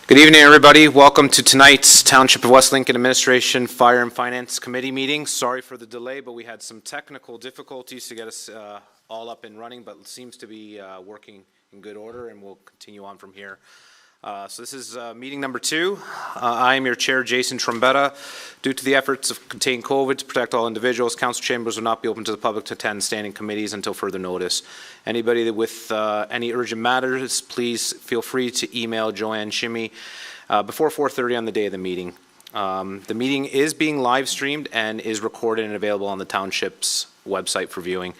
Good evening, everybody. Welcome to tonight's Township of West Lincoln Administration Fire and Finance Committee meeting. Sorry for the delay, but we had some technical difficulties to get us all up and running, but it seems to be working in good order, and we'll continue on from here. So this is meeting number 2. I am your chair, Jason Trombetta. Due to the efforts of contain COVID to protect all individuals, council chambers will not be open to the public to attend standing committees until further notice. Anybody with any urgent matters, please feel free to email Joanne Shimmy before 4:30 on the day of the meeting. The meeting is being live streamed and is recorded and available on the township's website for viewing.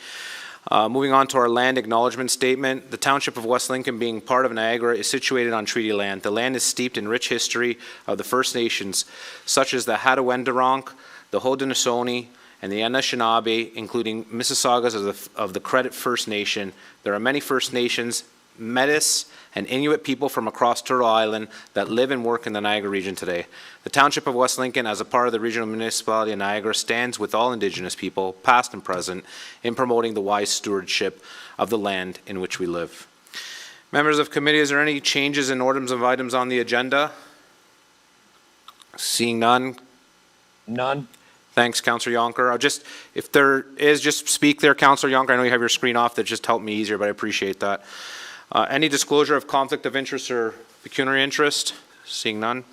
Moving on to our land acknowledgement statement, the Township of West Lincoln, being part of Niagara, is situated on treaty land. The land is steeped in rich history of the First Nations, such as the Hattaway-Daronk, the Haudenosaunee, and the Anishinaabe, including Mississaugas of the Credit First Nation. There are many First Nations, Metis, and Inuit people from across Turtle Island that live and work in the Niagara region today. The Township of West Lincoln, as a part of the regional municipality of Niagara, stands with all Indigenous people, past and present, in promoting the wise stewardship of the land in which we live. Members of committee, is there any changes in orders of items on the agenda? Seeing none. None. Thanks, Councillor Yonker. If there is, just speak there, Councillor Yonker. I know you have your screen off. That just helped me easier, but I appreciate that. Any disclosure of conflict of interest or pecuniary interest? Seeing none.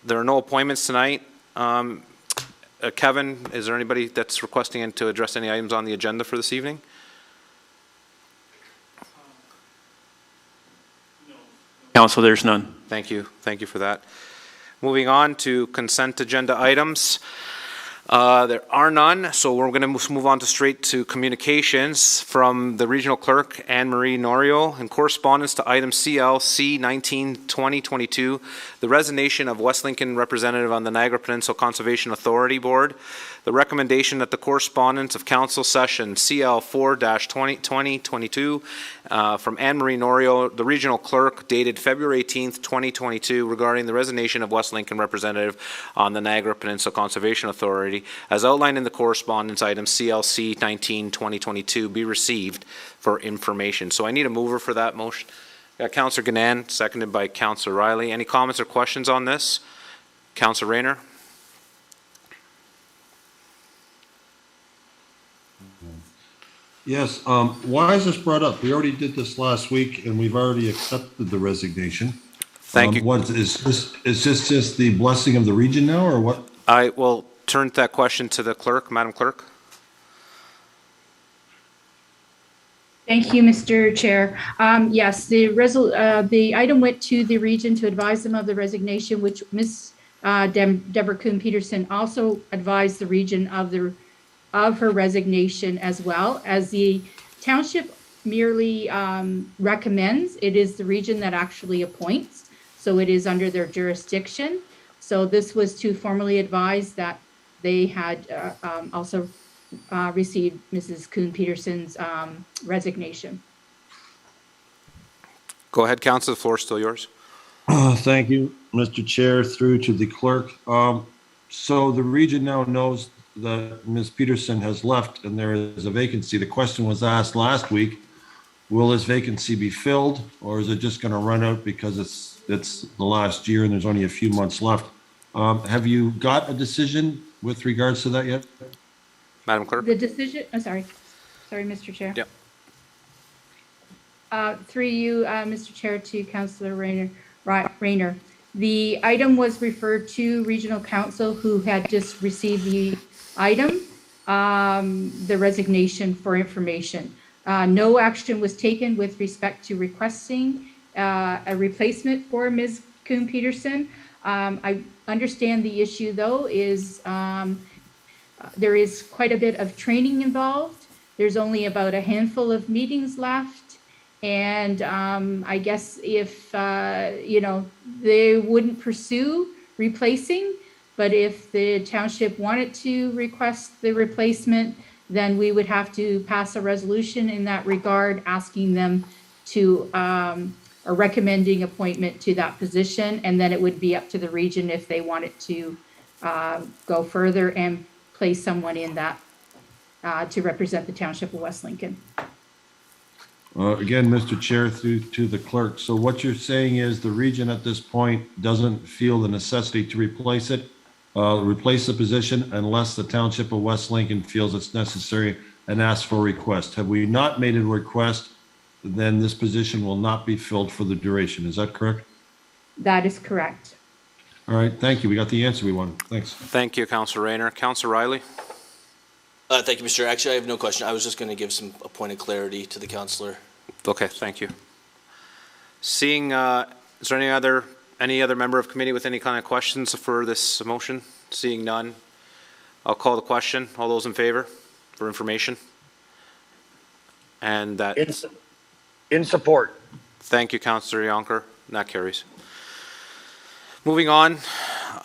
There are no appointments tonight. Kevin, is there anybody that's requesting to address any items on the agenda for this evening? No. Council, there's none. Thank you. Thank you for that. Moving on to consent agenda items. There are none, so we're going to move on straight to communications from the Regional Clerk, Anne-Marie Norio, in correspondence to item CLC 19-2022, the resignation of West Lincoln representative on the Niagara Peninsula Conservation Authority Board. The recommendation that the correspondence of Council Session CL 4-2022 from Anne-Marie Norio, the Regional Clerk, dated February 18th, 2022, regarding the resignation of West Lincoln representative on the Niagara Peninsula Conservation Authority, as outlined in the correspondence item CLC 19-2022, be received for information. So I need a mover for that motion. Councillor Gannan, seconded by Councillor Riley. Any comments or questions on this? Councillor Rayner. Yes, why is this brought up? We already did this last week and we've already accepted the resignation. Thank you. Is this just the blessing of the region now, or what? I will turn that question to the clerk, Madam Clerk. Thank you, Mr. Chair. Yes, the item went to the region to advise them of the resignation, which Ms. Deborah Kuhn-Peterson also advised the region of her resignation, as well as the township merely recommends. It is the region that actually appoints, so it is under their jurisdiction. So this was to formally advise that they had also received Mrs. Kuhn-Peterson's resignation. Go ahead, Council. The floor is still yours. Thank you, Mr. Chair, through to the clerk. So the region now knows that Ms. Peterson has left and there is a vacancy. The question was asked last week, will this vacancy be filled, or is it just going to run out because it's the last year and there's only a few months left? Have you got a decision with regards to that yet? Madam Clerk? The decision, sorry, Mr. Chair. Yep. Through you, Mr. Chair, to Councillor Rayner. The item was referred to Regional Council, who had just received the item, the resignation, for information. No action was taken with respect to requesting a replacement for Ms. Kuhn-Peterson. I understand the issue, though, is there is quite a bit of training involved. There's only about a handful of meetings left. And I guess if, they wouldn't pursue replacing, but if the township wanted to request the replacement, then we would have to pass a resolution in that regard, asking them to, or recommending appointment to that position. And then it would be up to the region if they wanted to go further and place someone in that to represent the Township of West Lincoln. Again, Mr. Chair, through to the clerk. So what you're saying is the region at this point doesn't feel the necessity to replace the position unless the Township of West Lincoln feels it's necessary and asks for a request. Have we not made a request, then this position will not be filled for the duration. Is that correct? That is correct. All right, thank you. We got the answer we wanted. Thanks. Thank you, Councilor Rayner. Councilor Riley? Thank you, Mr. Chair. Actually, I have no question. I was just going to give a point of clarity to the councillor. Okay, thank you. Seeing, is there any other member of committee with any kind of questions for this motion? Seeing none, I'll call the question. All those in favor for information? And that. In support. Thank you, Councillor Yonker. That carries. Moving on,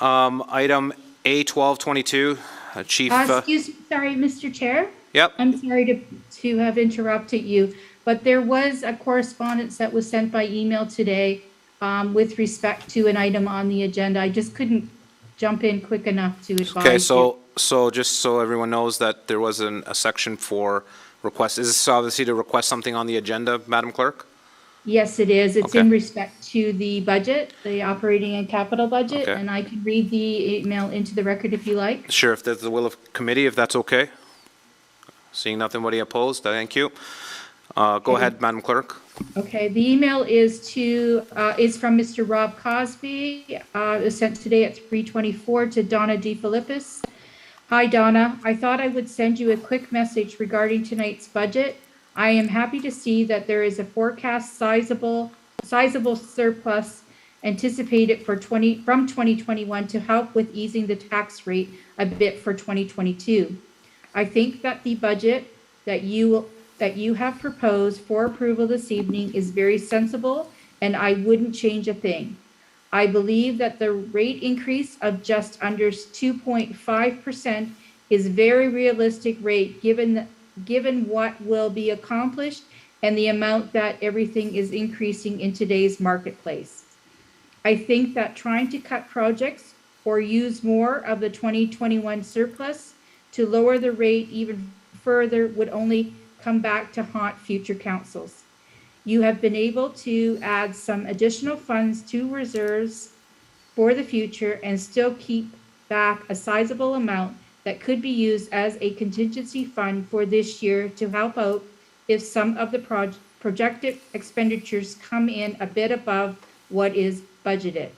item A1222, Chief. Excuse me, sorry, Mr. Chair. Yep. I'm sorry to have interrupted you, but there was a correspondence that was sent by email today with respect to an item on the agenda. I just couldn't jump in quick enough to advise Okay, you. so just so everyone knows that there was a section for requests. Is this obviously to request something on the agenda, Madam Clerk? Yes, it is. It's Okay. in respect to the budget, the operating and capital budget, Okay. and I can read the email into the record if you like. Sure, if there's the will of committee, if that's okay. Seeing nothing, anybody opposed, thank you. Go ahead, Madam Clerk. Okay, the email is from Mr. Rob Cosby. It was sent today at 3:24 to Donna D. Philippus. Hi, Donna. I thought I would send you a quick message regarding tonight's budget. I am happy to see that there is a forecast sizable surplus anticipated from 2021 to help with easing the tax rate a bit for 2022. I think that the budget that you have proposed for approval this evening is very sensible, and I wouldn't change a thing. I believe that the rate increase of just under 2.5% is very realistic rate given what will be accomplished and the amount that everything is increasing in today's marketplace. I think that trying to cut projects or use more of the 2021 surplus to lower the rate even further would only come back to haunt future councils. You have been able to add some additional funds to reserves for the future and still keep back a sizable amount that could be used as a contingency fund for this year to help out if some of the projected expenditures come in a bit above what is budgeted.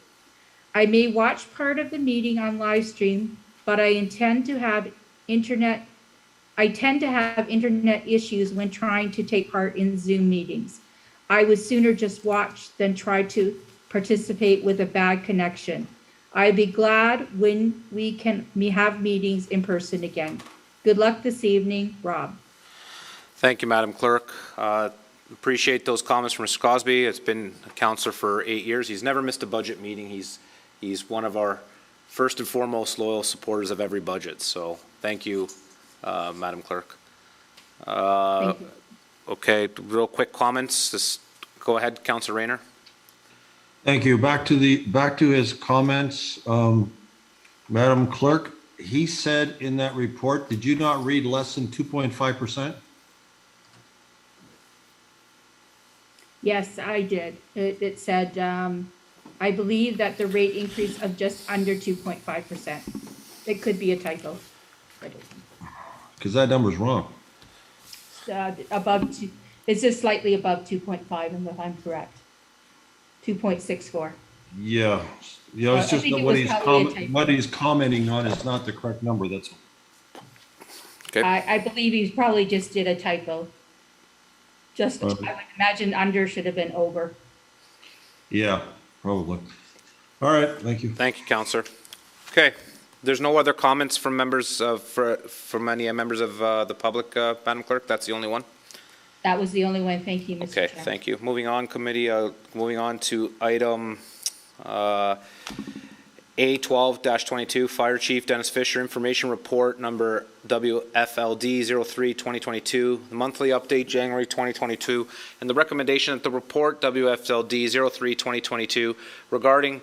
I may watch part of the meeting on live stream, but I tend to have internet issues when trying to take part in Zoom meetings. I would sooner just watch than try to participate with a bad connection. I'd be glad when we have meetings in person again. Good luck this evening, Rob. Thank you, Madam Clerk. Appreciate those comments from Mr. Cosby. It's been a councillor for 8 years. He's never missed a budget meeting. He's one of our first and foremost loyal supporters of every budget. So thank you, Madam Clerk. Thank you. Okay, real quick comments. Just go ahead, Councillor Rayner. Thank you. Back to his comments. Madam Clerk, he said in that report, did you not read less than 2.5%? Yes, I did. It said, I believe that the rate increase of just under 2.5%. It could be a typo. Because that number's wrong. It's just slightly above 2.5, and if I'm correct. 2.64. Yeah. It's just that what he's commenting on is not the correct number, that's all. Okay. I believe he probably just did a typo. I would imagine under should have been over. Yeah, probably. All right, thank you. Thank you, Councillor. Okay, there's no other comments from members from any members of the public, Madam Clerk? That's the only one? That was the only one. Thank you, Mr. Chair. Okay, thank you. Moving on, committee, moving on to item A12-22, Fire Chief Dennis Fisher, Information Report Number WFLD 03-2022, the monthly update January 2022, and the recommendation that the report WFLD 03-2022 regarding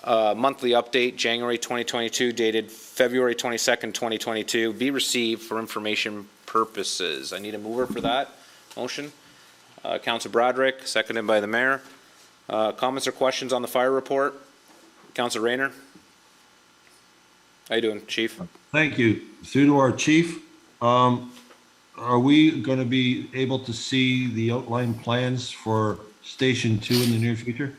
monthly update January 2022 dated February 22nd, 2022 be received for information purposes. I need a mover for that motion. Councillor Broderick, seconded by the mayor. Comments or questions on the fire report? Councillor Rayner? How you doing, Chief? Thank you. Through to our chief, are we going to be able to see the outline plans for Station 2 in the near future?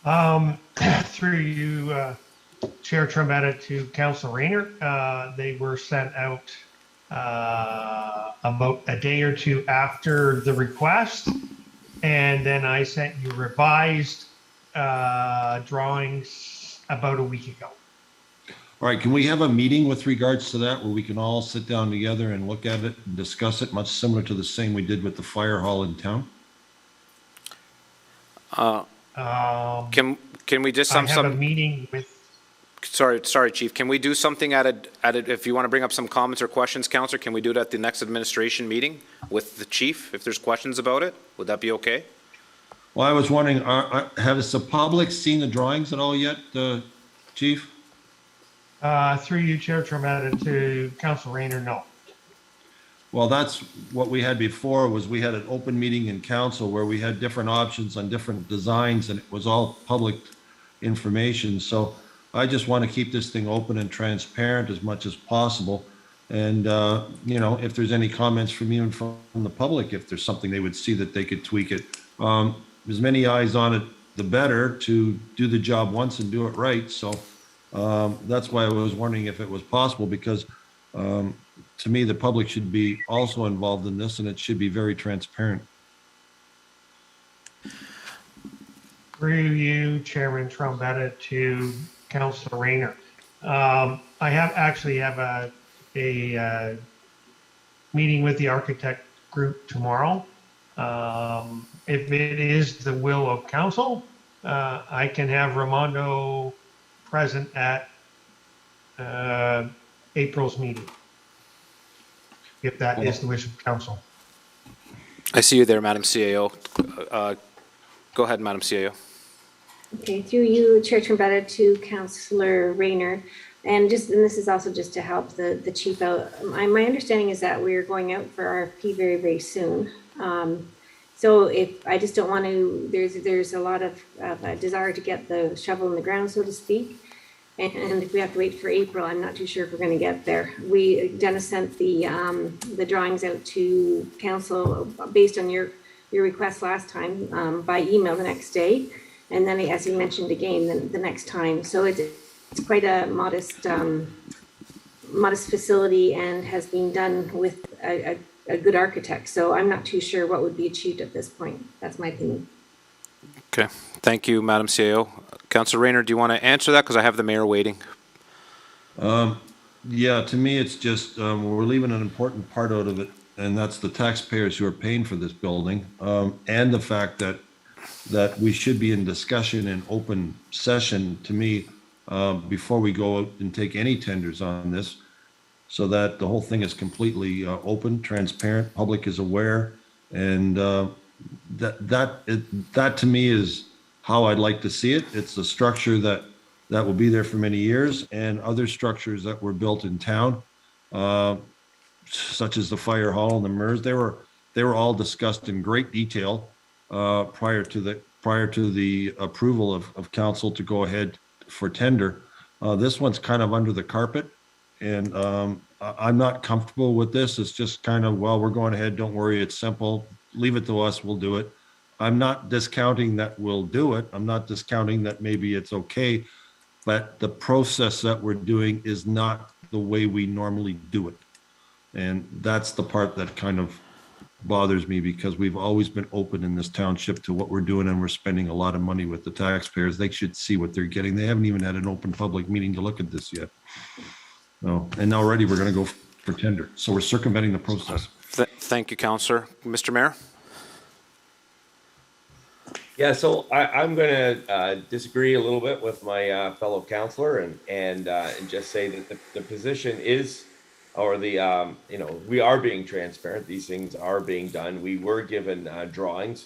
Through you, Chair Trombetta, to Council Rayner, they were sent out about a day or two after the request, and then I sent you revised drawings about a week ago. All right, can we have a meeting with regards to that where we can all sit down together and look at it and discuss it, much similar to the same we did with the fire hall in town? Can we just I have a meeting with. Sorry, Chief. Can we do something at a, if you want to bring up some comments or questions, Councillor, can we do it at the next administration meeting with the chief, if there's questions about it? Would that be okay? Well, I was wondering, has the public seen the drawings at all yet, Chief? Through you, Chair Trombetta, to Council Rayner, no. Well, that's what we had before, was we had an open meeting in council where we had different options on different designs, and it was all public information. So I just want to keep this thing open and transparent as much as possible. And, you know, if there's any comments from you and from the public, if there's something they would see that they could tweak it. As many eyes on it, the better, to do the job once and do it right. So that's why I was wondering if it was possible, because to me, the public should be also involved in this, and it should be very transparent. Through you, Chairman Trombetta, to Councilor Rayner. I actually have a meeting with the architect group tomorrow. If it is the will of council, I can have Ramondo present at April's meeting, if that is the wish of council. I see you there, Madam CAO. Go ahead, Madam CAO. Okay, through you, Chair Trombetta, to Councillor Rayner, and this is also just to help the chief out. My understanding is that we're going out for RFP very, very soon. So if I just don't want to, there's a lot of desire to get the shovel in the ground, so to speak. And if we have to wait for April, I'm not too sure if we're going to get there. Dennis sent the drawings out to council based on your request last time by email the next day. And then, as you mentioned again, the next time. So it's quite a modest facility and has been done with a good architect. So I'm not too sure what would be achieved at this point. That's my opinion. Okay, thank you, Madam CAO. Councillor Rayner, do you want to answer that? Because I have the mayor waiting. Yeah, to me, it's just we're leaving an important part out of it, and that's the taxpayers who are paying for this building, and the fact that we should be in discussion and open session, to me, before we go out and take any tenders on this, so that the whole thing is completely open, transparent, public is aware, and that to me is how I'd like to see it. It's a structure that will be there for many years, and other structures that were built in town, such as the fire hall and the MERS, they were all discussed in great detail prior to the approval of council to go ahead for tender. This one's kind of under the carpet, and I'm not comfortable with this. It's just kind of, well, we're going ahead, don't worry, it's simple, leave it to us, we'll do it. I'm not discounting that we'll do it. I'm not discounting that maybe it's okay, but the process that we're doing is not the way we normally do it. And that's the part that kind of bothers me, because we've always been open in this township to what we're doing, and we're spending a lot of money with the taxpayers. They should see what they're getting. They haven't even had an open public meeting to look at this yet. No, and already we're going to go for tender. So we're circumventing the process. Thank you, Councillor. Mr. Mayor? Yeah, so I'm going to disagree a little bit with my fellow councillor and just say that the position is, or the we are being transparent. These things are being done. We were given drawings,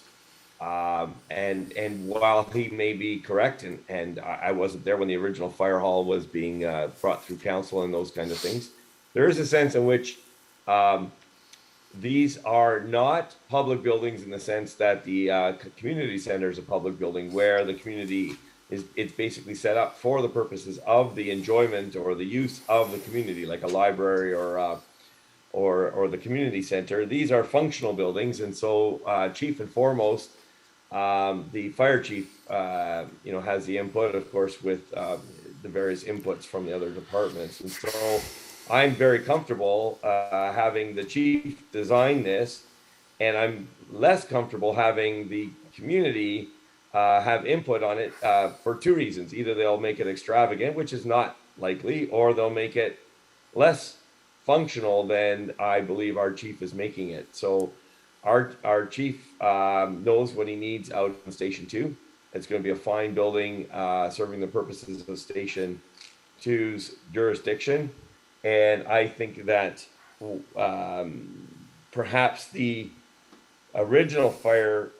and while he may be correct, and I wasn't there when the original fire hall was being brought through council and those kind of things, there is a sense in which these are not public buildings in the sense that the community center is a public building where the community it's basically set up for the purposes of the enjoyment or the use of the community, like a library or the community center. These are functional buildings, and so chief and foremost, the fire chief, has the input, of course, with the various inputs from the other departments, and so I'm very comfortable having the chief design this, and I'm less comfortable having the community have input on it for two reasons. Either they'll make it extravagant, which is not likely, or they'll make it less functional than I believe our chief is making it. So our chief knows what he needs out in Station 2. It's going to be a fine building serving the purposes of Station 2's jurisdiction. And I think that perhaps the original fire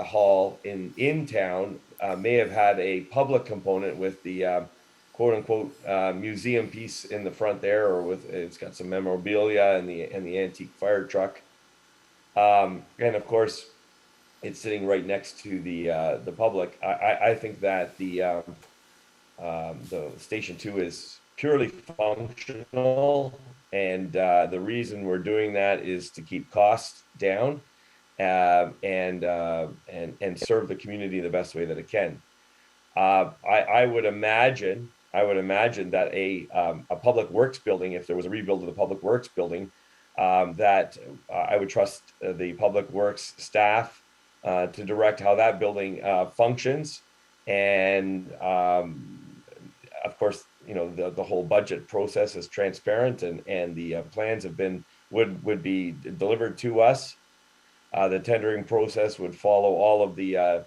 hall in town may have had a public component with the quote unquote museum piece in the front there, or with it's got some memorabilia and the antique fire truck, and of course it's sitting right next to the public. I think that the Station 2 is purely functional, and the reason we're doing that is to keep costs down and serve the community the best way that it can. I would imagine that a public works building, if there was a rebuild of the public works building, that I would trust the public works staff to direct how that building functions, and of course, the whole budget process is transparent, and the plans would be delivered to us. The tendering process would follow all of the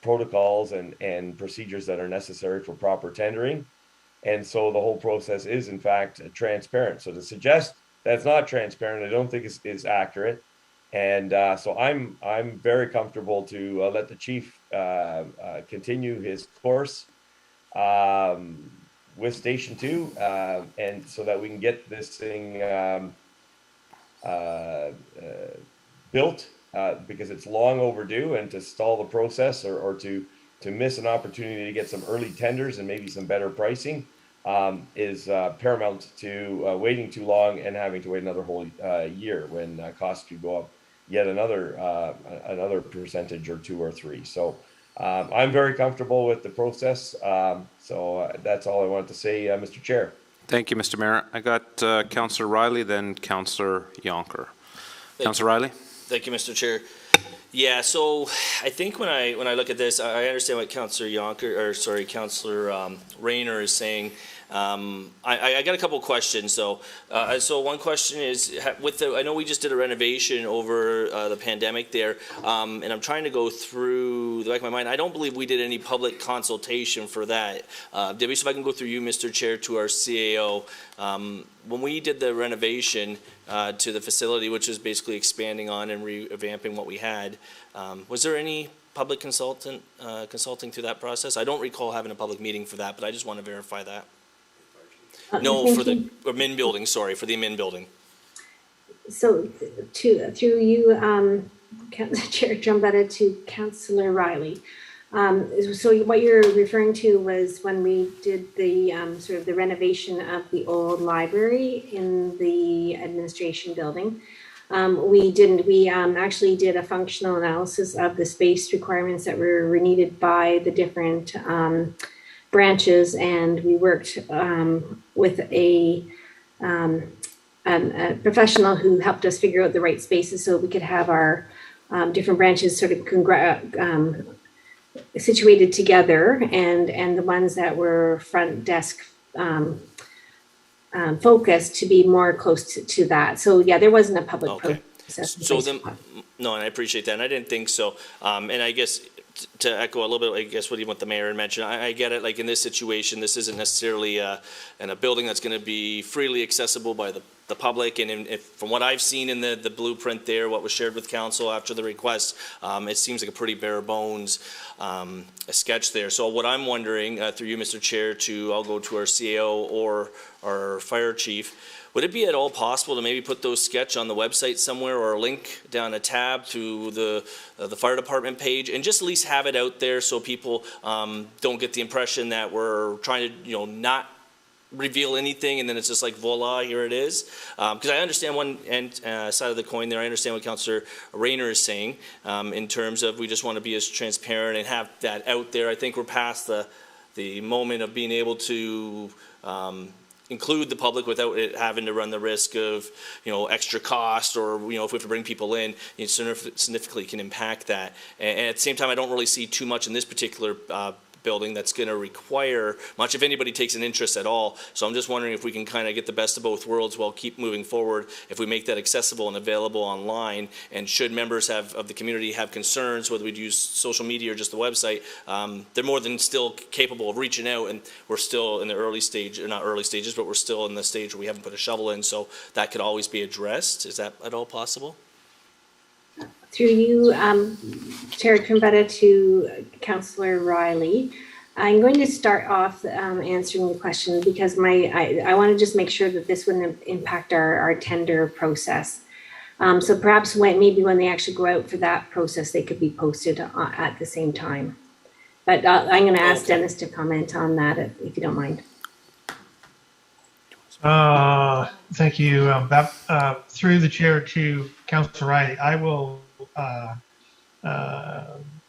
protocols and procedures that are necessary for proper tendering. And so the whole process is in fact transparent. So to suggest that's not transparent, I don't think is accurate. And so I'm very comfortable to let the chief continue his course with Station 2, and so that we can get this thing built, because it's long overdue, and to stall the process or to miss an opportunity to get some early tenders and maybe some better pricing is paramount to waiting too long and having to wait another whole year when costs could go up yet another percentage or 2 or 3. So I'm very comfortable with the process. So that's all I wanted to say, Mr. Chair. Thank you, Mr. Mayor. I got Councillor Riley, then Councillor Yonker. Councillor Riley? Thank you, Mr. Chair. Yeah, so I think when I look at this, I understand what Councillor Rayner is saying. I got a couple of questions. So one question is, I know we just did a renovation over the pandemic there, and I'm trying to go through the back of my mind. I don't believe we did any public consultation for that. Debbie, so if I can go through you, Mr. Chair, to our CAO. When we did the renovation to the facility, which is basically expanding on and revamping what we had, was there any public consulting through that process? I don't recall having a public meeting for that, but I just want to verify that. No, for the admin building, sorry, for the admin building. So through you, Chair Trombetta, to Councillor Riley. So what you're referring to was when we did the sort of the renovation of the old library in the administration building. We actually did a functional analysis of the space requirements that were needed by the different branches, and we worked with a professional who helped us figure out the right spaces so we could have our different branches sort of situated together, and the ones that were front desk focused to be more close to that. So yeah, there wasn't a public process. So then, no, and I appreciate that, and I didn't think so. And I guess to echo a little bit, I guess what the mayor had mentioned, I get it. Like in this situation, this isn't necessarily in a building that's going to be freely accessible by the public. And from what I've seen in the blueprint there, what was shared with council after the request, it seems like a pretty bare bones a sketch there. So what I'm wondering, through you, Mr. Chair, I'll go to our CAO or our fire chief. would it be at all possible to maybe put those sketch on the website somewhere, or a link down a tab to the fire department page, and just at least have it out there so people don't get the impression that we're trying to, not reveal anything, and then it's just like, voila, here it is. Because I understand one side of the coin there. I understand what Councillor Rayner is saying in terms of we just want to be as transparent and have that out there. I think we're past the moment of being able to include the public without it having to run the risk of, extra cost, or, if we have to bring people in, it significantly can impact that. And at the same time, I don't really see too much in this particular building that's going to require much, if anybody takes an interest at all. So I'm just wondering if we can kind of get the best of both worlds while keep moving forward, if we make that accessible and available online. And should members of the community have concerns, whether we'd use social media or just the website, they're more than still capable of reaching out, and we're still in the early stage, or not early stages, but we're still in the stage where we haven't put a shovel in, so that could always be addressed. Is that at all possible? Through you, Chair Trombetta, to Councillor Riley. I'm going to start off answering the question because I want to just make sure that this wouldn't impact our tender process. So perhaps maybe when they actually go out for that process, they could be posted at the same time. But I'm going to ask Dennis to comment on that if you don't mind. Thank you. Through the chair to Councillor Riley, I will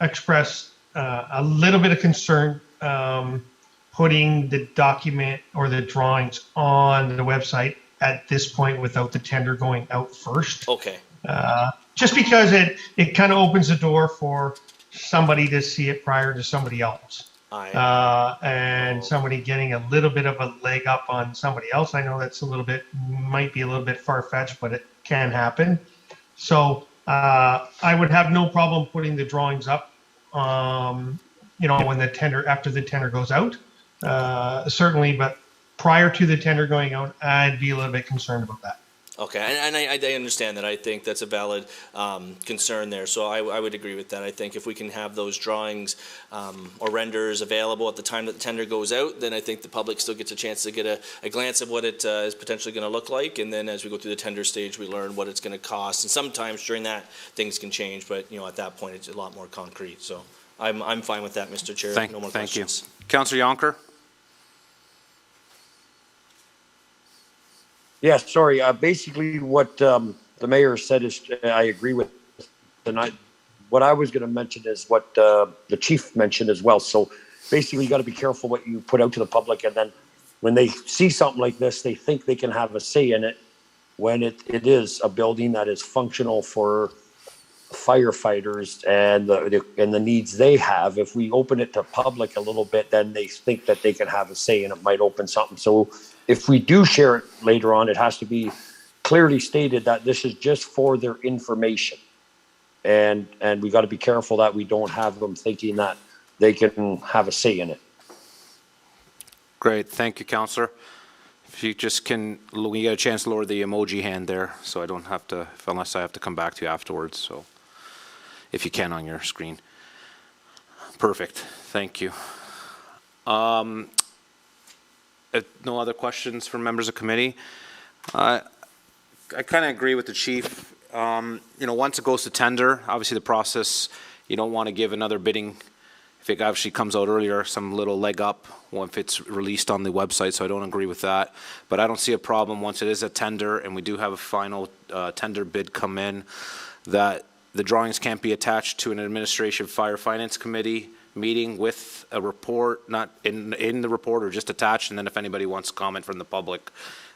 express a little bit of concern putting the document or the drawings on the website at this point without the tender going out first. Okay. Just because it kind of opens the door for somebody to see it prior to somebody else. And somebody getting a little bit of a leg up on somebody else. I know that's might be a little bit far-fetched, but it can happen. So I would have no problem putting the drawings up, when after the tender goes out, certainly, but prior to the tender going out, I'd be a little bit concerned about that. Okay, and I understand that. I think that's a valid concern there, so I would agree with that. I think if we can have those drawings or renders available at the time that the tender goes out, then I think the public still gets a chance to get a glance of what it is potentially going to look like, and then as we go through the tender stage, we learn what it's going to cost, and sometimes during that, things can change, but at that point, it's a lot more concrete, so I'm fine with that, Mr. Chair. No more questions. Thank you. Councillor Yonker? Yeah, sorry. Basically, what the mayor said is I agree with. And what I was going to mention is what the chief mentioned as well. So basically, you got to be careful what you put out to the public. And then when they see something like this, they think they can have a say in it when it is a building that is functional for firefighters and the needs they have. If we open it to public a little bit, then they think that they can have a say and it might open something. So if we do share it later on, it has to be clearly stated that this is just for their information. And we got to be careful that we don't have them thinking that they can have a say in it. Great, thank you, Councillor. If you just can, we get a chance to lower the emoji hand there, so I don't have to, unless I have to come back to you afterwards, so if you can on your screen. Perfect, thank you. No other questions from members of committee? I kind of agree with the chief. Once it goes to tender, obviously the process, you don't want to give another bidding, if it actually comes out earlier, some little leg up if it's released on the website, so I don't agree with that. But I don't see a problem once it is a tender and we do have a final tender bid come in, that the drawings can't be attached to an administration fire finance committee meeting with a report, not in the report, or just attached, and then if anybody wants to comment from the public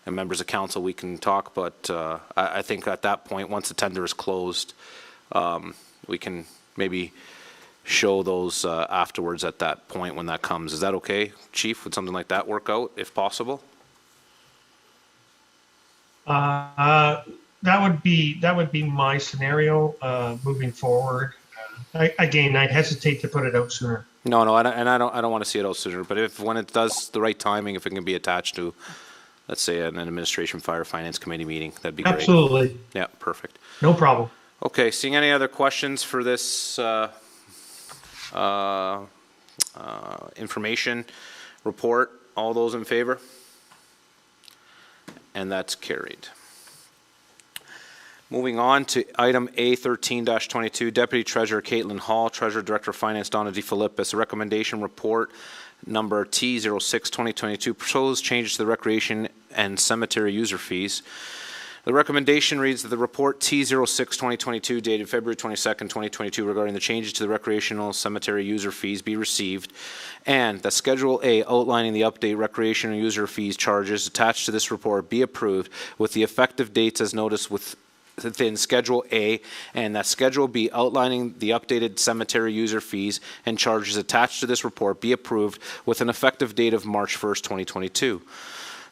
and members of council, we can talk. But I think at that point, once the tender is closed, we can maybe show those afterwards at that point when that comes. Is that okay, Chief? Would something like that work out, if possible? That would be my scenario moving forward. Again, I'd hesitate to put it out sooner. No, I don't want to see it out sooner. But when it does the right timing, if it can be attached to, let's say, an administration fire finance committee meeting, that'd be great. Absolutely. Yeah, perfect. No problem. Okay, seeing any other questions for this information report? All those in favor? and that's carried. Moving on to item A13-22, Deputy Treasurer Caitlin Hall, Treasurer Director of Finance Donna DeFilippis, recommendation report number T06-2022, proposed changes to the recreation and cemetery user fees. The recommendation reads that the report T06-2022 dated February 22nd, 2022 regarding the changes to the recreational cemetery user fees be received, and that Schedule A outlining the update recreational user fees charges attached to this report be approved with the effective dates as noticed within Schedule A, and that Schedule B outlining the updated cemetery user fees and charges attached to this report be approved with an effective date of March 1st, 2022.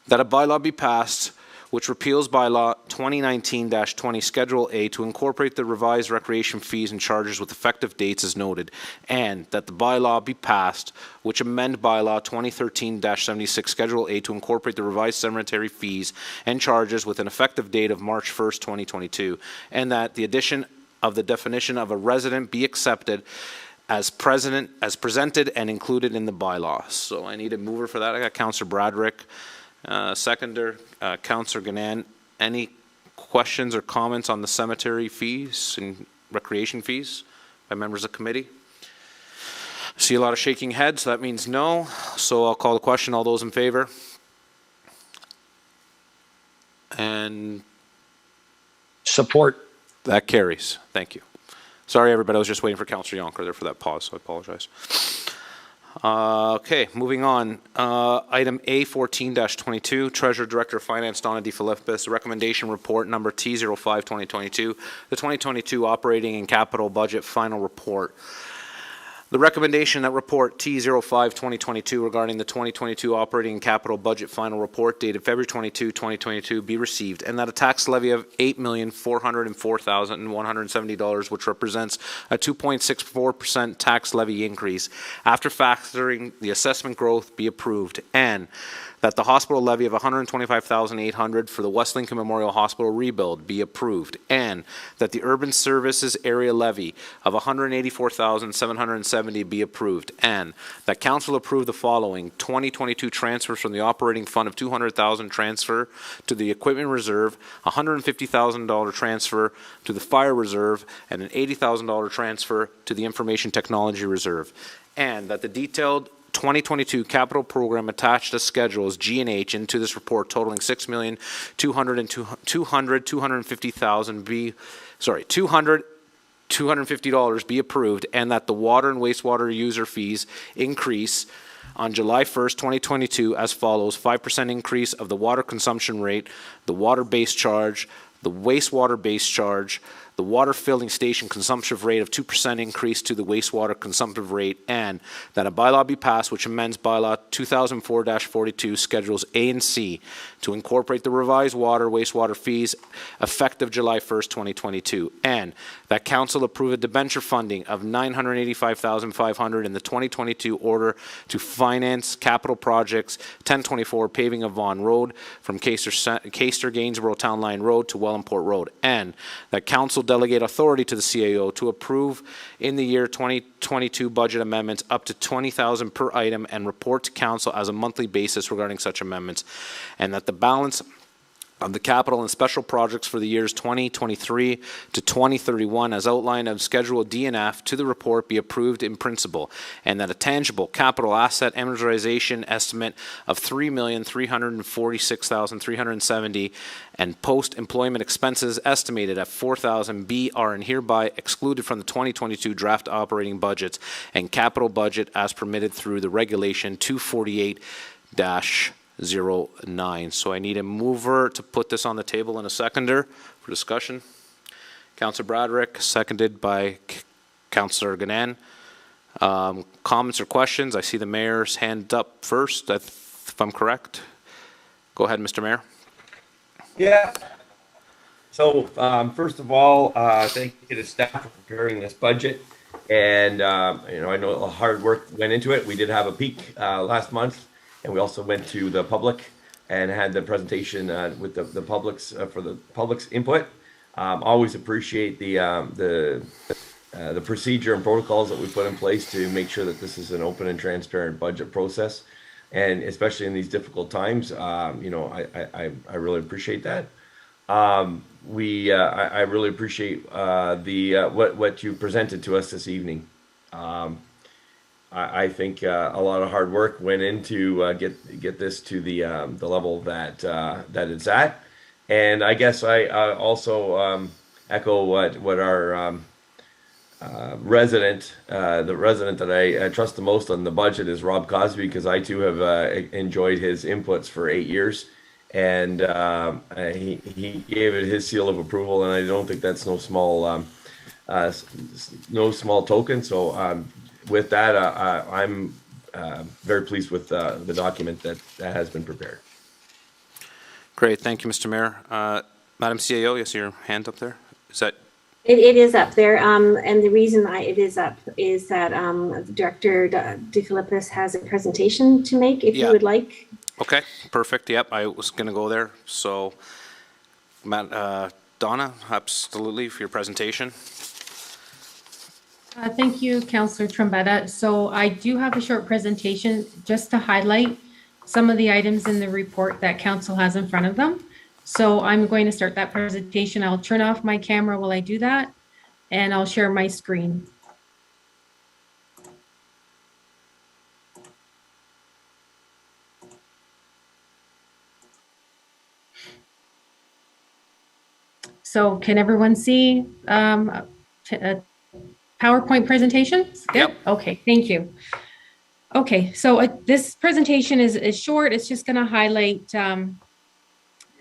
That a bylaw be passed which repeals bylaw 2019-20 Schedule A to incorporate the revised recreation fees and charges with effective dates as noted, and that the bylaw be passed which amend bylaw 2013-76 Schedule A to incorporate the revised cemetery fees and charges with an effective date of March 1st, 2022, and that the addition of the definition of a resident be accepted as presented and included in the bylaw. So I need a mover for that. I got Councillor Bradrick. Seconder, Councillor Gannan. Any questions or comments on the cemetery fees and recreation fees by members of the committee? See a lot of shaking heads, so that means no. So I'll call the question. All those in favor? And Support. that carries. Thank you. Sorry, everybody. I was just waiting for Councillor Yonker there for that pause, so I apologize. Okay, moving on. Item A14-22, Treasurer Director of Finance Donna DeFilippis, recommendation report number T05-2022, the 2022 Operating and Capital Budget Final Report. The recommendation that report T05-2022 regarding the 2022 Operating and Capital Budget Final Report dated February 22, 2022 be received, and that a tax levy of $8,404,170, which represents a 2.64% tax levy increase after factoring the assessment growth, be approved, and that the hospital levy of $125,800 for the West Lincoln Memorial Hospital rebuild be approved, and that the urban services area levy of $184,770 be approved, and that council approve the following 2022 transfers from the operating fund of $200,000 transfer to the equipment reserve, $150,000 transfer to the fire reserve, and an $80,000 transfer to the information technology reserve, and that the detailed 2022 capital program attached as schedules G and H into this report totaling $250 be approved, and that the water and wastewater user fees increase on July 1st, 2022 as follows: 5% increase of the water consumption rate, the water base charge, the wastewater base charge, the water filling station consumption rate of 2% increase to the wastewater consumptive rate, and that a bylaw be passed which amends bylaw 2004-42 schedules A and C to incorporate the revised water wastewater fees effective July 1st, 2022, and that council approve a debenture funding of $985,500 in the 2022 order to finance capital projects 1024 paving of Vaughan Road from Caister Gainsborough Town Line Road to Wellandport Road, and that council delegate authority to the CAO to approve in the year 2022 budget amendments up to $20,000 per item and report to council as a monthly basis regarding such amendments, and that the balance of the capital and special projects for the years 2023 to 2031 as outlined of Schedule D and F to the report be approved in principle, and that a tangible capital asset amortization estimate of $3,346,370 and post-employment expenses estimated at $4,000 be are and hereby excluded from the 2022 draft operating budgets and capital budget as permitted through the regulation 248-09. So I need a mover to put this on the table and a seconder for discussion. Councillor Bradrick, seconded by Councillor Gannan. Comments or questions? I see the mayor's hand up first, if I'm correct. Go ahead, Mr. Mayor. Yeah. So first of all, thank you to staff for preparing this budget. And, I know a hard work went into it. We did have a peak last month. And we also went to the public and had the presentation with the public's for the public's input. Always appreciate the procedure and protocols that we put in place to make sure that this is an open and transparent budget process. and especially in these difficult times. You know, I really appreciate that. I really appreciate what you presented to us this evening. I think a lot of hard work went into get this to the level that it's at, and I guess I also echo what our resident, the resident that I trust the most on the budget is Rob Cosby, because I too have enjoyed his inputs for 8 years, and he gave it his seal of approval, and I don't think that's no small token. So with that, I'm very pleased with the document that has been prepared. Great, thank you, Mr. Mayor. Madam CAO, you see your hand up there? Is that? It is up there, and the reason it is up is that Director DeFilippis has a presentation to make, if you would like. Okay, perfect. Yep, I was going to go there. So, Donna, absolutely, for your presentation. Thank you, Councillor Trombetta. So I do have a short presentation just to highlight some of the items in the report that Council has in front of them. So I'm going to start that presentation. I'll turn off my camera while I do that, and I'll share my screen. So can everyone see PowerPoint presentations? Good? Yep. Okay, thank you. Okay, so this presentation is short. It's just going to highlight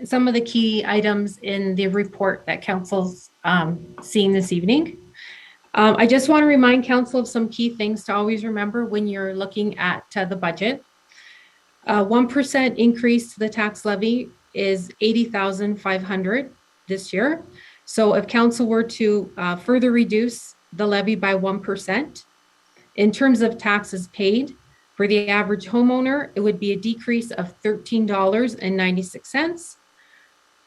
some of the key items in the report that Council's seeing this evening. I just want to remind Council of some key things to always remember when you're looking at the budget. 1% increase to the tax levy is $80,500 this year. So if Council were to further reduce the levy by 1%, in terms of taxes paid, for the average homeowner, it would be a decrease of $13.96.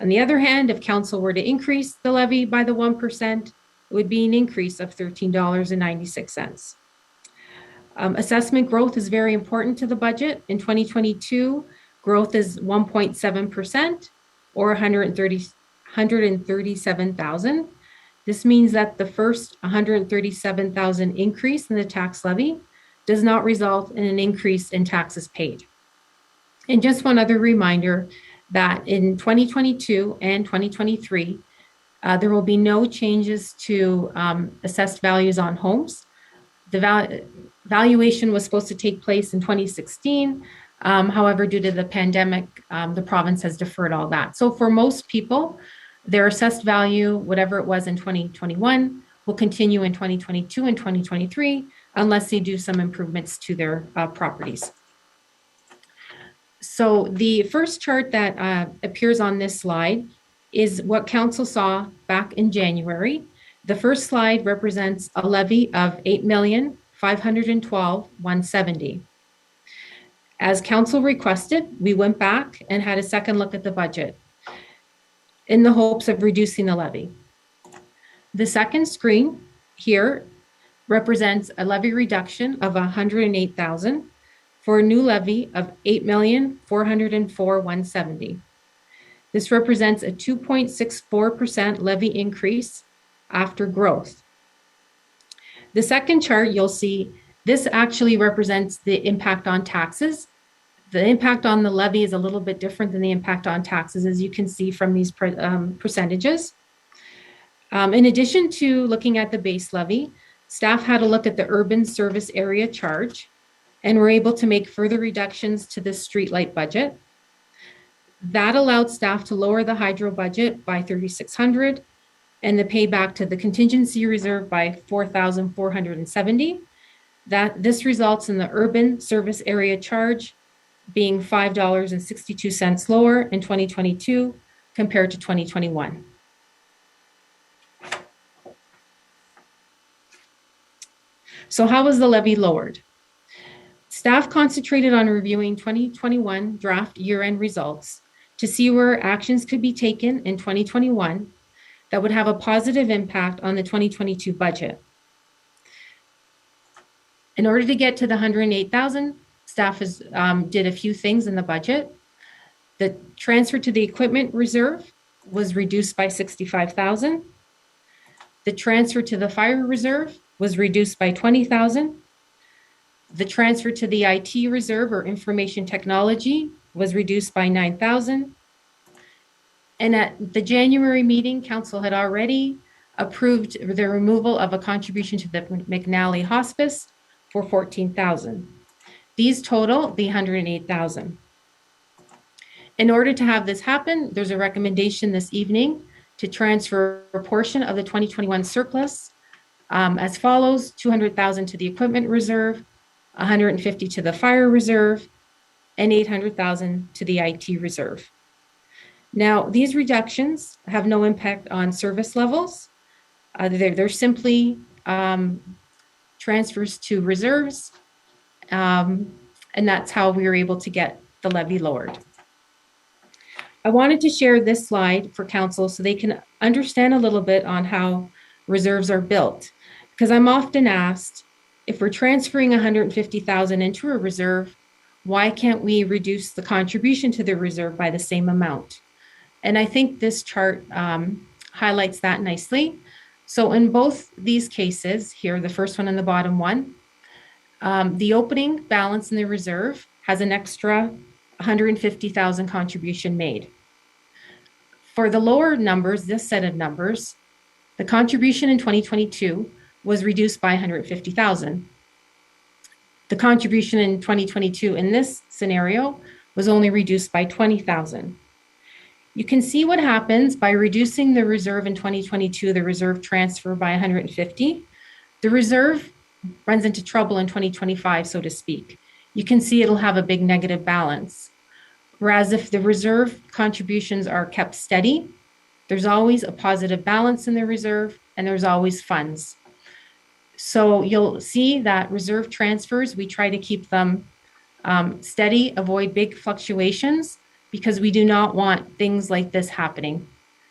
On the other hand, if Council were to increase the levy by the 1%, it would be an increase of $13.96. Assessment growth is very important to the budget. In 2022, growth is 1.7%, or 137,000. This means that the first 137,000 increase in the tax levy does not result in an increase in taxes paid. And just one other reminder that in 2022 and 2023, there will be no changes to assessed values on homes. The valuation was supposed to take place in 2016. However, due to the pandemic, the province has deferred all that. So for most people, their assessed value, whatever it was in 2021, will continue in 2022 and 2023, unless they do some improvements to their properties. So the first chart that appears on this slide is what Council saw back in January. The first slide represents a levy of $8,512,170. As Council requested, we went back and had a second look at the budget in the hopes of reducing the levy. The second screen here represents a levy reduction of $108,000 for a new levy of $8,404,170. This represents a 2.64% levy increase after growth. The second chart you'll see, this actually represents the impact on taxes. The impact on the levy is a little bit different than the impact on taxes, as you can see from these percentages. In addition to looking at the base levy, staff had a look at the urban service area charge and were able to make further reductions to the streetlight budget. That allowed staff to lower the hydro budget by $3,600 and the payback to the contingency reserve by $4,470. This results in the urban service area charge being $5.62 lower in 2022 compared to 2021. So how was the levy lowered? Staff concentrated on reviewing 2021 draft year-end results to see where actions could be taken in 2021 that would have a positive impact on the 2022 budget. In order to get to the $108,000, staff has did a few things in the budget. The transfer to the equipment reserve was reduced by 65,000. The transfer to the fire reserve was reduced by 20,000. The transfer to the IT reserve or information technology was reduced by 9,000. And at the January meeting, council had already approved the removal of a contribution to the McNally Hospice for 14,000. These total the 108,000. In order to have this happen, there's a recommendation this evening to transfer a portion of the 2021 surplus as follows: 200,000 to the equipment reserve, 150 to the fire reserve, and 800,000 to the IT reserve. Now, these reductions have no impact on service levels. They're simply transfers to reserves, and that's how we were able to get the levy lowered. I wanted to share this slide for council so they can understand a little bit on how reserves are built, because I'm often asked, if we're transferring 150,000 into a reserve, why can't we reduce the contribution to the reserve by the same amount? And I think this chart highlights that nicely. So in both these cases here, the first one and the bottom one, the opening balance in the reserve has an extra 150,000 contribution made. For the lower numbers, this set of numbers, the contribution in 2022 was reduced by 150,000. The contribution in 2022 in this scenario was only reduced by 20,000. You can see what happens by reducing the reserve in 2022, the reserve transfer by 150. The reserve runs into trouble in 2025, so to speak. You can see it'll have a big negative balance. Whereas if the reserve contributions are kept steady, there's always a positive balance in the reserve and there's always funds. So you'll see that reserve transfers, we try to keep them steady, avoid big fluctuations, because we do not want things like this happening,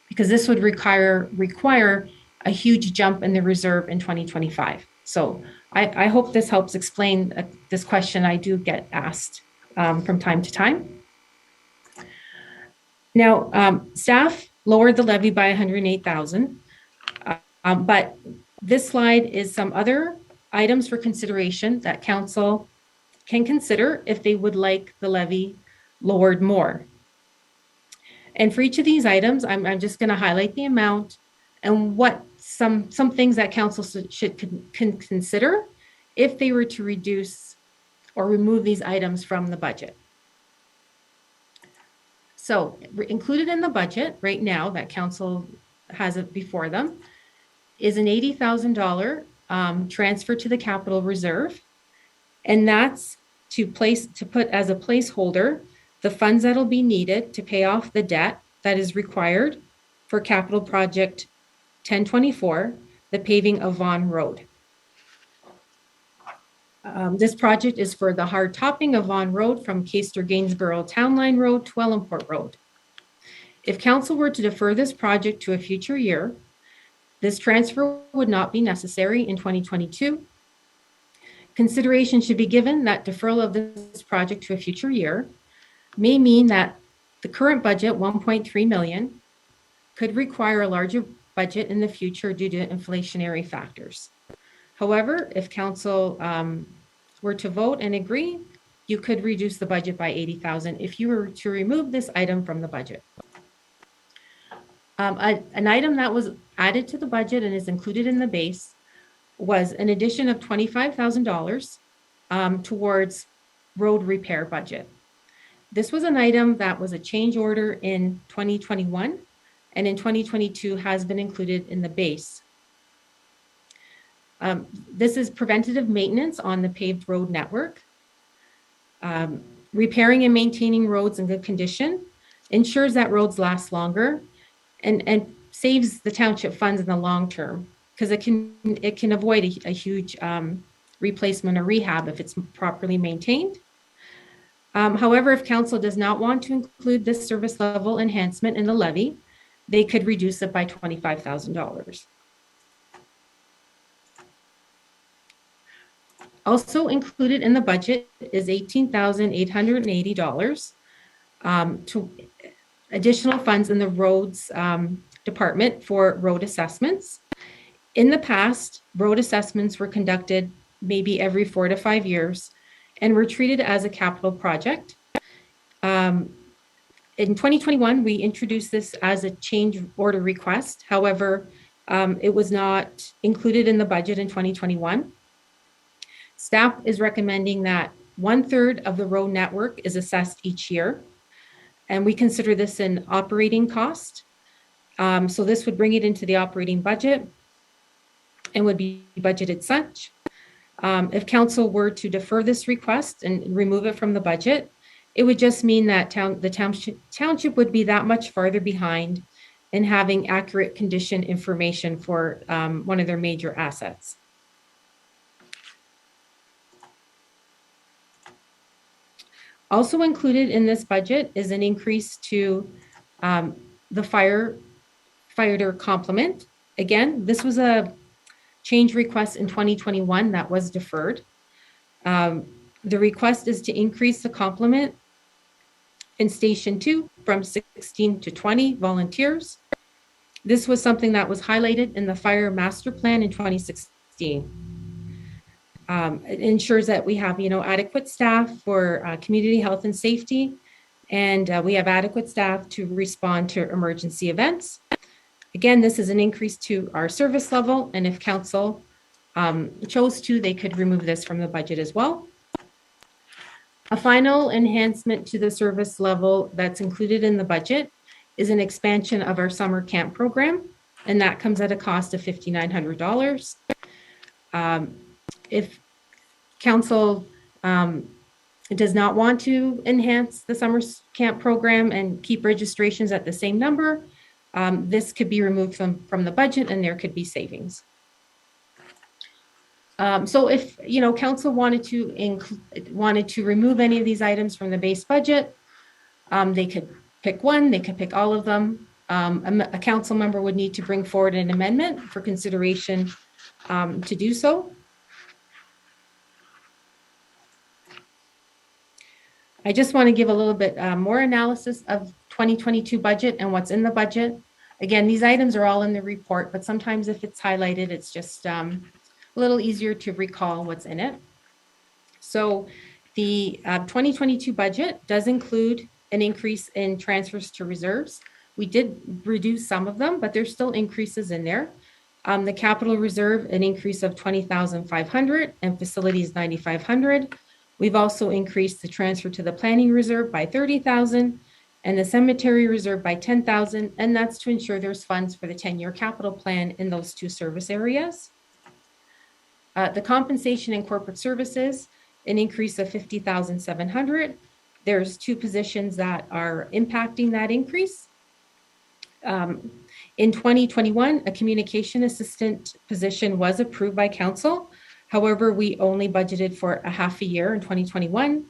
because this would require a huge jump in the reserve in 2025. So I hope this helps explain this question I do get asked from time to time. Now, staff lowered the levy by 108,000, but this slide is some other items for consideration that council can consider if they would like the levy lowered more. And for each of these items, I'm just going to highlight the amount and what some things that council can consider if they were to reduce or remove these items from the budget. So included in the budget right now that council has it before them is an $80,000 transfer to the capital reserve. And that's to put as a placeholder the funds that'll be needed to pay off the debt that is required for capital project 1024, the paving of Vaughan Road. This project is for the hard topping of Vaughan Road from Caister-Gainsborough Town Line Road to Wellandport Road. If council were to defer this project to a future year, this transfer would not be necessary in 2022. Consideration should be given that deferral of this project to a future year may mean that the current budget, 1.3 million, could require a larger budget in the future due to inflationary factors. However, if council were to vote and agree, you could reduce the budget by 80,000 if you were to remove this item from the budget. An item that was added to the budget and is included in the base was an addition of $25,000 towards road repair budget. This was an item that was a change order in 2021 and in 2022 has been included in the base. This is preventative maintenance on the paved road network. Repairing and maintaining roads in good condition ensures that roads last longer and saves the township funds in the long term, because it can avoid a huge replacement or rehab if it's properly maintained. However, if council does not want to include this service level enhancement in the levy, they could reduce it by $25,000. Also included in the budget is $18,880 to additional funds in the roads department for road assessments. In the past, road assessments were conducted maybe every 4 to 5 years and were treated as a capital project. In 2021, we introduced this as a change order request. However, it was not included in the budget in 2021. Staff is recommending that 1/3 of the road network is assessed each year, and we consider this an operating cost. So this would bring it into the operating budget and would be budgeted such. If council were to defer this request and remove it from the budget, it would just mean that the township would be that much farther behind in having accurate condition information for one of their major assets. Also included in this budget is an increase to the firefighter complement. Again, this was a change request in 2021 that was deferred. The request is to increase the complement in Station 2 from 16 to 20 volunteers. This was something that was highlighted in the fire master plan in 2016. It ensures that we have, adequate staff for community health and safety, and we have adequate staff to respond to emergency events. Again, this is an increase to our service level, and if council chose to, they could remove this from the budget as well. A final enhancement to the service level that's included in the budget is an expansion of our summer camp program, and that comes at a cost of $5,900. If council does not want to enhance the summer camp program and keep registrations at the same number, this could be removed from the budget and there could be savings. So if council wanted to remove any of these items from the base budget, they could pick one, they could pick all of them. A council member would need to bring forward an amendment for consideration to do so. I just want to give a little bit more analysis of 2022 budget and what's in the budget. Again, these items are all in the report, but sometimes if it's highlighted, it's just a little easier to recall what's in it. So the 2022 budget does include an increase in transfers to reserves. We did reduce some of them, but there's still increases in there. The capital reserve, an increase of $20,500 and facilities $9,500. We've also increased the transfer to the planning reserve by $30,000 and the cemetery reserve by $10,000, and that's to ensure there's funds for the 10-year capital plan in those two service areas. The compensation and corporate services, an increase of $50,700. There's two positions that are impacting that increase. In 2021, a communication assistant position was approved by council. However, we only budgeted for a half a year in 2021.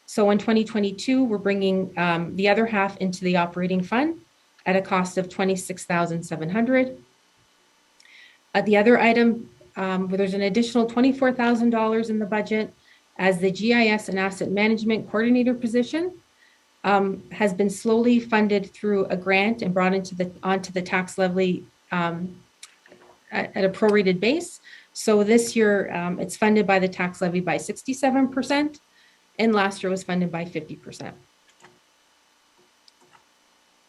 So in 2022, we're bringing the other half into the operating fund at a cost of $26,700. The other item, where there's an additional $24,000 in the budget as the GIS and asset management coordinator position has been slowly funded through a grant and brought onto the tax levy at a prorated base. So this year, it's funded by the tax levy by 67%, and last year was funded by 50%.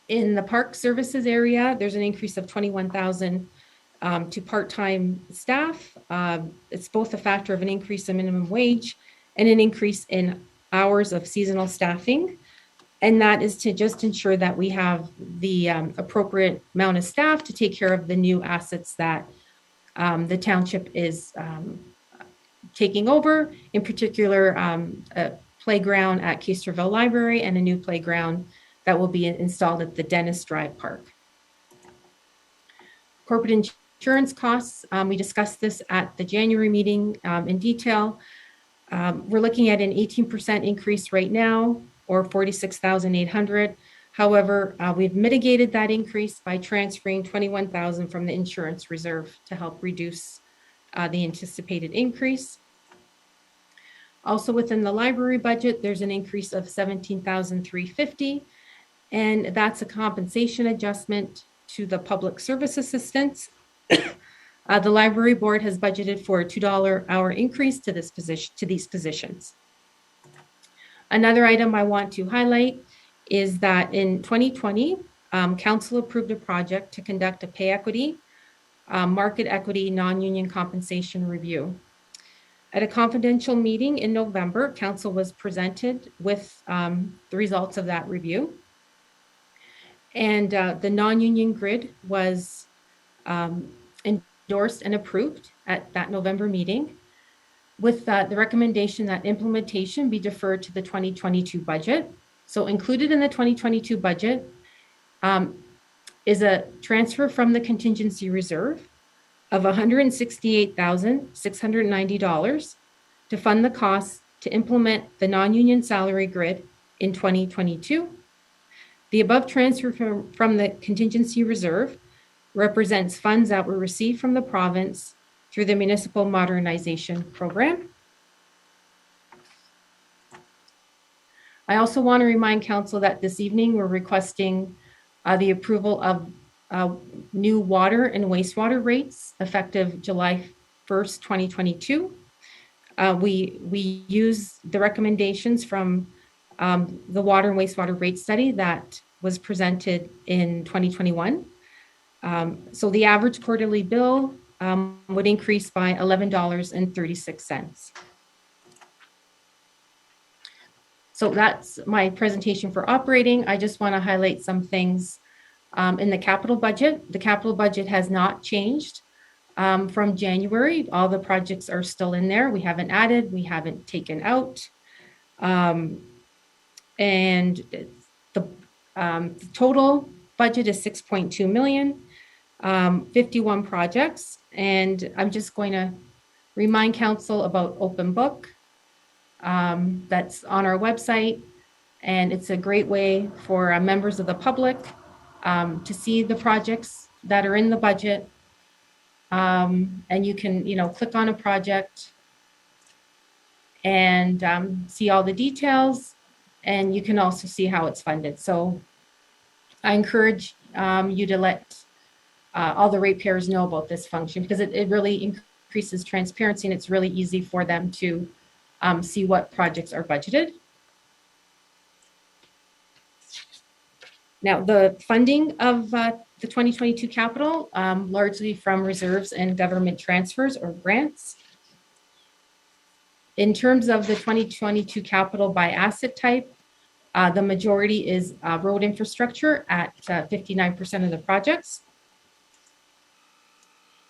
In the park services area, there's an increase of $21,000 to part-time staff. It's both a factor of an increase in minimum wage and an increase in hours of seasonal staffing. And that is to just ensure that we have the appropriate amount of staff to take care of the new assets that the township is taking over, in particular, a playground at Kesterville Library and a new playground that will be installed at the Dennis Drive Park. Corporate insurance costs, we discussed this at the January meeting in detail. We're looking at an 18% increase right now, or $46,800. However, we've mitigated that increase by transferring $21,000 from the insurance reserve to help reduce the anticipated increase. Also within the library budget, there's an increase of $17,350, and that's a compensation adjustment to the public service assistants. The library board has budgeted for a $2 hour increase to these positions. Another item I want to highlight is that in 2020, council approved a project to conduct a pay equity, market equity, non-union compensation review. At a confidential meeting in November, council was presented with the results of that review. And the non-union grid was endorsed and approved at that November meeting, with the recommendation that implementation be deferred to the 2022 budget. So included in the 2022 budget is a transfer from the contingency reserve of $168,690 to fund the costs to implement the non-union salary grid in 2022. The above transfer from the contingency reserve represents funds that were received from the province through the municipal modernization program. I also want to remind council that this evening we're requesting the approval of new water and wastewater rates effective July 1st, 2022. We use the recommendations from the water and wastewater rate study that was presented in 2021. So the average quarterly bill would increase by $11.36. So that's my presentation for operating. I just want to highlight some things in the capital budget. The capital budget has not changed from January. All the projects are still in there. We haven't added, we haven't taken out. And the total budget is 6.2 million, 51 projects. And I'm just going to remind council about Open Book. That's on our website, and it's a great way for members of the public to see the projects that are in the budget. And you can, click on a project and see all the details, and you can also see how it's funded. So I encourage you to let all the ratepayers know about this function, because it really increases transparency, and it's really easy for them to see what projects are budgeted. Now, the funding of the 2022 capital, largely from reserves and government transfers or grants. In terms of the 2022 capital by asset type, the majority is road infrastructure at 59% of the projects.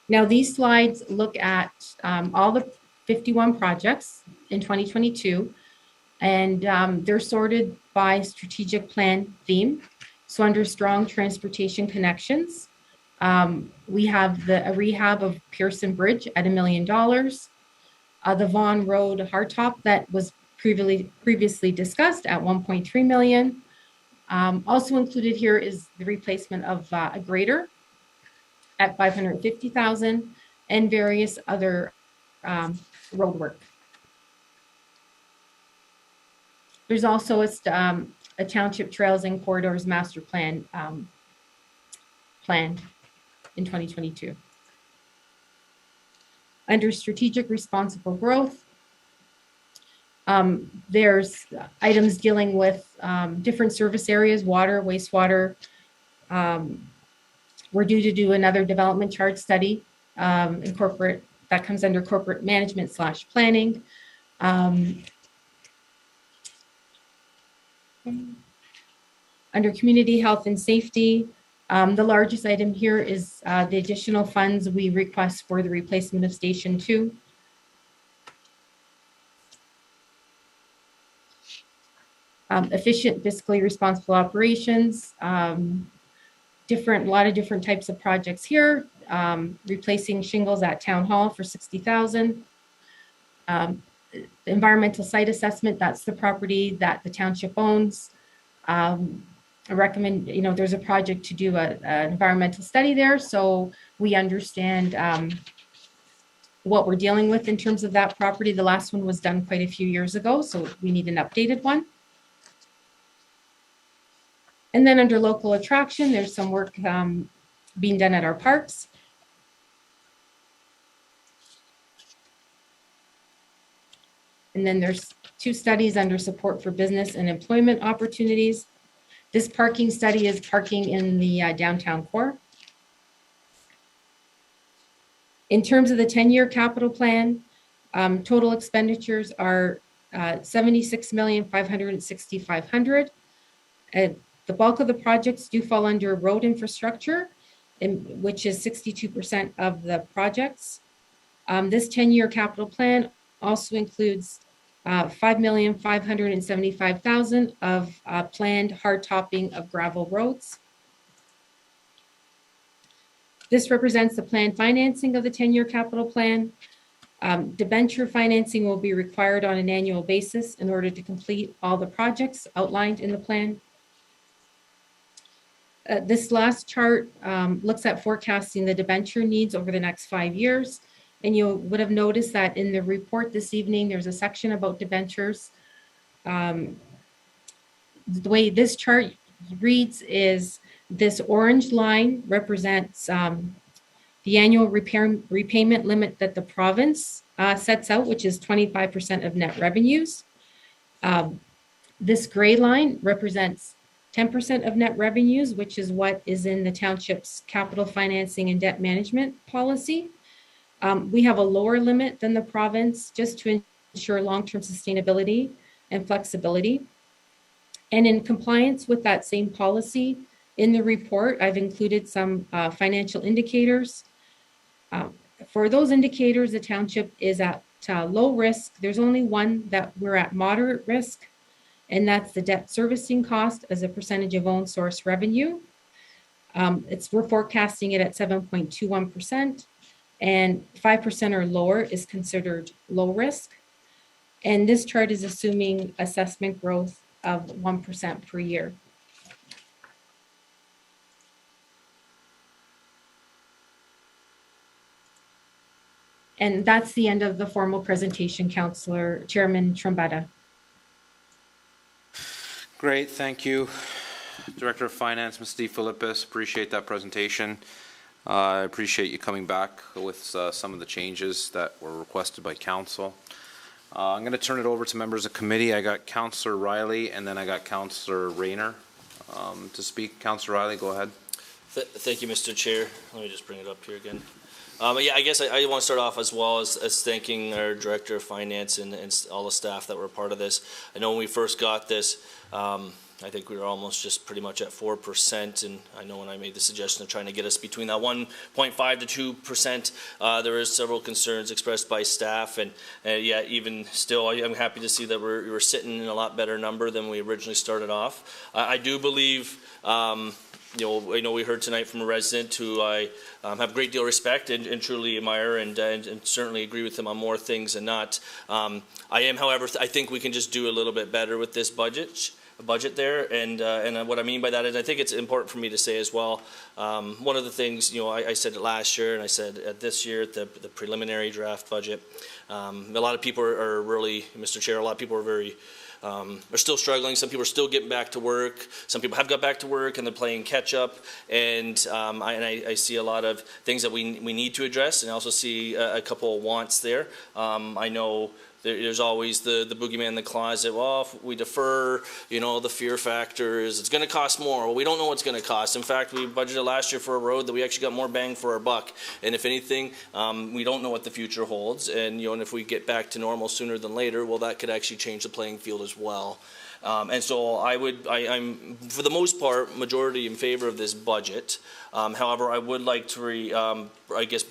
Now, these slides look at all the 51 projects in 2022, and they're sorted by strategic plan theme. So under strong transportation connections, we have a rehab of Pearson Bridge at $1 million, the Vaughan Road hardtop that was previously discussed at 1.3 million. Also included here is the replacement of a grader at 550,000 and various other road work. There's also a township trails and corridors master plan planned in 2022. Under strategic responsible growth, there's items dealing with different service areas, water, wastewater. We're due to do another development charge study in corporate, that comes under corporate management / planning. Under community health and safety, the largest item here is the additional funds we request for the replacement of Station 2. Efficient, fiscally responsible operations, a lot of different types of projects here. Replacing shingles at Town Hall for 60,000. Environmental site assessment, that's the property that the township owns. I recommend, there's a project to do an environmental study there, so we understand what we're dealing with in terms of that property. The last one was done quite a few years ago, so we need an updated one. And then under local attraction, there's some work being done at our parks. And then there's 2 studies under support for business and employment opportunities. This parking study is parking in the downtown core. In terms of the 10-year capital plan, total expenditures are $76,560,500. The bulk of the projects do fall under road infrastructure, which is 62% of the projects. This 10-year capital plan also includes $5,575,000 of planned hard topping of gravel roads. This represents the planned financing of the 10-year capital plan. Debenture financing will be required on an annual basis in order to complete all the projects outlined in the plan. This last chart looks at forecasting the debenture needs over the next 5 years. And you would have noticed that in the report this evening, there's a section about debentures. The way this chart reads is this orange line represents the annual repayment limit that the province sets out, which is 25% of net revenues. This gray line represents 10% of net revenues, which is what is in the township's capital financing and debt management policy. We have a lower limit than the province just to ensure long-term sustainability and flexibility. And in compliance with that same policy, in the report, I've included some financial indicators. For those indicators, the township is at low risk. There's only one that we're at moderate risk, and that's the debt servicing cost as a percentage of own source revenue. We're forecasting it at 7.21%. And 5% or lower is considered low risk. And this chart is assuming assessment growth of 1% per year. And that's the end of the formal presentation, Chairman Trombetta. Great, thank you. Director of Finance, Ms. DeFilippis, appreciate that presentation. I appreciate you coming back with some of the changes that were requested by council. I'm going to turn it over to members of committee. I got Councillor Riley and then I got Councillor Rayner to speak. Councillor Riley, go ahead. Thank you, Mr. Chair. Let me just bring it up here again. Yeah, I guess I want to start off as well as thanking our Director of Finance and all the staff that were a part of this. I know when we first got this, I think we were almost just pretty much at 4%, and I know when I made the suggestion of trying to get us between that 1.5 to 2%, there is several concerns expressed by staff, and yeah, even still, I'm happy to see that we're sitting in a lot better number than we originally started off. I do believe, I know we heard tonight from a resident who I have a great deal of respect and truly admire and certainly agree with him on more things than not. I am, however, I think we can just do a little bit better with this budget there, and what I mean by that is I think it's important for me to say as well, one of the things, I said it last year and I said this year at the preliminary draft budget, a lot of people are really, Mr. Chair, a lot of people are very are still struggling. Some people are still getting back to work. Some people have got back to work and they're playing catch up. And I see a lot of things that we need to address, and I also see a couple of wants there. I know there's always the boogeyman in the closet. Well, if we defer, the fear factor is it's going to cost more. Well, we don't know what's going to cost. In fact, we budgeted last year for a road that we actually got more bang for our buck. And if anything, we don't know what the future holds. And and if we get back to normal sooner than later, well, that could actually change the playing field as well. And so I'm for the most part majority in favor of this budget. However, I would like to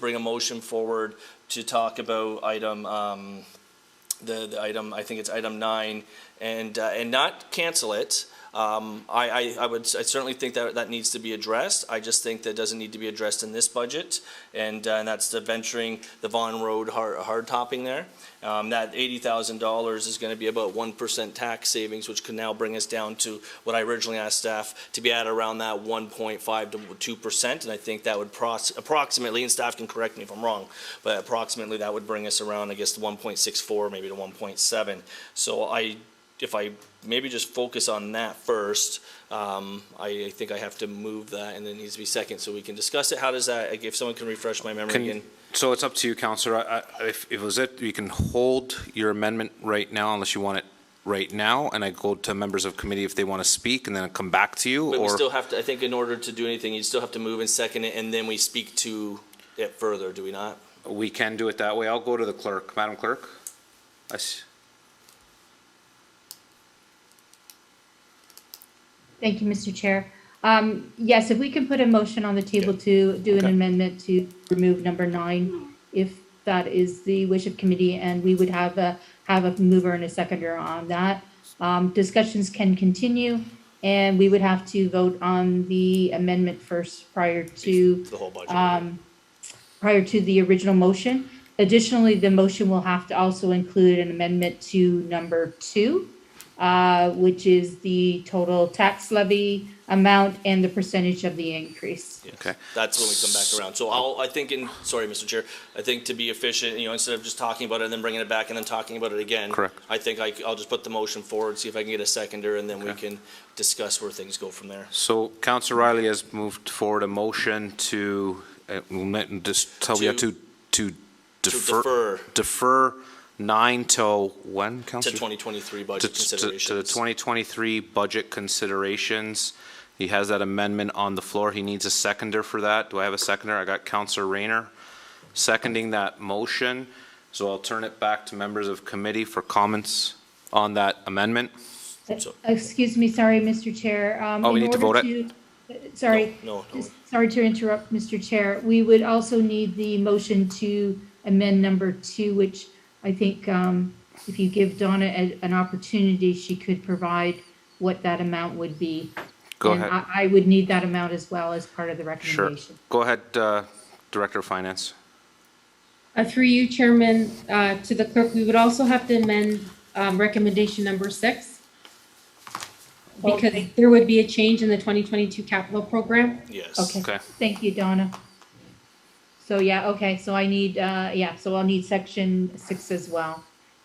bring a motion forward to talk about item. The item, I think it's item 9, and not cancel it. I certainly think that needs to be addressed. I just think that doesn't need to be addressed in this budget, and that's the venturing the Vaughan Road hard topping there. That $80,000 is going to be about 1% tax savings, which can now bring us down to what I originally asked staff to be at around that 1.5 to 2%, and I think that would approximately, and staff can correct me if I'm wrong, but approximately that would bring us around, I guess, 1.64, maybe to 1.7. So if I maybe just focus on that first, I think I have to move that, and it needs to be second so we can discuss it. How does that, if someone can refresh my memory again? So it's up to you, Councillor. If it was you can hold your amendment right now unless you want it right now, and I go to members of committee if they want to speak, and then I come back to you. But or we still have to, I think in order to do anything, you still have to move and second it, and then we speak to it further, do we not? we can do it that way. I'll go to the clerk. Madam Clerk? Thank you, Mr. Chair. Yes, if we can put a motion on the table to do an amendment to remove number 9, if that is the wish of committee, and we would have a mover and a seconder on that. Discussions can continue, and we would have to vote on the amendment first prior to The whole budget. prior to the original motion. Additionally, the motion will have to also include an amendment to number 2, which is the total tax levy amount and the percentage of the increase. Yes. Okay. That's when we come back around. So I think sorry, Mr. Chair, I think to be efficient, instead of just talking about it and then bringing it back and then talking about it again. Correct. I think I'll just put the motion forward, see if I can get a seconder, and then we can discuss where things go from there. So Councillor Riley has moved forward a motion to, just tell me to defer 9 till when, To Councillor? 2023 budget considerations. To the 2023 budget considerations. He has that amendment on the floor. He needs a seconder for that. Do I have a seconder? I got Councillor Rayner seconding that motion. So I'll turn it back to members of committee for comments on that amendment. Excuse me, sorry, Mr. Chair. We need to vote it? Sorry. No. Sorry to interrupt, Mr. Chair. We would also need the motion to amend number 2, which I think if you give Donna an opportunity, she could provide what that amount would be. Go And ahead. I would need that amount as well as part of the Sure. recommendation. Go ahead, Director of Finance. Through you, Chairman, to the clerk, we would also have to amend recommendation number 6. Because there would be a change in the 2022 capital program. Yes. Okay. Thank you, Donna. So, okay, so I need, so I'll need section 6 as well,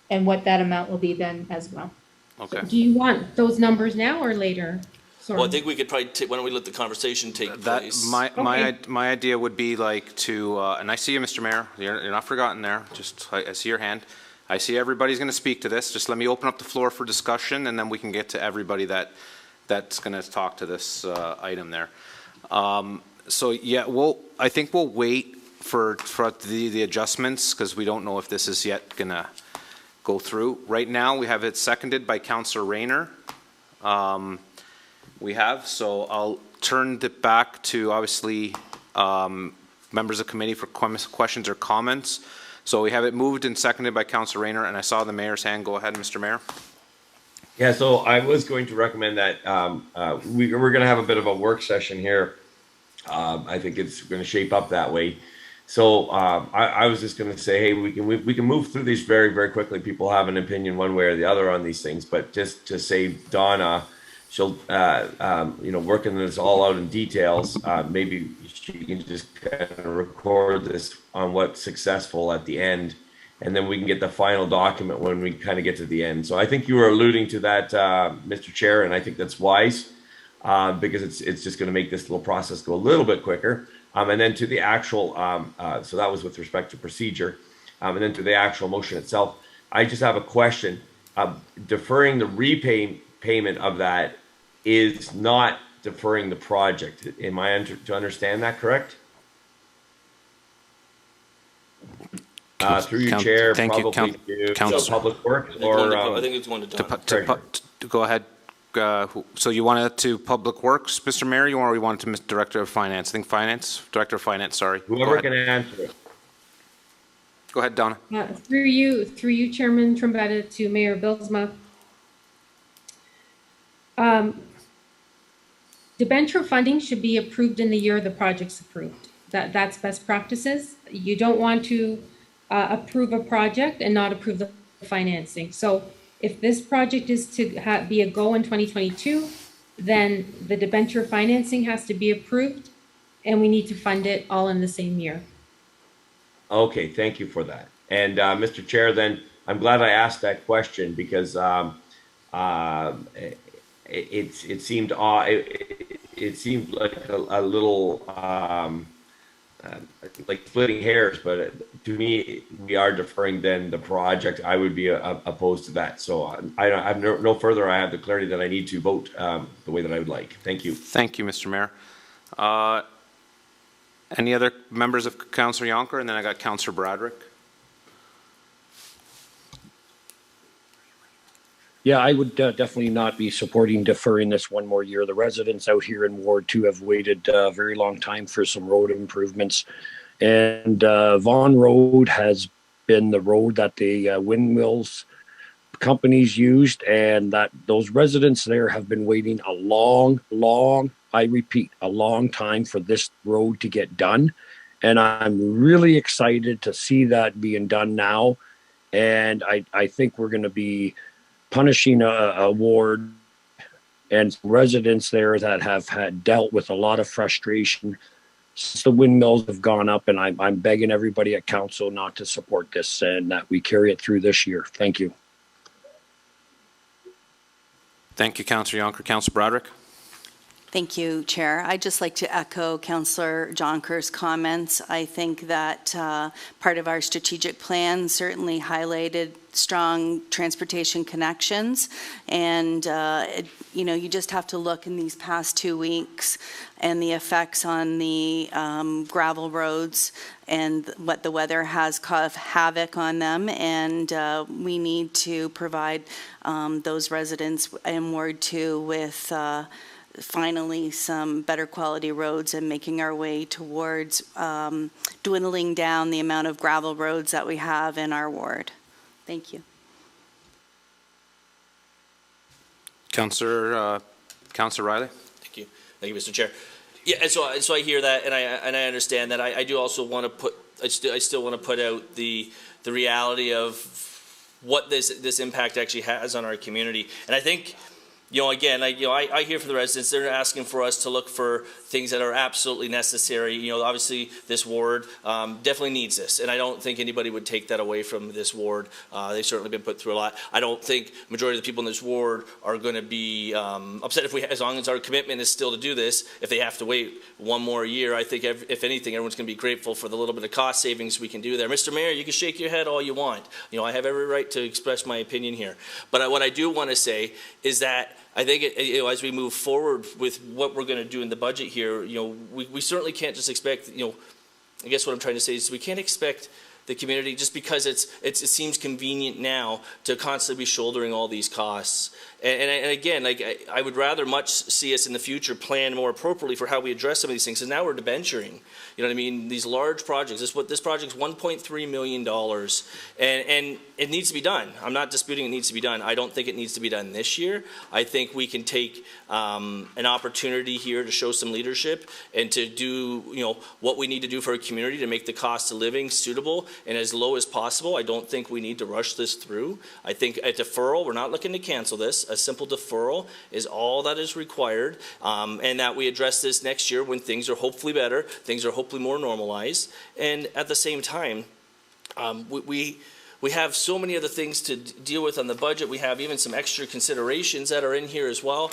and what that amount will be then as well. Okay. Do you want those numbers now or later? Sorry. Well, I think we could probably, why don't we let the conversation take place? My idea would be like to, and I see you, Mr. Mayor, you're not forgotten there, just, I see your hand. I see everybody's going to speak to this. Just let me open up the floor for discussion, and then we can get to everybody that's going to talk to this item there. So yeah, I think we'll wait for the adjustments, because we don't know if this is yet going to go through. Right now, we have it seconded by Councillor Rayner. So I'll turn it back to, obviously, members of committee for questions or comments. So we have it moved and seconded by Councillor Rayner, and I saw the mayor's hand. Go ahead, Mr. Mayor. Yeah, so I was going to recommend that we're going to have a bit of a work session here. I think it's going to shape up that way. So I was just going to say, hey, we can move through these very, very quickly. People have an opinion one way or the other on these things, but just to save Donna, she'll working this all out in details. Maybe she can just kind of record this on what's successful at the end, and then we can get the final document when we kind of get to the end. So I think you were alluding to that, Mr. Chair, and I think that's wise because it's just going to make this little process go a little bit quicker. And then to the actual, so that was with respect to procedure, and then to the actual motion itself. I just have a question. Deferring the repayment of that is not deferring the project. Am I to understand that correct? Through your chair, thank you, probably to Public Works or I think it's one to Donna. Go ahead. So you want it to Public Works, Mr. Mayor, or you want it to Mr. Director of Finance? I think Director of Finance, sorry. Whoever can answer it. Go ahead, Donna. Through you, Chairman Trombetta, to Mayor Bilsma. Debenture funding should be approved in the year the project's approved. That's best practices. You don't want to approve a project and not approve the financing. So if this project is to be a go in 2022, then the debenture financing has to be approved and we need to fund it all in the same year. Okay, thank you for that. And Mr. Chair, then I'm glad I asked that question because it seemed it seemed like a little like splitting hairs, but to me, we are deferring then the project. I would be opposed to that. So I have no further. I have the clarity that I need to vote the way that I would like. Thank you. Thank you, Mr. Mayor. Any other members of Councillor Yonker? And then I got Councillor Bradrick. Yeah, I would definitely not be supporting deferring this one more year. The residents out here in Ward 2 have waited a very long time for some road improvements. And Vaughan Road has been the road that the windmills companies used, and that those residents there have been waiting a long, I repeat, a long time for this road to get done. And I'm really excited to see that being done now. And I think we're going to be punishing a ward and residents there that have had dealt with a lot of frustration since the windmills have gone up. And I'm begging everybody at council not to support this and that we carry it through this year. Thank you. Thank you, Councillor Yonker. Councillor Broderick. Thank you, Chair. I'd just like to echo Councillor Jonker's comments. I think that part of our strategic plan certainly highlighted strong transportation connections. And, you know, you just have to look in these past 2 weeks and the effects on the gravel roads and what the weather has caused havoc on them. And we need to provide those residents in Ward 2 with finally some better quality roads and making our way towards dwindling down the amount of gravel roads that we have in our ward. Thank you. Councillor Riley. Thank you, Mr. Chair. Yeah, and so I hear that, and I understand that. I do also want to put. I still want to put out the reality of what this impact actually has on our community, and I think. You know, again, I hear from the residents, they're asking for us to look for things that are absolutely necessary. You know, obviously this ward definitely needs this, and I don't think anybody would take that away from this ward. They've certainly been put through a lot. I don't think majority of the people in this ward are going to be upset as long as our commitment is still to do this. If they have to wait one more year, I think if anything, everyone's going to be grateful for the little bit of cost savings we can do there. Mr. Mayor, you can shake your head all you want. You know, I have every right to express my opinion here. But what I do want to say is that I think you know, as we move forward with what we're going to do in the budget here, you know, we certainly can't just expect, you know, I guess what I'm trying to say is we can't expect the community just because it seems convenient now to constantly be shouldering all these costs. And again, like I would rather much see us in the future plan more appropriately for how we address some of these things. And now we're debenturing, you know what I mean? These large projects. This project's $1.3 million, and it needs to be done. I'm not disputing it needs to be done. I don't think it needs to be done this year. I think we can take an opportunity here to show some leadership and to do, you know, what we need to do for our community to make the cost of living suitable and as low as possible. I don't think we need to rush this through. I think a deferral. We're not looking to cancel this. A simple deferral is all that is required, and that we address this next year when things are hopefully better, things are hopefully more normalized, and at the same time, we have so many other things to deal with on the budget. We have even some extra considerations that are in here as well.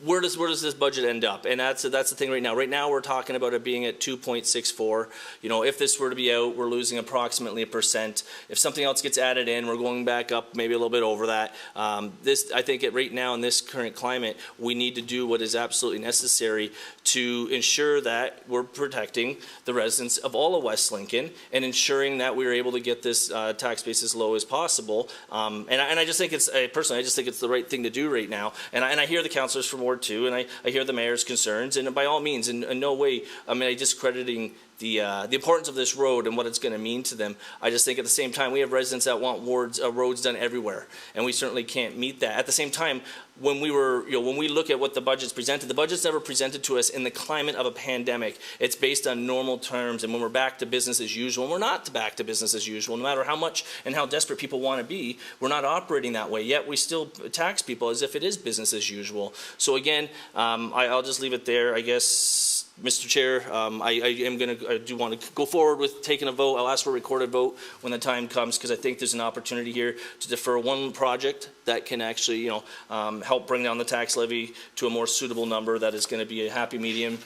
Where does this budget end up? And that's the thing right now. Right now we're talking about it being at 2.64. You know, if this were to be out, we're losing approximately 1%. If something else gets added in, we're going back up maybe a little bit over that. I think right now in this current climate, we need to do what is absolutely necessary to ensure that we're protecting the residents of all of West Lincoln and ensuring that we're able to get this tax base as low as possible. And I just think personally, I just think it's the right thing to do right now. And I hear the councillors from Ward 2, and I hear the mayor's concerns, and by all means, in no way am I discrediting the importance of this road and what it's going to mean to them. I just think at the same time, we have residents that want roads done everywhere, and we certainly can't meet that. At the same time, when we look at what the budget's presented, the budget's never presented to us in the climate of a pandemic. It's based on normal terms, and when we're back to business as usual, and we're not back to business as usual, no matter how much and how desperate people want to be, we're not operating that way, yet we still tax people as if it is business as usual. So again, I'll just leave it there, I guess. Mr. Chair, I do want to go forward with taking a vote. I'll ask for a recorded vote when the time comes, because I think there's an opportunity here to defer one project that can actually, help bring down the tax levy to a more suitable number that is going to be a happy medium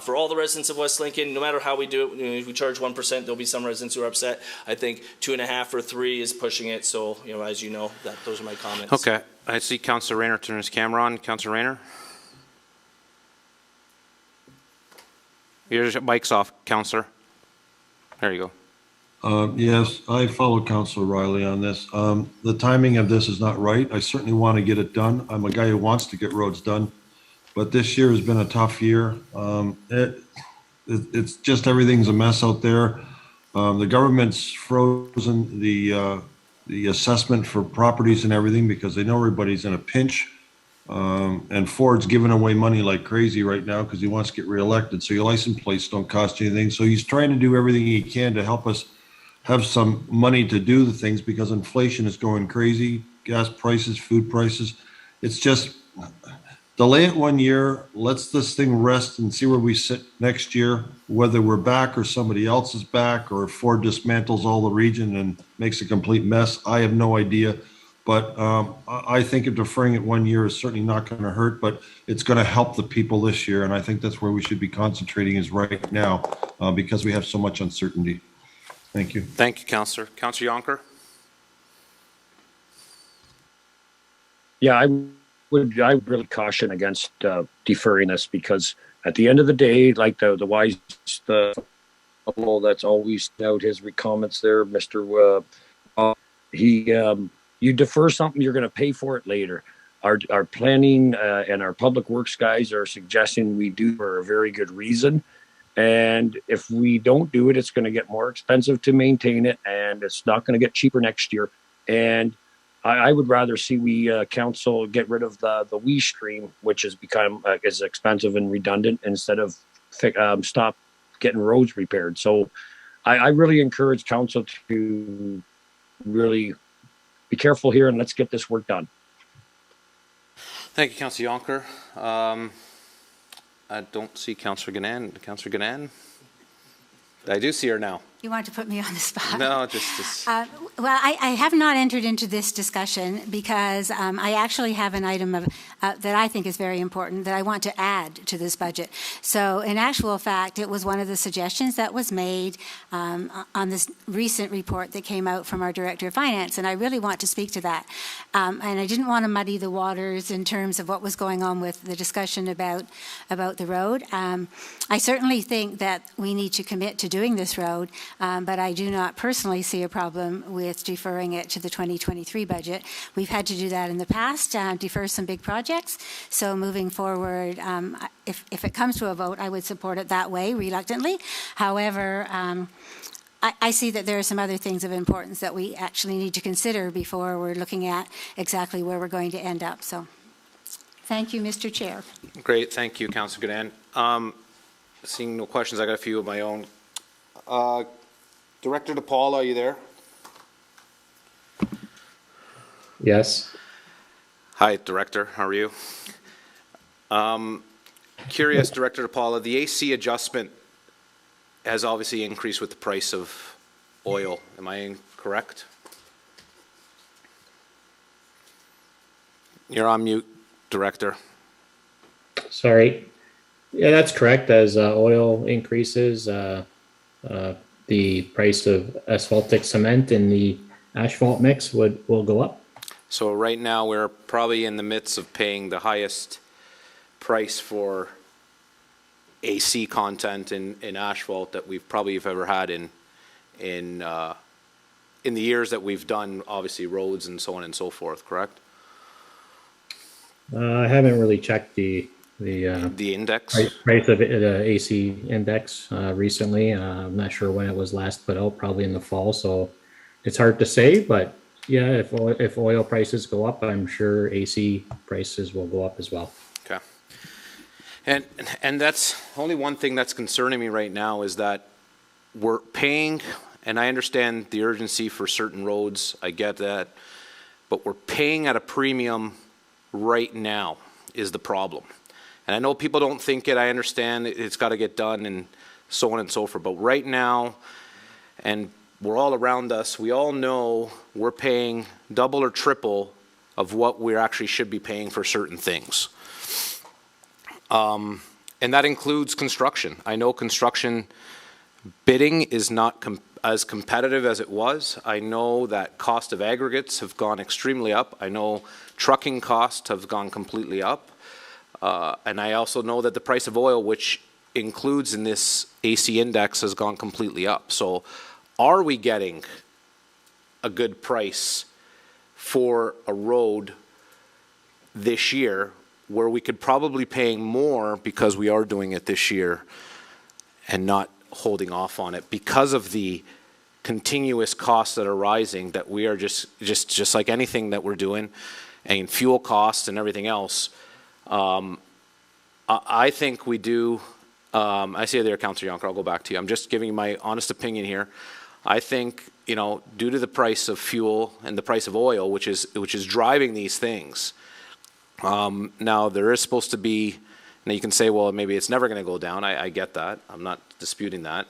for all the residents of West Lincoln. No matter how we do it, if we charge 1%, there'll be some residents who are upset. I think 2.5 or 3 is pushing it. So, as you know, those are my comments. Okay. I see Councillor Rayner turn his camera on. Councillor Rayner? Your mic's off, Councillor. There you go. Yes, I follow Councillor Riley on this. The timing of this is not right. I certainly want to get it done. I'm a guy who wants to get roads done, but this year has been a tough year. It's just everything's a mess out there. The government's frozen the assessment for properties and everything because they know everybody's in a pinch. And Ford's giving away money like crazy right now because he wants to get reelected. So your license plates don't cost you anything. So he's trying to do everything he can to help us have some money to do the things because inflation is going crazy. Gas prices, food prices. It's just delay it 1 year. Let's this thing rest and see where we sit next year, whether we're back or somebody else is back or if Ford dismantles all the region and makes a complete mess. I have no idea. But I think of deferring it 1 year is certainly not going to hurt, but it's going to help the people this year. And I think that's where we should be concentrating is right now because we have so much uncertainty. Thank you. Thank you, Councillor. Councillor Yonker? Yeah, I would really caution against deferring this because at the end of the day, like the wise fellow that's always out his comments there, Mr. You defer something, you're going to pay for it later. Our planning and our public works guys are suggesting we do for a very good reason. And if we don't do it, it's going to get more expensive to maintain it, and it's not going to get cheaper next year. And I would rather see we council get rid of the we stream, which has become as expensive and redundant, instead of stop getting roads repaired. So I really encourage council to really be careful here and let's get this work done. Thank you, Councillor Yonker. I don't see Councillor Ganan. Councillor Ganan? I do see her now. You want to put me on the spot? No, just well, I have not entered into this discussion because I actually have an item of that I think is very important that I want to add to this budget. So in actual fact, it was one of the suggestions that was made on this recent report that came out from our Director of Finance, and I really want to speak to that. And I didn't want to muddy the waters in terms of what was going on with the discussion about the road. I certainly think that we need to commit to doing this road, but I do not personally see a problem with deferring it to the 2023 budget. We've had to do that in the past, defer some big projects. So moving forward, if it comes to a vote, I would support it that way, reluctantly. However, I see that there are some other things of importance that we actually need to consider before we're looking at exactly where we're going to end up. So thank you, Mr. Chair. great. Thank you, Councillor Ganan. Seeing no questions, I got a few of my own. Director DePaula, are you there? Yes. Hi, Director. How are you? Curious, Director DePaula, the AC adjustment has obviously increased with the price of oil. Am I incorrect? You're on mute, Director. Sorry. Yeah, that's correct. As oil increases, the price of asphaltic cement in the asphalt mix will go up. So right now we're probably in the midst of paying the highest price for AC content in asphalt that we've probably ever had in the years that we've done, obviously, roads and so on and so forth, correct? I haven't really checked the The index? price of the AC index recently. I'm not sure when it was last put out, probably in the fall. So it's hard to say, but yeah, if oil prices go up, I'm sure AC prices will go up as well. Okay. And that's only one thing that's concerning me right now is that we're paying, and I understand the urgency for certain roads, I get that, but we're paying at a premium right now is the problem. And I know people don't think it, I understand it's got to get done and so on and so forth, but right now, and we're all around us, we all know we're paying double or triple of what we actually should be paying for certain things. And that includes construction. I know construction bidding is not as competitive as it was. I know that cost of aggregates have gone extremely up. I know trucking costs have gone completely up. And I also know that the price of oil, which includes in this AC index, has gone completely up. So are we getting a good price for a road this year where we could probably paying more because we are doing it this year and not holding off on it because of the continuous costs that are rising, that we are just like anything that we're doing, and fuel costs and everything else. I think we do. I see you there, Councillor Yonker. I'll go back to you. I'm just giving you my honest opinion here. I think, you know, due to the price of fuel and the price of oil, which is driving these things. Now there is supposed to be. Now you can say, well, maybe it's never going to go down. I get that. I'm not disputing that.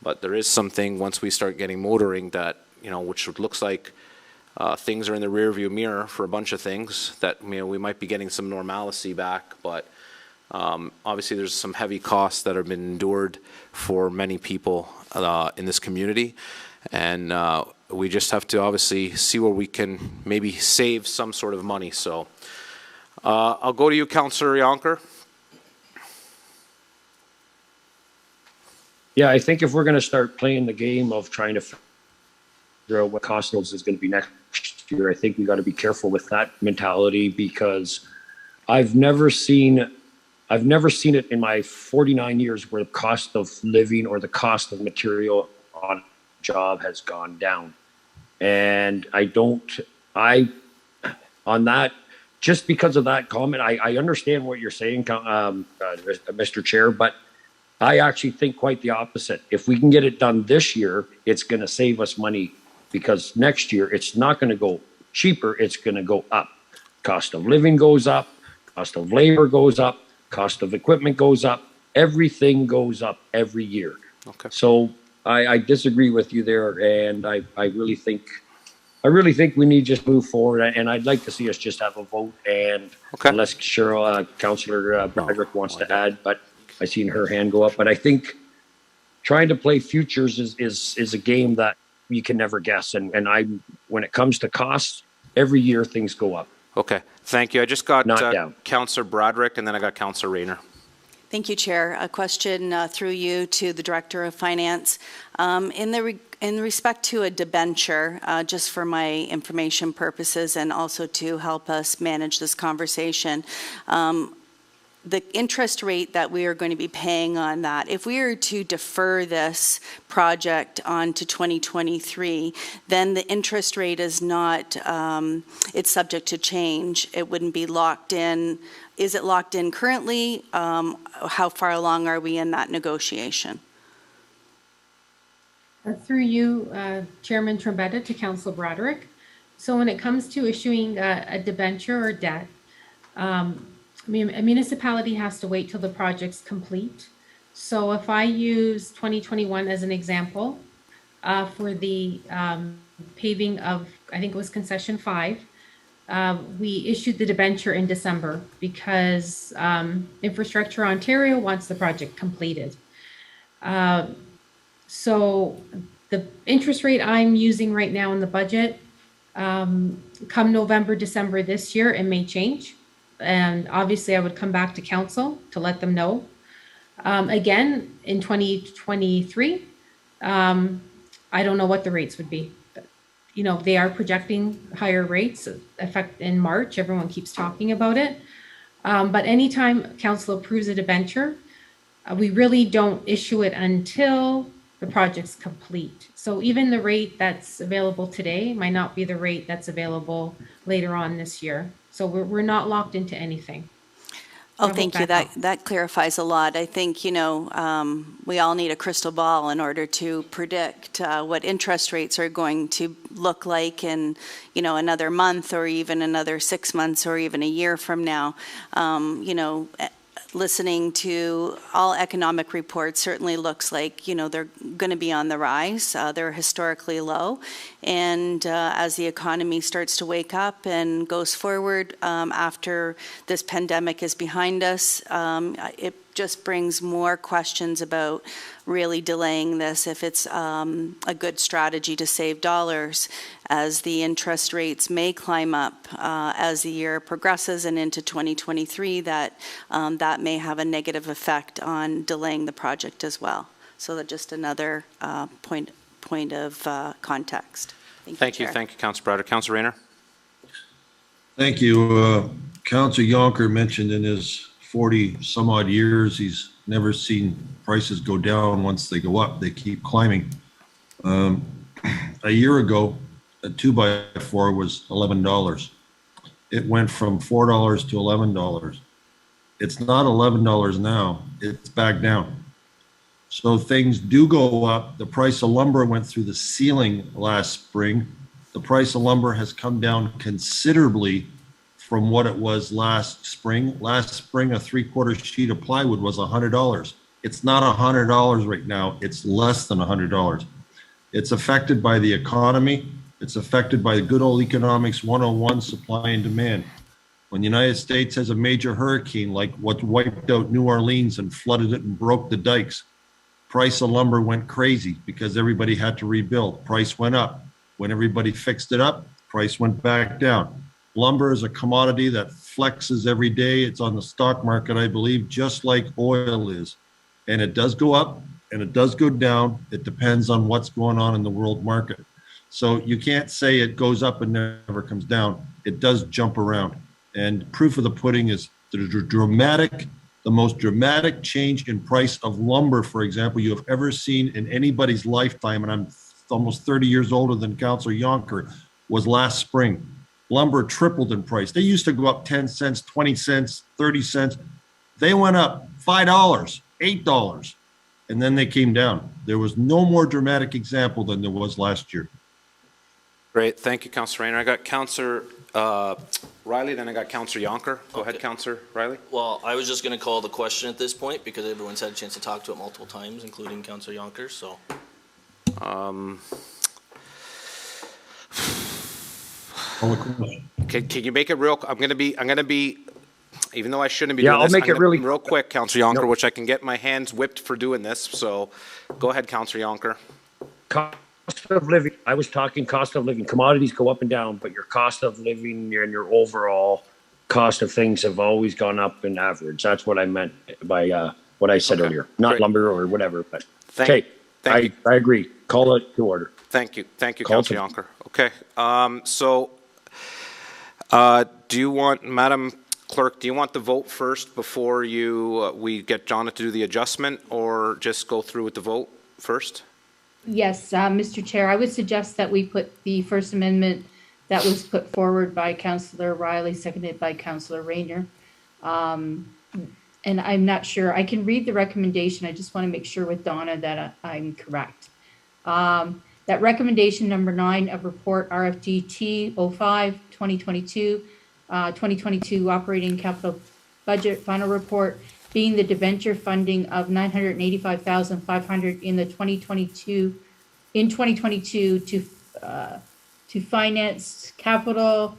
But there is something once we start getting motoring that, you know, which looks like things are in the rearview mirror for a bunch of things that, you know, we might be getting some normalcy back. But obviously there's some heavy costs that have been endured for many people in this community. And we just have to obviously see where we can maybe save some sort of money. So I'll go to you, Councillor Yonker. Yeah, I think if we're going to start playing the game of trying to figure out what cost notes is going to be next year, I think we got to be careful with that mentality, because I've never seen it in my 49 years where the cost of living or the cost of material on a job has gone down. And on that, just because of that comment, I understand what you're saying, Mr. Chair, but I actually think quite the opposite. If we can get it done this year, it's going to save us money, because next year it's not going to go cheaper, it's going to go up. Cost of living goes up, cost of labor goes up, cost of equipment goes up, everything goes up every year. Okay. So I disagree with you there, and I really think we need to just move forward, and I'd like to see us just have a vote, and unless Councillor Broderick wants to add, but I seen her hand go up. But I think trying to play futures is a game that you can never guess. And when it comes to costs, every year things go up. Okay, thank you. I just got Councillor Broderick, and then I got Councillor Rayner. Thank you, Chair. A question through you to the Director of Finance. In respect to a debenture, just for my information purposes and also to help us manage this conversation, the interest rate that we are going to be paying on that, if we are to defer this project on to 2023, then the interest rate is not, it's subject to change. It wouldn't be locked in. Is it locked in currently? How far along are we in that negotiation? Through you, Chairman Trombetta, to Councillor Broderick. So when it comes to issuing a debenture or debt, I mean, a municipality has to wait till the project's complete. So if I use 2021 as an example, for the paving of, I think it was concession 5, we issued the debenture in December because Infrastructure Ontario wants the project completed. So the interest rate I'm using right now in the budget, come November, December this year, it may change. And obviously I would come back to council to let them know. Again, in 2023, I don't know what the rates would be. But, you know, they are projecting higher rates effect in March. Everyone keeps talking about it. But anytime council approves a debenture, we really don't issue it until the project's complete. So even the rate that's available today might not be the rate that's available later on this year. So we're not locked into anything. Oh, thank you. That clarifies a lot. I think, we all need a crystal ball in order to predict what interest rates are going to look like in, another month or even another 6 months or even a year from now. Listening to all economic reports certainly looks like, they're going to be on the rise. They're historically low. And as the economy starts to wake up and goes forward after this pandemic is behind us, it just brings more questions about really delaying this if it's a good strategy to save dollars, as the interest rates may climb up as the year progresses and into 2023, that may have a negative effect on delaying the project as well. So that's just another point of context. Thank you, Councilor Browder. Councilor Rayner. Thank you. Councilor Yonker mentioned in his 40 some odd years, he's never seen prices go down. Once they go up, they keep climbing. A year ago, a 2x4 was $11. It went from $4 to $11. It's not $11 now, it's back down. So things do go up. The price of lumber went through the ceiling last spring. The price of lumber has come down considerably from what it was last spring. Last spring, a 3/4 sheet of plywood was $100. It's not $100 right now. It's less than $100. It's affected by the economy. It's affected by the good old economics 101, supply and demand. When the United States has a major hurricane like what wiped out New Orleans and flooded it and broke the dikes, price of lumber went crazy because everybody had to rebuild. Price went up. When everybody fixed it up, price went back down. Lumber is a commodity that flexes every day. It's on the stock market, I believe, just like oil is. And it does go up and it does go down. It depends on what's going on in the world market. So you can't say it goes up and never comes down. It does jump around. And proof of the pudding is the most dramatic change in price of lumber, for example, you have ever seen in anybody's lifetime, and I'm almost 30 years older than Councilor Yonker, was last spring. Lumber tripled in price. They used to go up 10 cents, 20 cents, 30 cents. They went up $5, $8, and then they came down. There was no more dramatic example than there was last year. Great, thank you, Councilor Rayner. I got Councilor Riley, then I got Councilor Yonker. Go ahead, Councilor Riley. Well, I was just going to call the question at this point because everyone's had a chance to talk to it multiple times, including Councilor Yonker. So, can you make it real? I'm gonna be. Even though I shouldn't be doing I'll this, make it really real quick, Councilor Yonker, which I can get my hands whipped for doing this. So, go ahead, Councilor Yonker. Cost of living. I was talking cost of living. Commodities go up and down, but your cost of living and your overall cost of things have always gone up in average. That's what I meant by what I said earlier. Not lumber or whatever, but Thank you. I agree. Call it to order. Thank you, Councilor Yonker. Okay, do you want, Madam Clerk, do you want the vote first before we get Jonna to do the adjustment, or just go through with the vote first? Yes, Mr. Chair, I would suggest that we put the First Amendment that was put forward by Councillor Riley, seconded by Councillor Rayner. And I'm not sure, I can read the recommendation. I just want to make sure with Donna that I'm correct. That recommendation number 9 of report RFD T05 2022, 2022 operating capital budget final report, being the debenture funding of $985,500 in the 2022 to finance capital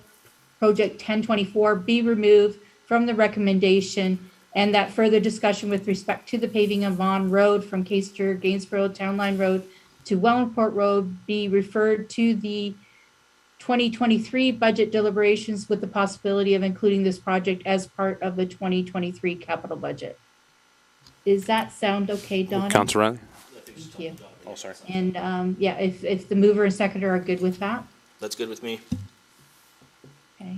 project 1024 be removed from the recommendation, and that further discussion with respect to the paving of Vaughan Road from Caister, Gainsborough, Town Line Road to Wellandport Road be referred to the 2023 budget deliberations with the possibility of including this project as part of the 2023 capital budget. Does that sound okay, Donna? Councilor Riley? Thank you. Oh, sorry. And yeah, if the mover and seconder are good with that. that's good with me. Okay.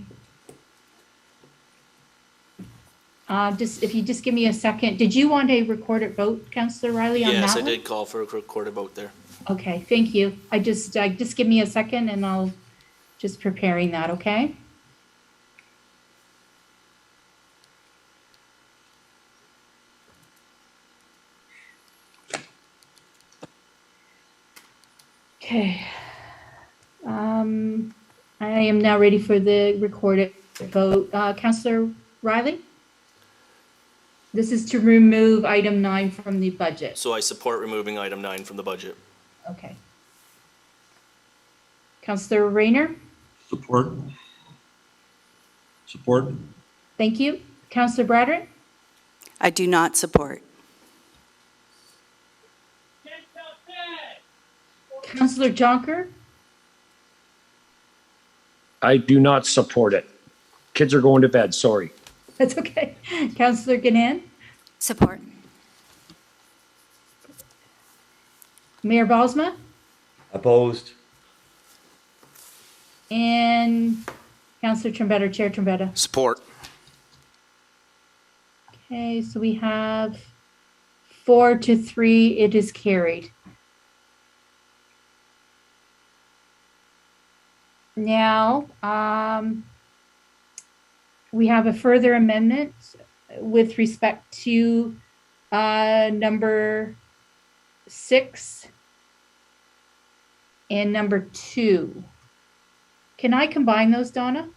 Just, if you just give me a second. Did you want a recorded vote, Councillor Riley, on that Yes, I one? did call for a recorded vote there. Okay, thank you. Just give me a second and I'll just preparing that, okay? Okay. I am now ready for the recorded vote. Councillor Riley? This is to remove item 9 from the budget. So I support removing item 9 from the budget. Okay. Councillor Rayner? Support. Support. Thank you. Councillor Bradford? I do not support. Councillor Jonker? I do not support it. Kids are going to bed, sorry. That's okay. Councillor Gannon? Support. Mayor Balsma? Opposed? And Councillor Trombetta, Chair Trombetta. Support. Okay, so we have 4-3, it is carried. Now, we have a further amendment with respect to number 6 and number 2. Can I combine those, Donna?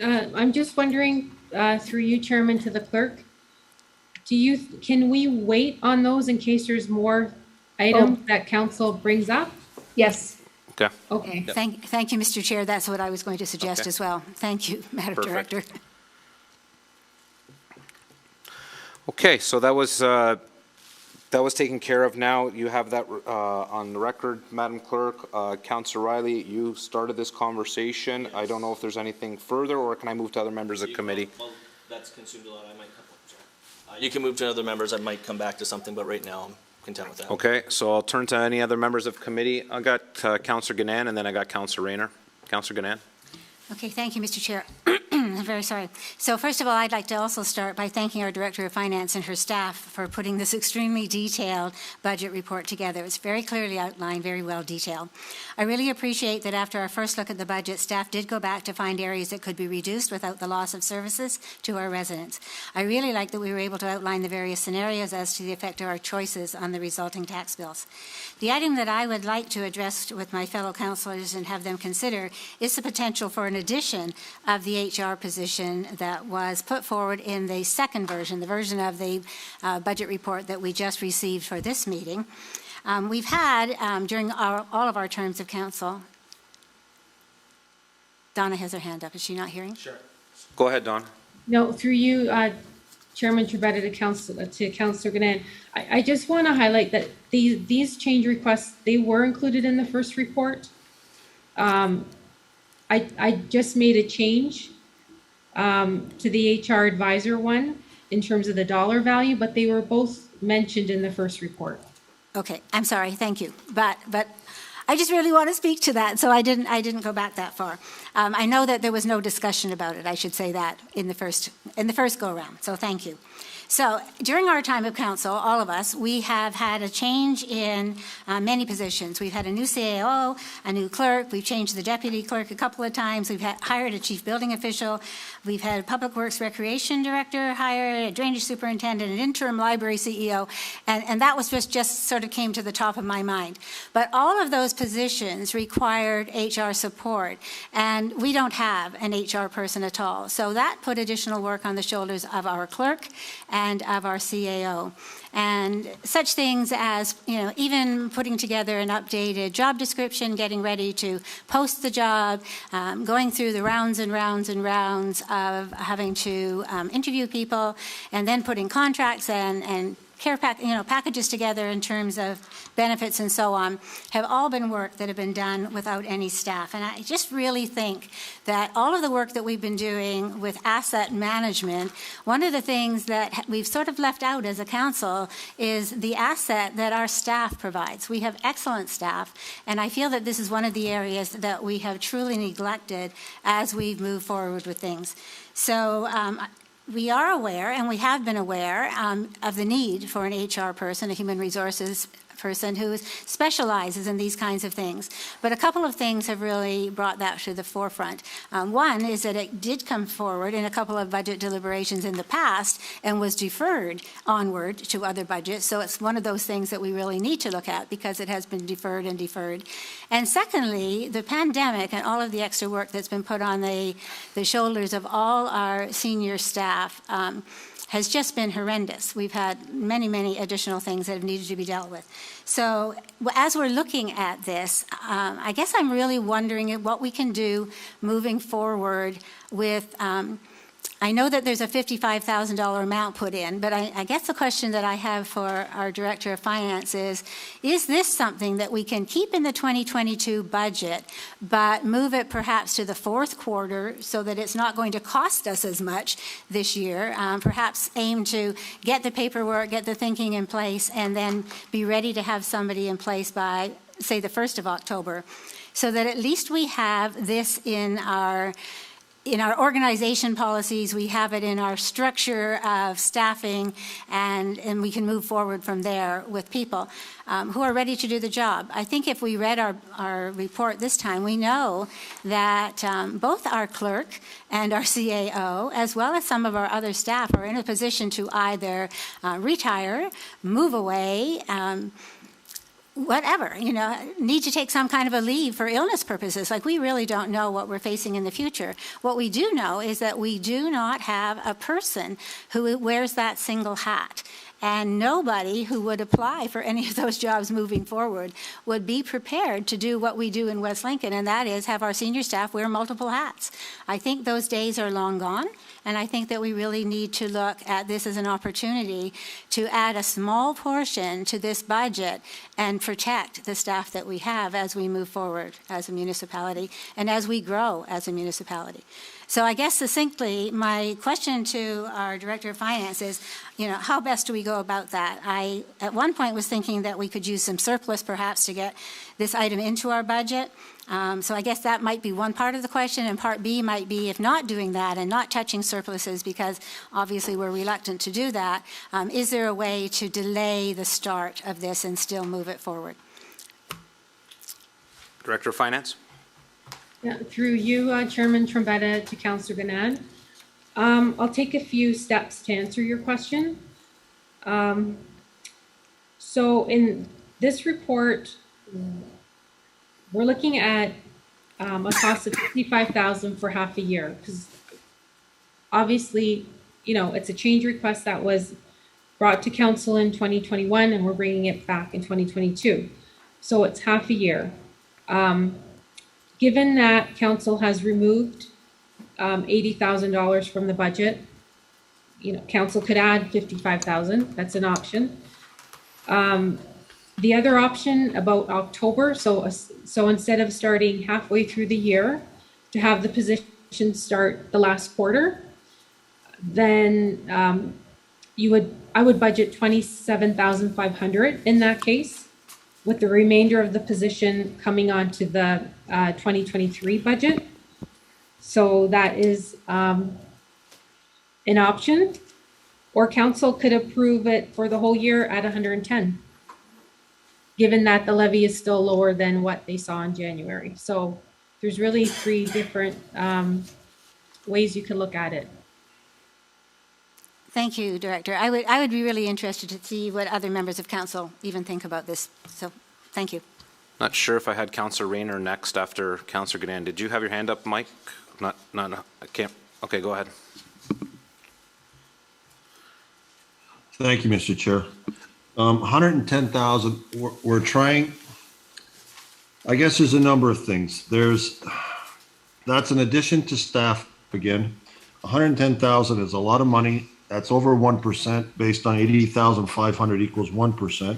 I'm just wondering, through you, Chairman, to the clerk, can we wait on those in case there's more items that council brings up? Yes. Okay. Okay. Thank you, Mr. Chair. That's what I was going to suggest Okay. as well. Thank you, Madam Perfect. Director. Okay, so that was taken care of. Now you have that on the record, Madam Clerk. Councillor Riley, you started this conversation. Yes. I don't know if there's anything further, or can I move to other members of the committee? Well, that's consumed a lot. I might come up. You can move to other members. I might come back to something, but right now I'm content with that. Okay, so I'll turn to any other members of committee. I got Councillor Gannon, and then I got Councillor Rayner. Councillor Gannon. Okay, thank you, Mr. Chair. I'm very sorry. So first of all, I'd like to also start by thanking our Director of Finance and her staff for putting this extremely detailed budget report together. It's very clearly outlined, very well detailed. I really appreciate that after our first look at the budget, staff did go back to find areas that could be reduced without the loss of services to our residents. I really like that we were able to outline the various scenarios as to the effect of our choices on the resulting tax bills. The item that I would like to address with my fellow councillors and have them consider is the potential for an addition of the HR position that was put forward in the second version, the version of the budget report that we just received for this meeting. We've had, during all of our terms of council, Donna has her hand up. Is she not hearing? Sure. Go ahead, Don. No, through you, Chairman Trebetta to Councillor Gannon, I just want to highlight that these change requests, they were included in the first report. I just made a change to the HR advisor one in terms of the dollar value, but they were both mentioned in the first report. Okay, I'm sorry, thank you. But I just really want to speak to that, so I didn't go back that far. I know that there was no discussion about it, I should say that, in the first go-around, so thank you. So during our time of council, all of us, we have had a change in many positions. We've had a new CAO, a new clerk, we've changed the deputy clerk a couple of times, we've hired a chief building official, we've had a public works recreation director hired, a drainage superintendent, an interim library CEO, and that was just sort of came to the top of my mind. But all of those positions required HR support, and we don't have an HR person at all. So that put additional work on the shoulders of our clerk and of our CAO. And such things as, even putting together an updated job description, getting ready to post the job, going through the rounds and rounds and rounds of having to interview people, and then putting contracts and packages together in terms of benefits and so on, have all been work that have been done without any staff. And I just really think that all of the work that we've been doing with asset management, one of the things that we've sort of left out as a council is the asset that our staff provides. We have excellent staff, and I feel that this is one of the areas that we have truly neglected as we move forward with things. So we are aware, and we have been aware, of the need for an HR person, a human resources person who specializes in these kinds of things. But a couple of things have really brought that to the forefront. One is that it did come forward in a couple of budget deliberations in the past and was deferred onward to other budgets. So it's one of those things that we really need to look at because it has been deferred and deferred. And secondly, the pandemic and all of the extra work that's been put on the shoulders of all our senior staff has just been horrendous. We've had many, many additional things that have needed to be dealt with. So as we're looking at this, I guess I'm really wondering what we can do moving forward with, I know that there's a $55,000 amount put in, but I guess the question that I have for our Director of Finance is this something that we can keep in the 2022 budget, but move it perhaps to the fourth quarter so that it's not going to cost us as much this year? Perhaps aim to get the paperwork, get the thinking in place, and then be ready to have somebody in place by, say, the 1st of October, so that at least we have this in our organization policies, we have it in our structure of staffing, and we can move forward from there with people who are ready to do the job. I think if we read our report this time, we know that both our clerk and our CAO, as well as some of our other staff, are in a position to either retire, move away, whatever, need to take some kind of a leave for illness purposes. Like, we really don't know what we're facing in the future. What we do know is that we do not have a person who wears that single hat. And nobody who would apply for any of those jobs moving forward would be prepared to do what we do in West Lincoln, and that is have our senior staff wear multiple hats. I think those days are long gone, and I think that we really need to look at this as an opportunity to add a small portion to this budget and protect the staff that we have as we move forward as a municipality and as we grow as a municipality. So I guess succinctly, my question to our Director of Finance is, how best do we go about that? I, at one point, was thinking that we could use some surplus perhaps to get this item into our budget. So I guess that might be one part of the question, and part B might be, if not doing that and not touching surpluses, because obviously we're reluctant to do that, is there a way to delay the start of this and still move it forward? Director of Finance? Yeah, through you, Chairman Trombetta, to Councillor Ganad. I'll take a few steps to answer your question. So in this report, we're looking at a cost of $55,000 for half a year, because obviously, it's a change request that was brought to council in 2021, and we're bringing it back in 2022. So it's half a year. Given that council has removed $80,000 from the budget, council could add $55,000. That's an option. The other option about October, so instead of starting halfway through the year to have the position start the last quarter, then I would budget $27,500 in that case, with the remainder of the position coming onto the 2023 budget. So that is an option, or council could approve it for the whole year at 110, given that the levy is still lower than what they saw in January. So there's really three different ways you can look at it. Thank you, Director. I would be really interested to see what other members of council even think about this. So, thank you. Not sure if I had Councillor Rayner next after Councillor Ganand. Did you have your hand up, Mike? Not, I can't. Okay, go ahead. Thank you, Mr. Chair. 110,000. We're trying. I guess there's a number of things. That's an addition to staff again. 110,000 is a lot of money That's over 1%, based on 80,500 equals 1%.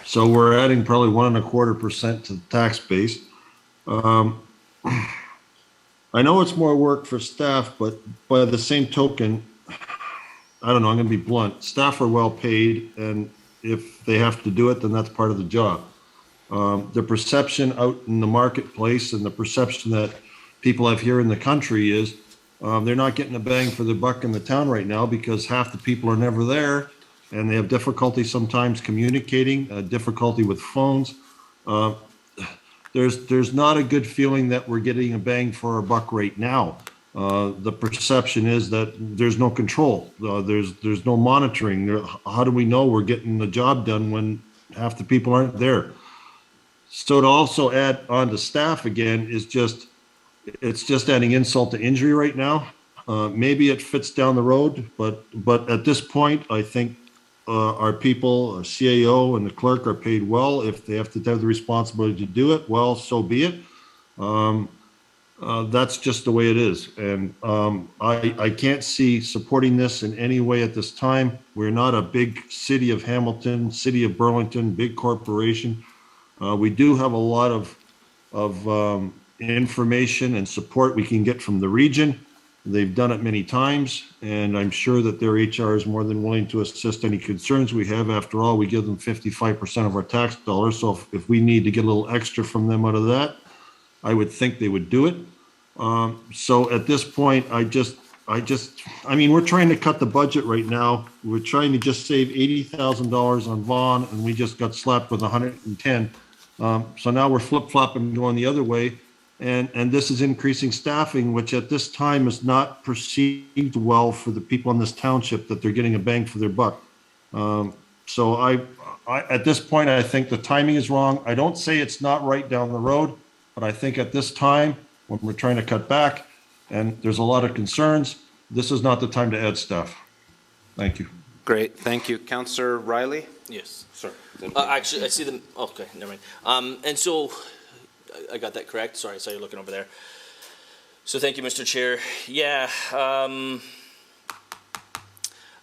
So we're adding probably 1.25% to the tax base. I know it's more work for staff, but by the same token, I don't know, I'm gonna be blunt. Staff are well paid, and if they have to do it, then that's part of the job. The perception out in the marketplace and the perception that people have here in the country is they're not getting a bang for the buck in the town right now because half the people are never there, and they have difficulty sometimes communicating, difficulty with phones. There's not a good feeling that we're getting a bang for our buck right now. The perception is that there's no control. There's no monitoring. How do we know we're getting the job done when half the people aren't there? So to also add on to staff again is it's just adding insult to injury right now. Maybe it fits down the road, but at this point, I think our people, our CAO and the clerk are paid well. If they have to have the responsibility to do it, well, so be it. That's just the way it is. And I can't see supporting this in any way at this time. We're not a big city of Hamilton, city of Burlington, big corporation. We do have a lot of information and support we can get from the region. They've done it many times, and I'm sure that their HR is more than willing to assist any concerns we have. After all, we give them 55% of our tax dollars. So if we need to get a little extra from them out of that, I would think they would do it. So at this point, I mean, we're trying to cut the budget right now. We're trying to just save $80,000 on Vaughan, and we just got slapped with 110. So now we're flip-flopping going the other way. And this is increasing staffing, which at this time is not perceived well for the people in this township that they're getting a bang for their buck. So I at this point, I think the timing is wrong. I don't say it's not right down the road, but I think at this time, when we're trying to cut back and there's a lot of concerns, this is not the time to add staff. Thank you. Great, thank you. Councillor Riley? Yes. Sir. Actually, I see them. Okay, never mind. And so I got that correct. Sorry, I saw you looking over there. So thank you, Mr. Chair. Yeah,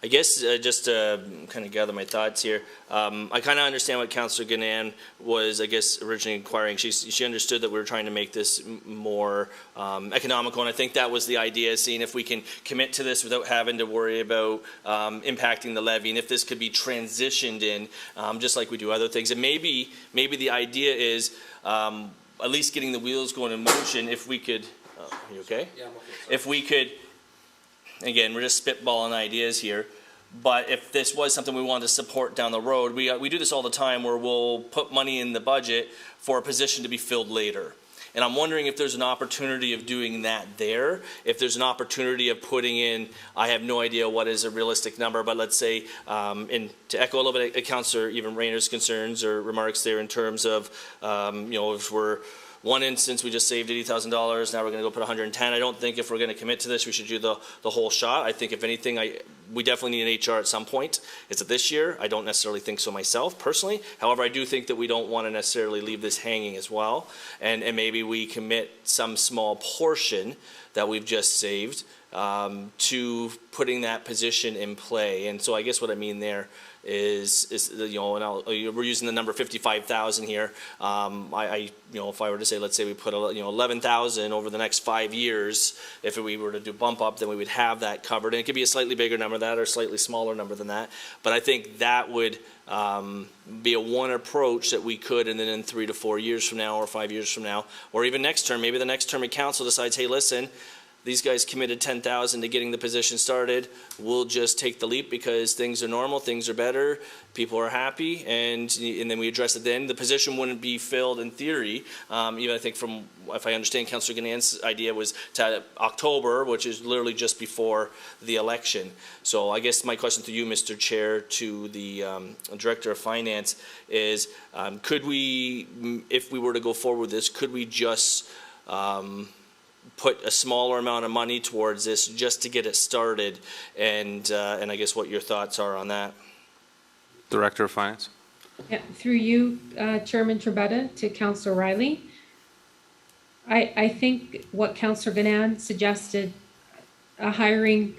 I guess just to kind of gather my thoughts here, I kind of understand what Councillor Ganan was, I guess, originally inquiring. She understood that we were trying to make this more economical, and I think that was the idea, seeing if we can commit to this without having to worry about impacting the levy, and if this could be transitioned in, just like we do other things. And maybe the idea is at least getting the wheels going in motion. If we could, are you okay? Yeah, I'm okay. Sorry. If we could, again, we're just spitballing ideas here, but if this was something we wanted to support down the road, we do this all the time where we'll put money in the budget for a position to be filled later. And I'm wondering if there's an opportunity of doing that there, if there's an opportunity of putting in, I have no idea what is a realistic number, but let's say, and to echo a little bit of Councillor even Rayner's concerns or remarks there in terms of, you know, if we're, one instance, we just saved $80,000. Now we're going to go put 110. I don't think if we're going to commit to this, we should do the whole shot. I think if anything, we definitely need an HR at some point. Is it this year? I don't necessarily think so myself, personally. However, I do think that we don't want to necessarily leave this hanging as well. And maybe we commit some small portion that we've just saved to putting that position in play. And so I guess what I mean there is you know, and we're using the number 55,000 here. You know, if I were to say, let's say we put 11,000 over the next 5 years, if we were to do bump up, then we would have that covered. And it could be a slightly bigger number than that or a slightly smaller number than that. But I think that would be a one approach that we could, and then in 3 to 4 years from now or 5 years from now, or even next term, maybe the next term of council decides, hey, listen, these guys committed 10,000 to getting the position started. We'll just take the leap because things are normal, things are better, people are happy, and then we address it then. The position wouldn't be filled in theory. Even I think from, if I understand Councillor Ganan's idea was to October, which is literally just before the election. So I guess my question to you, Mr. Chair, to the Director of Finance is, could we, if we were to go forward with this, could we just put a smaller amount of money towards this just to get it started, and I guess what your thoughts are on that. Director of Finance. Yeah, through you, Chairman Trebetta, to Councillor Riley. I think what Councillor Ganan suggested, hiring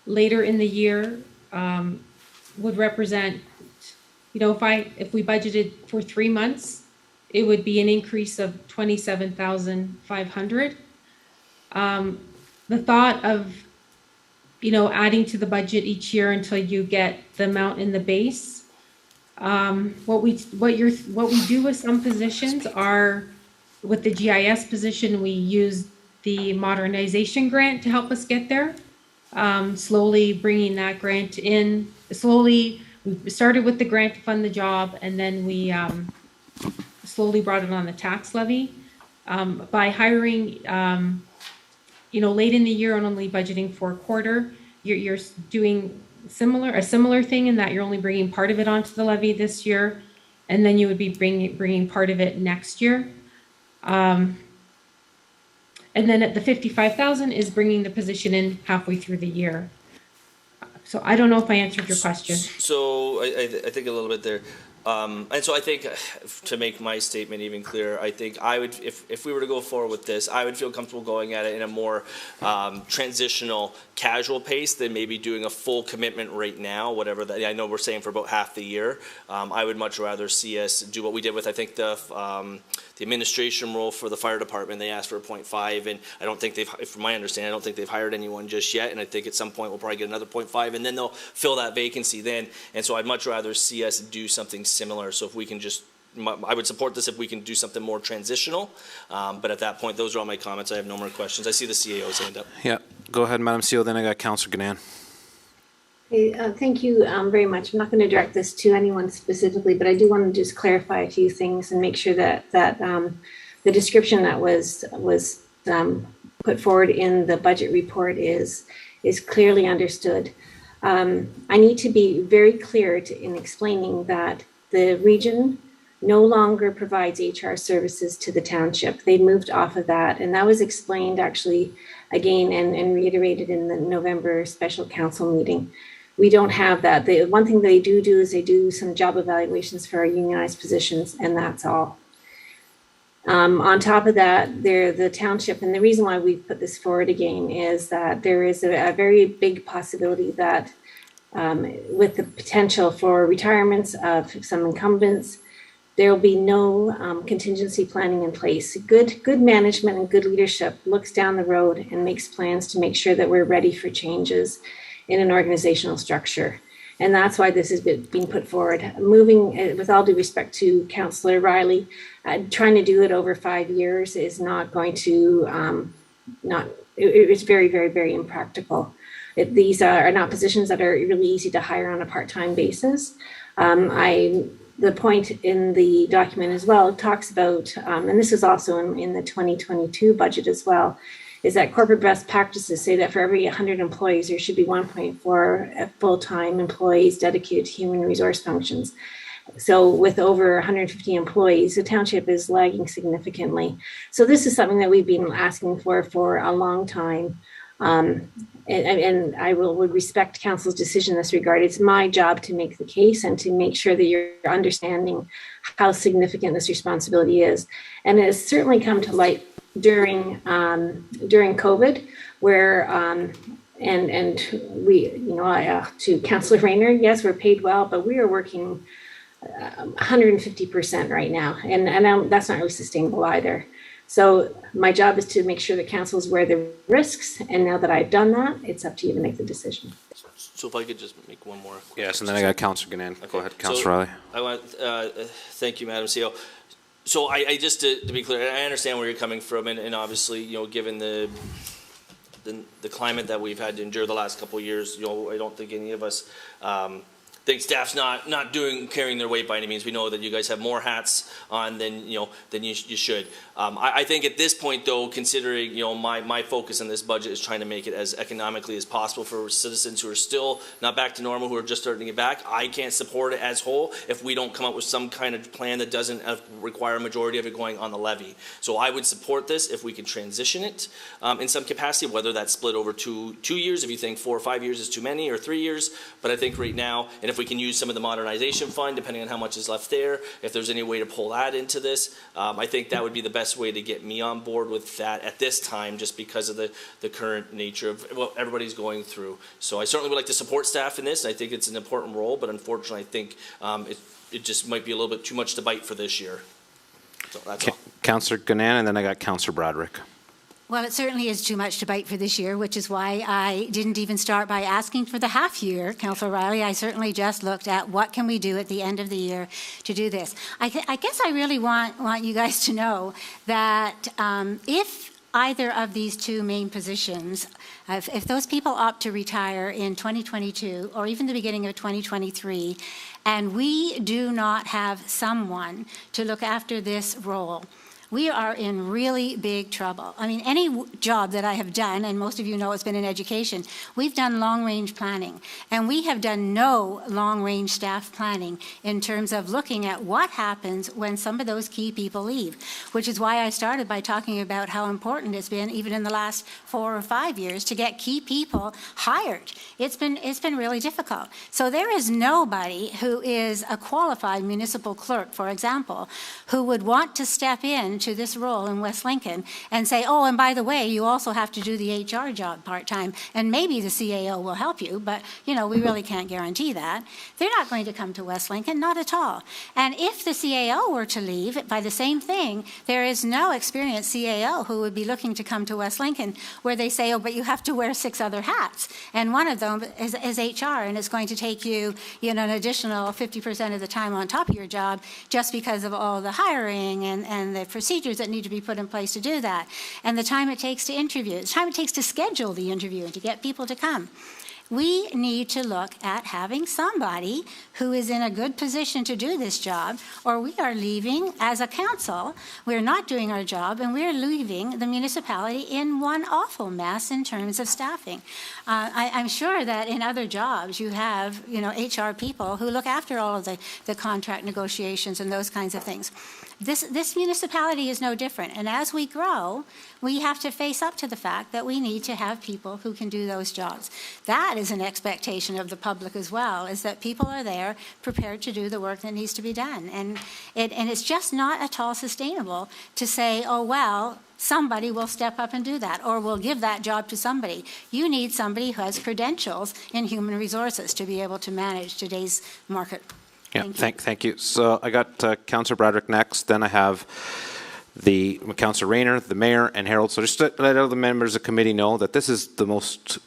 later in the year would represent, you know, if we budgeted for 3 months, it would be an increase of 27,500. The thought of, you know, adding to the budget each year until you get the amount in the base. What we do with some positions are, with the GIS position, we use the modernization grant to help us get there. Slowly bringing that grant in, we started with the grant to fund the job, and then we slowly brought it on the tax levy. By hiring, you know, late in the year and only budgeting for a quarter, you're doing a similar thing in that you're only bringing part of it onto the levy this year, and then you would be bringing part of it next year. And then at the 55,000 is bringing the position in halfway through the year. So I don't know if I answered your question. So I think a little bit there. And so I think, to make my statement even clearer, I think I would, if we were to go forward with this, I would feel comfortable going at it in a more transitional, casual pace than maybe doing a full commitment right now, whatever that, I know we're saying for about half the year. I would much rather see us do what we did with, I think, the administration role for the fire department. They asked for a 0.5, and I don't think from my understanding, I don't think they've hired anyone just yet, and I think at some point we'll probably get another 0.5, and then they'll fill that vacancy then. And so I'd much rather see us do something similar. So if we can just, I would support this if we can do something more transitional. But at that point, those are all my comments. I have no more questions. I see the CAO's hand up. Yeah, go ahead, Madam CEO. Then I got Councillor Gannan. Hey, thank you very much. I'm not going to direct this to anyone specifically, but I do want to just clarify a few things and make sure that the description that was put forward in the budget report is clearly understood. I need to be very clear in explaining that the region no longer provides HR services to the township. They moved off of that, and that was explained actually again and reiterated in the November special council meeting. We don't have that. The one thing they do is they do some job evaluations for our unionized positions, and that's all. On top of that, the township, and the reason why we put this forward again is that there is a very big possibility that with the potential for retirements of some incumbents, there will be no contingency planning in place. Good management and good leadership looks down the road and makes plans to make sure that we're ready for changes in an organizational structure. And that's why this is being put forward. Moving, with all due respect to Councillor Riley, trying to do it over 5 years is not going to, it's very, very, very impractical. These are not positions that are really easy to hire on a part-time basis. The point in the document as well talks about, and this is also in the 2022 budget as well, is that corporate best practices say that for every 100 employees, there should be 1.4 full-time employees dedicated to human resource functions. So with over 150 employees, the township is lagging significantly. So this is something that we've been asking for a long time. And I would respect council's decision in this regard. It's my job to make the case and to make sure that you're understanding how significant this responsibility is. And it has certainly come to light during COVID, where and we, to Councillor Rayner, yes, we're paid well, but we are working 150% right now, and that's not really sustainable either. So my job is to make sure that council is aware of the risks, and now that I've done that, it's up to you to make the decision. So if I could just make one more. Yes, and then I got Councillor Gannan. Okay. Go ahead, Councillor Riley. I want thank you, Madam CEO. So I just to be clear, I understand where you're coming from, and obviously, given the climate that we've had to endure the last couple of years, I don't think any of us think staff's not carrying their weight by any means. We know that you guys have more hats on than you should. I think at this point, though, considering my focus in this budget is trying to make it as economically as possible for citizens who are still not back to normal, who are just starting to get back. I can't support it as whole if we don't come up with some kind of plan that doesn't require a majority of it going on the levy. So I would support this if we can transition it in some capacity, whether that's split over two years, if you think 4 or 5 years is too many, or 3 years. But I think right now, and if we can use some of the modernization fund, depending on how much is left there, if there's any way to pull that into this, I think that would be the best way to get me on board with that at this time, just because of the current nature of what everybody's going through. So I certainly would like to support staff in this. I think it's an important role, but unfortunately, I think it just might be a little bit too much to bite for this year. So that's all. Councillor Gannon, and then I got Councillor Broderick. Well, it certainly is too much to bite for this year, which is why I didn't even start by asking for the half year, Councillor Riley. I certainly just looked at what can we do at the end of the year to do this. I guess I really want you guys to know that if either of these two main positions, if those people opt to retire in 2022 or even the beginning of 2023, and we do not have someone to look after this role, we are in really big trouble. I mean, any job that I have done, and most of you know it's been in education, we've done long-range planning, and we have done no long-range staff planning in terms of looking at what happens when some of those key people leave, which is why I started by talking about how important it's been, even in the last 4 or 5 years, to get key people hired. It's been really difficult. So there is nobody who is a qualified municipal clerk, for example, who would want to step in to this role in West Lincoln and say, oh, and by the way, you also have to do the HR job part-time, and maybe the CAO will help you, but, you know, we really can't guarantee that. They're not going to come to West Lincoln, not at all. And if the CAO were to leave, by the same thing, there is no experienced CAO who would be looking to come to West Lincoln where they say, oh, but you have to wear 6 other hats. And one of them is HR, and it's going to take you, you know, an additional 50% of the time on top of your job just because of all the hiring and the procedures that need to be put in place to do that, and the time it takes to interview, the time it takes to schedule the interview and to get people to come. We need to look at having somebody who is in a good position to do this job, or we are leaving as a council. We're not doing our job, and we're leaving the municipality in one awful mess in terms of staffing. I'm sure that in other jobs you have, you know, HR people who look after all of the contract negotiations and those kinds of things. This municipality is no different, and as we grow, we have to face up to the fact that we need to have people who can do those jobs. That is an expectation of the public as well, is that people are there prepared to do the work that needs to be done. And it's just not at all sustainable to say, oh, well, somebody will step up and do that, or we'll give that job to somebody. You need somebody who has credentials in human resources to be able to manage today's market. Yeah, thank you. So I got Councillor Broderick next, then I have the Councillor Rayner, the Mayor, and Harold. So just to let all the members of the committee know that this is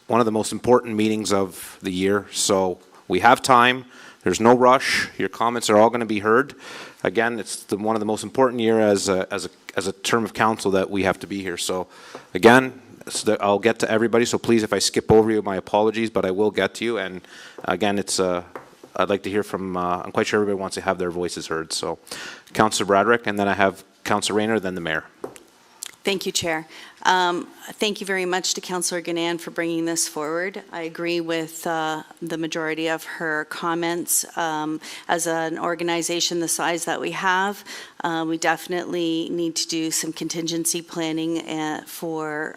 one of the most important meetings of the year. So we have time. There's no rush. Your comments are all going to be heard. Again, it's one of the most important year as a term of council that we have to be here. So again, I'll get to everybody. So please, if I skip over you, my apologies, but I will get to you. And again, I'd like to hear from, I'm quite sure everybody wants to have their voices heard. So Councillor Broderick, and then I have Councillor Rayner, then the Mayor. Thank you, Chair. Thank you very much to Councillor Gannon for bringing this forward. I agree with the majority of her comments. As an organization the size that we have, we definitely need to do some contingency planning for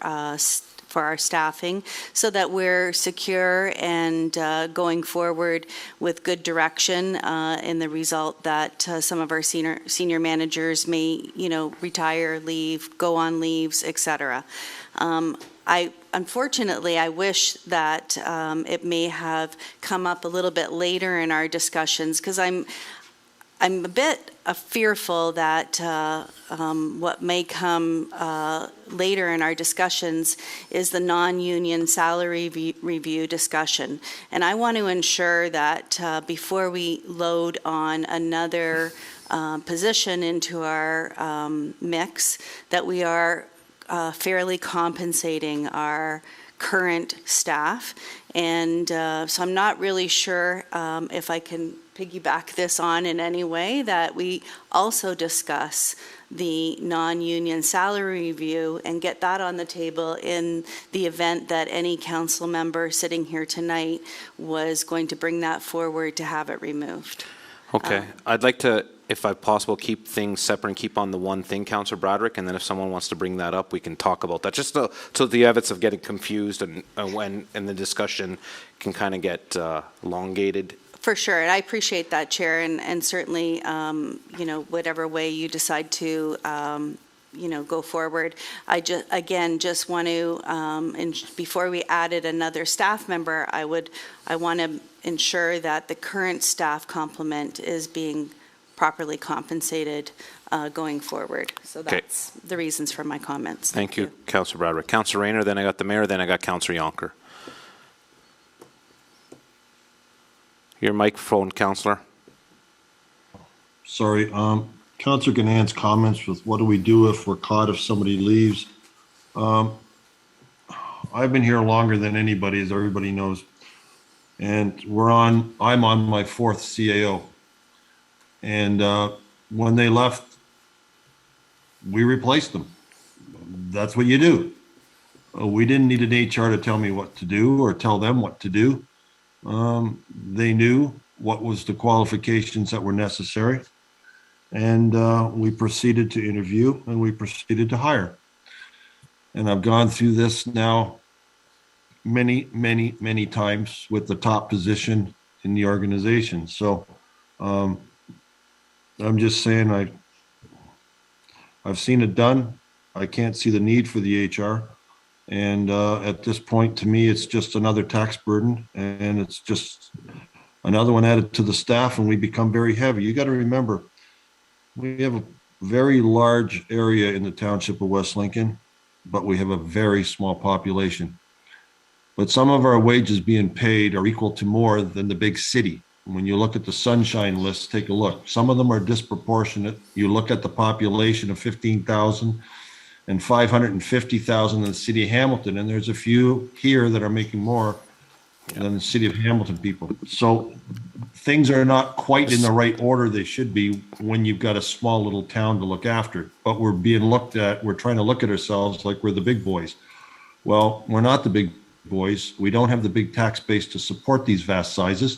our staffing so that we're secure and going forward with good direction in the result that some of our senior managers may, you know, retire, leave, go on leaves, etc. Unfortunately, I wish that it may have come up a little bit later in our discussions, because I'm a bit fearful that what may come later in our discussions is the non-union salary review discussion. And I want to ensure that before we load on another position into our mix, that we are fairly compensating our current staff. And so I'm not really sure if I can piggyback this on in any way, that we also discuss the non-union salary review and get that on the table in the event that any council member sitting here tonight was going to bring that forward to have it removed. Okay, I'd like to, if possible, keep things separate and keep on the one thing, Councillor Broderick, and then if someone wants to bring that up, we can talk about that. Just so the evidence of getting confused and when in the discussion can kind of get elongated For sure, and I appreciate that, Chair, and certainly, whatever way you decide to, go forward. I just want to, and before we added another staff member, I want to ensure that the current staff complement is being properly compensated going forward. So that's the reasons for my comments. Thank you, Councillor Broderick. Councillor Rayner, then I got the mayor, then I got Councillor Yonker. Your microphone, Councillor. Sorry, Councillor Ganan's comments with what do we do if we're caught if somebody leaves? I've been here longer than anybody, as everybody knows. And I'm on my 4th CAO. And when they left, we replaced them. That's what you do. We didn't need an HR to tell me what to do or tell them what to do. They knew what was the qualifications that were necessary. And we proceeded to interview and we proceeded to hire. And I've gone through this now many, many, many times with the top position in the organization. So I'm just saying I've seen it done. I can't see the need for the HR. And at this point, to me, it's just another tax burden, and it's just another one added to the staff, and we become very heavy. You got to remember, we have a very large area in the township of West Lincoln, but we have a very small population. But some of our wages being paid are equal to more than the big city. When you look at the sunshine list, take a look. Some of them are disproportionate. You look at the population of 15,000 and 550,000 in the city of Hamilton, and there's a few here that are making more than the city of Hamilton people. So things are not quite in the right order they should be when you've got a small little town to look after. But we're being looked at, we're trying to look at ourselves like we're the big boys. Well, we're not the big boys. We don't have the big tax base to support these vast sizes.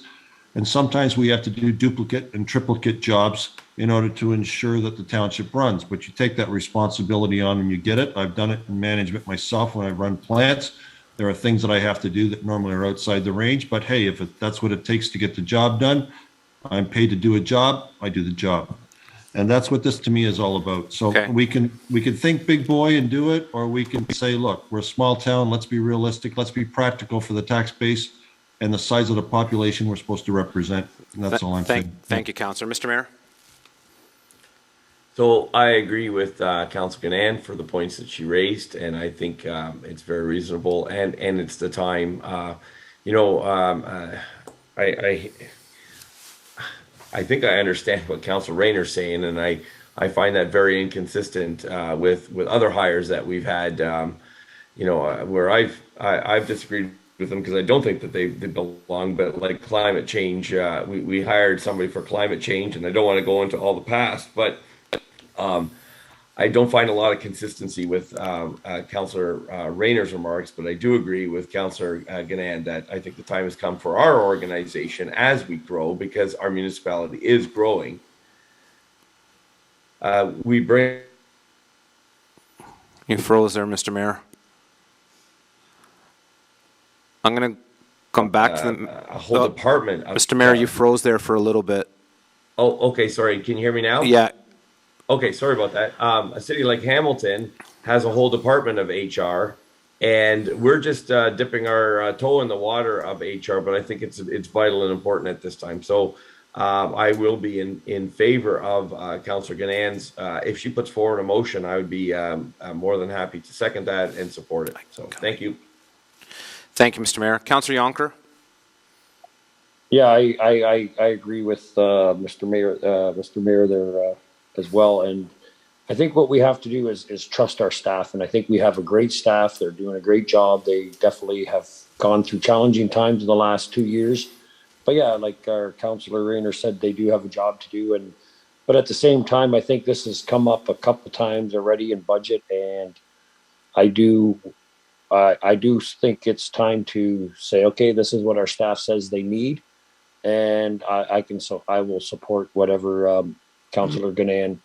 And sometimes we have to do duplicate and triplicate jobs in order to ensure that the township runs. But you take that responsibility on and you get it. I've done it in management myself when I run plants. There are things that I have to do that normally are outside the range. But hey, if that's what it takes to get the job done, I'm paid to do a job, I do the job. And that's what this to me is all about. So we can think big boy and do it, or we can say, look, we're a small town, let's be realistic, let's be practical for the tax base and the size of the population we're supposed to represent. And that's all I'm saying. Thank you, Councillor. Mr. Mayor? So I agree with Councillor Ganan for the points that she raised, and I think it's very reasonable, and it's the time. I think I understand what Councillor Rayner's saying, and I find that very inconsistent with other hires that we've had. Where I've disagreed with them because I don't think that they belong. But like climate change, we hired somebody for climate change, and I don't want to go into all the past, but. I don't find a lot of consistency with Councillor Rayner's remarks, but I do agree with Councillor Ganan that I think the time has come for our organization as we grow, because our municipality is growing. We bring. You froze there, Mr. Mayor. I'm going to come back to a whole department. Mr. Mayor, you froze there for a little bit. Oh, okay. Sorry. Can you hear me now? Yeah. Okay, sorry about that. A city like Hamilton has a whole department of HR, and we're just dipping our toe in the water of HR. But I think it's vital and important at this time. So I will be in favor of Councillor Ganan's. If she puts forward a motion, I would be more than happy to second that and support it. So thank you. Thank you, Mr. Mayor. Councillor Yonker? Yeah, I agree with Mr. Mayor there as well. And I think what we have to do is trust our staff. And I think we have a great staff. They're doing a great job. They definitely have gone through challenging times in the last 2 years. But yeah, like our Councillor Rayner said, they do have a job to do. But at the same time, I think this has come up a couple of times already in budget. And I do think it's time to say, okay, this is what our staff says they need. And I will support whatever Councillor Ganan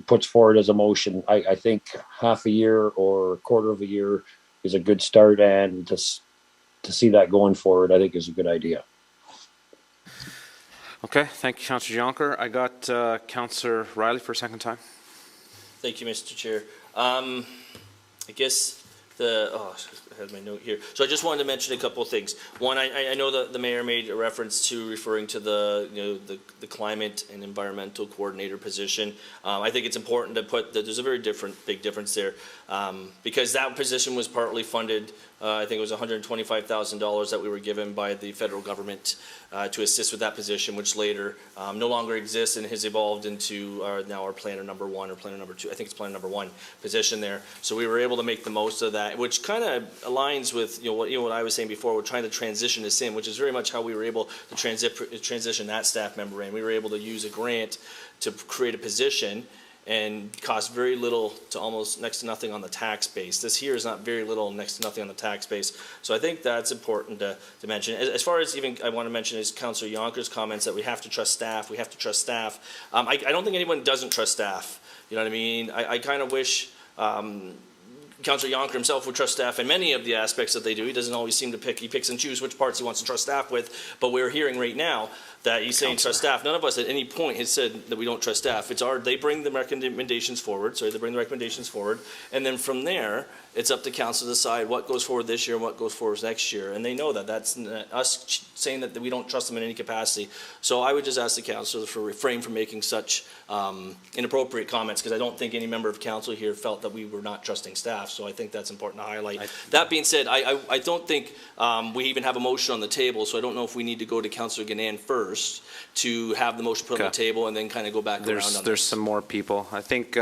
puts forward as a motion. I think half a year or a quarter of a year is a good start, and see that going forward, I think is a good idea. Okay, thank you, Councillor Jonker. I got Councillor Riley for a second time. Thank you, Mr. Chair. I guess I had my note here. So I just wanted to mention a couple of things. One, I know that the mayor made a reference to referring to the climate and environmental coordinator position. I think it's important to put that there's a very big difference there, because that position was partly funded. I think it was $125,000 that we were given by the federal government to assist with that position, which later no longer exists and has evolved into now our planner number 1 or planner number 2. I think it's planner number 1 position there. So we were able to make the most of that, which kind of aligns with what I was saying before. We're trying to transition this in, which is very much how we were able to transition that staff member in. We were able to use a grant to create a position and cost very little to almost next to nothing on the tax base. This here is not very little, next to nothing on the tax base. So I think that's important to mention. As far as even I want to mention is Councillor Jonker's comments that we have to trust staff. We have to trust staff. I don't think anyone doesn't trust staff. You know what I mean? I kind of wish Councillor Jonker himself would trust staff in many of the aspects that they do. He doesn't always seem to he picks and choose which parts he wants to trust staff with, but we're hearing right now that he's saying trust staff. None of us at any point has said that we don't trust staff. They bring the recommendations forward, and then from there, it's up to council to decide what goes forward this year and what goes forward next year, and they know that. That's us saying that we don't trust them in any capacity. So I would just ask the council to refrain from making such inappropriate comments, because I don't think any member of council here felt that we were not trusting staff, so I think that's important to highlight. That being said, I don't think we even have a motion on the table, so I don't know if we need to go to Councillor Gannan first to have the motion put on the table and then kind of go back around on There's some more people. I think,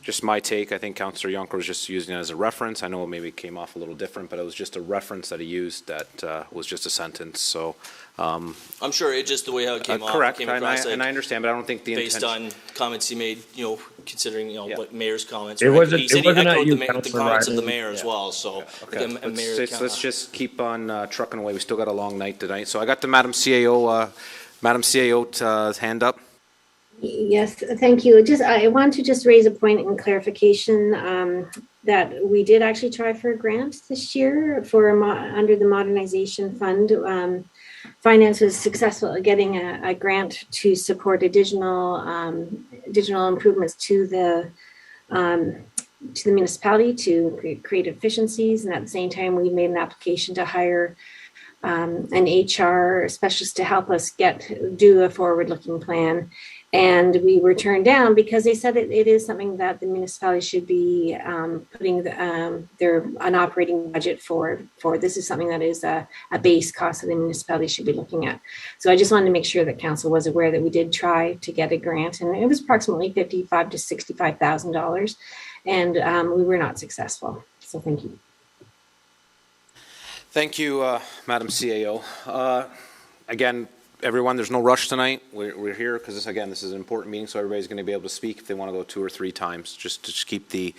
just my take, I think Councillor Jonker was just using it as a reference. I know maybe it came off a little different, but it was just a reference that he used that was just a sentence, so. I'm sure it's just the way how it came off. Correct, Came across, and I understand, but I don't think the based intention. on comments he made, considering, what mayor's comments. It wasn't- He said it he wasn't echoed you, the Councillor comments of the Riley. mayor as well, so. Okay, the mayor let's just keep on trucking away. We still got a long night tonight. So I got the Madam CAO, hand up. Yes, thank you. I want to just raise a point in clarification that we did actually try for a grant this year under the Modernization Fund. Finance was successful at getting a grant to support additional improvements to the municipality to create efficiencies, and at the same time, we made an application to hire an HR specialist to help us do a forward-looking plan. And we were turned down because they said it is something that the municipality should be putting an operating budget for. This is something that is a base cost that the municipality should be looking at. So I just wanted to make sure that council was aware that we did try to get a grant, and it was approximately $55,000 to $65,000, and we were not successful. So thank you. Thank you, Madam CAO. Again, everyone, there's no rush tonight. We're here because this is an important meeting, so everybody's going to be able to speak if they want to go 2 or 3 times, just to keep the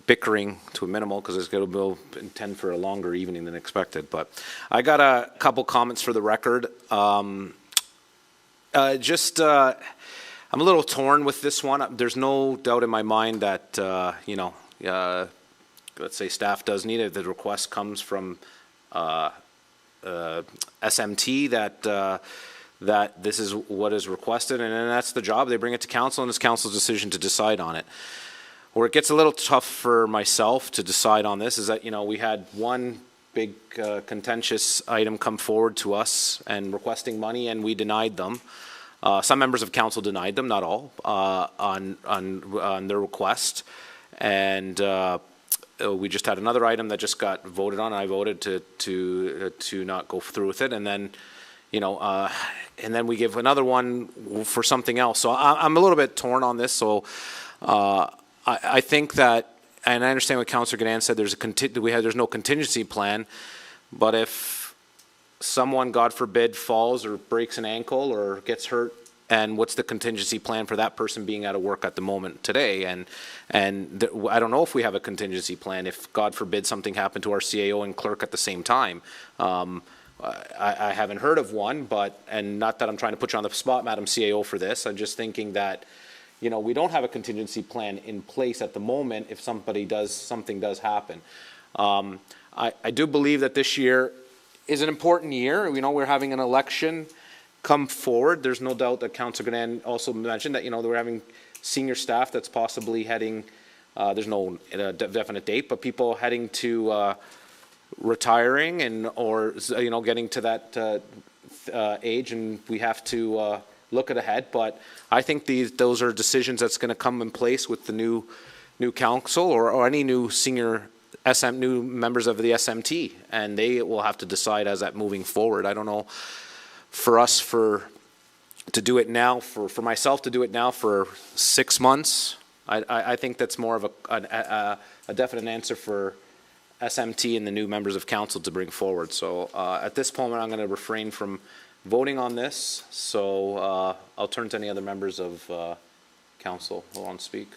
bickering to a minimal, because it's going to intend for a longer evening than expected. But I got a couple comments for the record. I'm a little torn with this one. There's no doubt in my mind that let's say staff does need it. The request comes from SMT that this is what is requested, and then that's the job. They bring it to council, and it's council's decision to decide on it. Where it gets a little tough for myself to decide on this is that, we had one big contentious item come forward to us and requesting money, and we denied them. Some members of council denied them, not all, on their request. And we just had another item that just got voted on. I voted to not go through with it, and then and then we give another one for something else. So I'm a little bit torn on this. So I think that, and I understand what Councillor Gannan said. There's no contingency plan, but if someone, God forbid, falls or breaks an ankle or gets hurt, and what's the contingency plan for that person being out of work at the moment today? And I don't know if we have a contingency plan if, God forbid, something happened to our CAO and clerk at the same time. I haven't heard of one, and not that I'm trying to put you on the spot, Madam CAO, for this. I'm just thinking that, we don't have a contingency plan in place at the moment if something does happen. I do believe that this year is an important year. We know we're having an election come forward. There's no doubt that Councillor Ganan also mentioned that, we're having senior staff that's possibly heading, there's no definite date, but people heading to retiring or getting to that age, and we have to look ahead. But I think those are decisions that's going to come in place with the new council or any new senior new members of the SMT, and they will have to decide as that moving forward. I don't know, for us to do it now, for myself to do it now for 6 months, I think that's more of a definite answer for SMT and the new members of council to bring forward. So at this moment, I'm going to refrain from voting on this. So I'll turn to any other members of council who want to speak.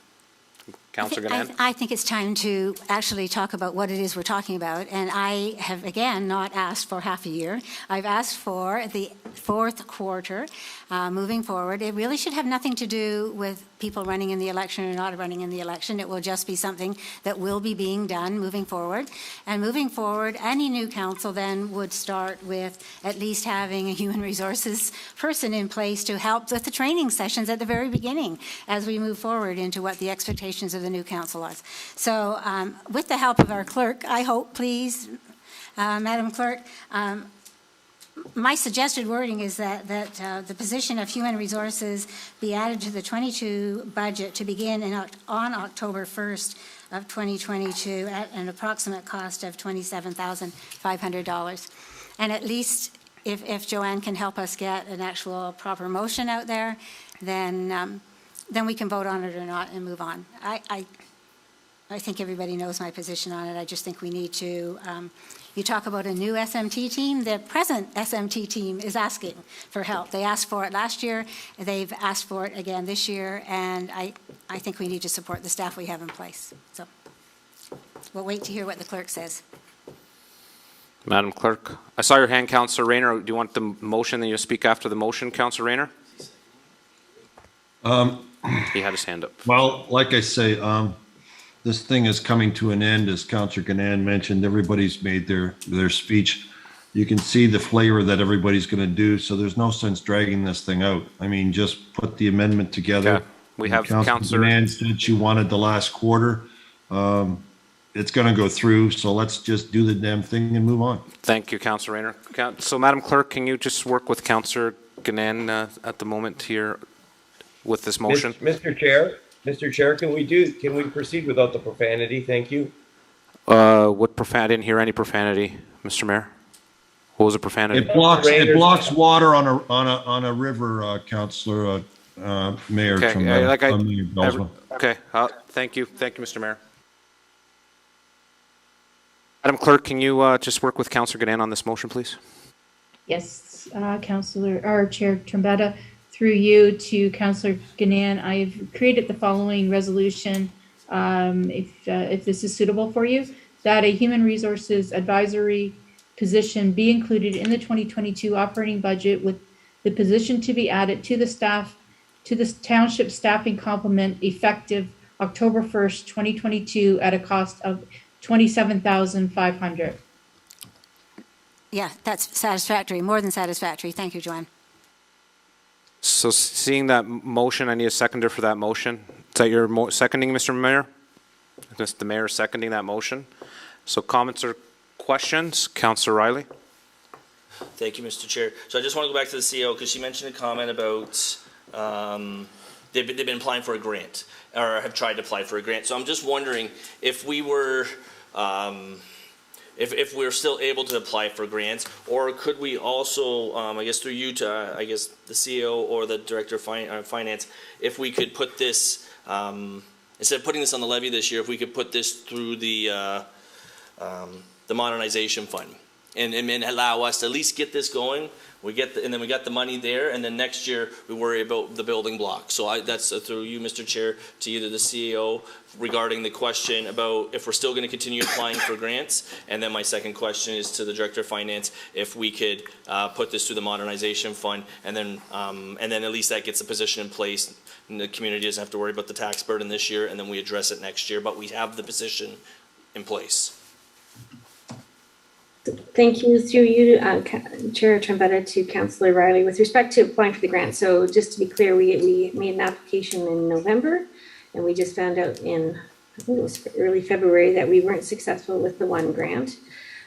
Councillor Ganan? I think it's time to actually talk about what it is we're talking about. And I have, again, not asked for half a year. I've asked for the fourth quarter moving forward. It really should have nothing to do with people running in the election or not running in the election. It will just be something that will be being done moving forward. And moving forward, any new council then would start with at least having a human resources person in place to help with the training sessions at the very beginning as we move forward into what the expectations of the new council are. So with the help of our clerk, I hope, please, Madam Clerk, my suggested wording is that the position of human resources be added to the 22 budget to begin on October 1st of 2022 at an approximate cost of $27,500. And at least if Joanne can help us get an actual proper motion out there, then we can vote on it or not and move on. I think everybody knows my position on it. I just think we need to, you talk about a new SMT team. The present SMT team is asking for help. They asked for it last year. They've asked for it again this year. And I think we need to support the staff we have in place. So we'll wait to hear what the clerk says. Madam Clerk, I saw your hand, Councillor Rayner. Do you want the motion, then you'll speak after the motion, Councillor Rayner? He had his hand up. Well, like I say, this thing is coming to an end, as Councillor Ganan mentioned. Everybody's made their speech. You can see the flavor that everybody's going to do, so there's no sense dragging this thing out. I mean, just put the amendment together. Okay. We have Councillor Ganan said she wanted the last quarter. It's going to go through, so let's just do the damn thing and move on. Thank you, Councillor Rayner. So, Madam Clerk, can you just work with Councillor Ganan at the moment here with this motion? Mr. Chair, can we proceed without the profanity? Thank you. What profanity? I didn't hear any profanity, Mr. Mayor. What was the profanity? It blocks water on a river, Councillor Mayor. Okay, From okay. Thank you, Mr. Mayor. Madam Clerk, can you just work with Councillor Ganan on this motion, please? Yes, Chair Trombetta, through you to Councillor Ganan, I've created the following resolution, if this is suitable for you, that a human resources advisory position be included in the 2022 operating budget, with the position to be added to the township staffing complement effective October 1st, 2022 at a cost of $27,500. Yeah, that's satisfactory, more than satisfactory. Thank you, Joanne. So seeing that motion, I need a seconder for that motion. Is that your seconding, Mr. Mayor? Mr. Mayor seconding that motion. So comments or questions? Councillor Riley? Thank you, Mr. Chair. So I just want to go back to the CEO because she mentioned a comment about they've been applying for a grant or have tried to apply for a grant. So I'm just wondering if we were if we're still able to apply for grants, or could we also, I guess through you to, I guess the CEO or the Director of Finance, if we could put this, instead of putting this on the levy this year, if we could put this through the modernization fund and allow us to at least get this going. And then we got the money there, and then next year we worry about the building block. So that's through you, Mr. Chair, to either the CEO regarding the question about if we're still going to continue applying for grants. And then my second question is to the Director of Finance, if we could put this through the modernization fund, and then at least that gets a position in place, and the community doesn't have to worry about the tax burden this year, and then we address it next year, but we have the position in place. Thank you. Through you, Chair Trombetta, to Councillor Riley. With respect to applying for the grant, so just to be clear, we made an application in November, and we just found out in, I think it was early February, that we weren't successful with the one grant.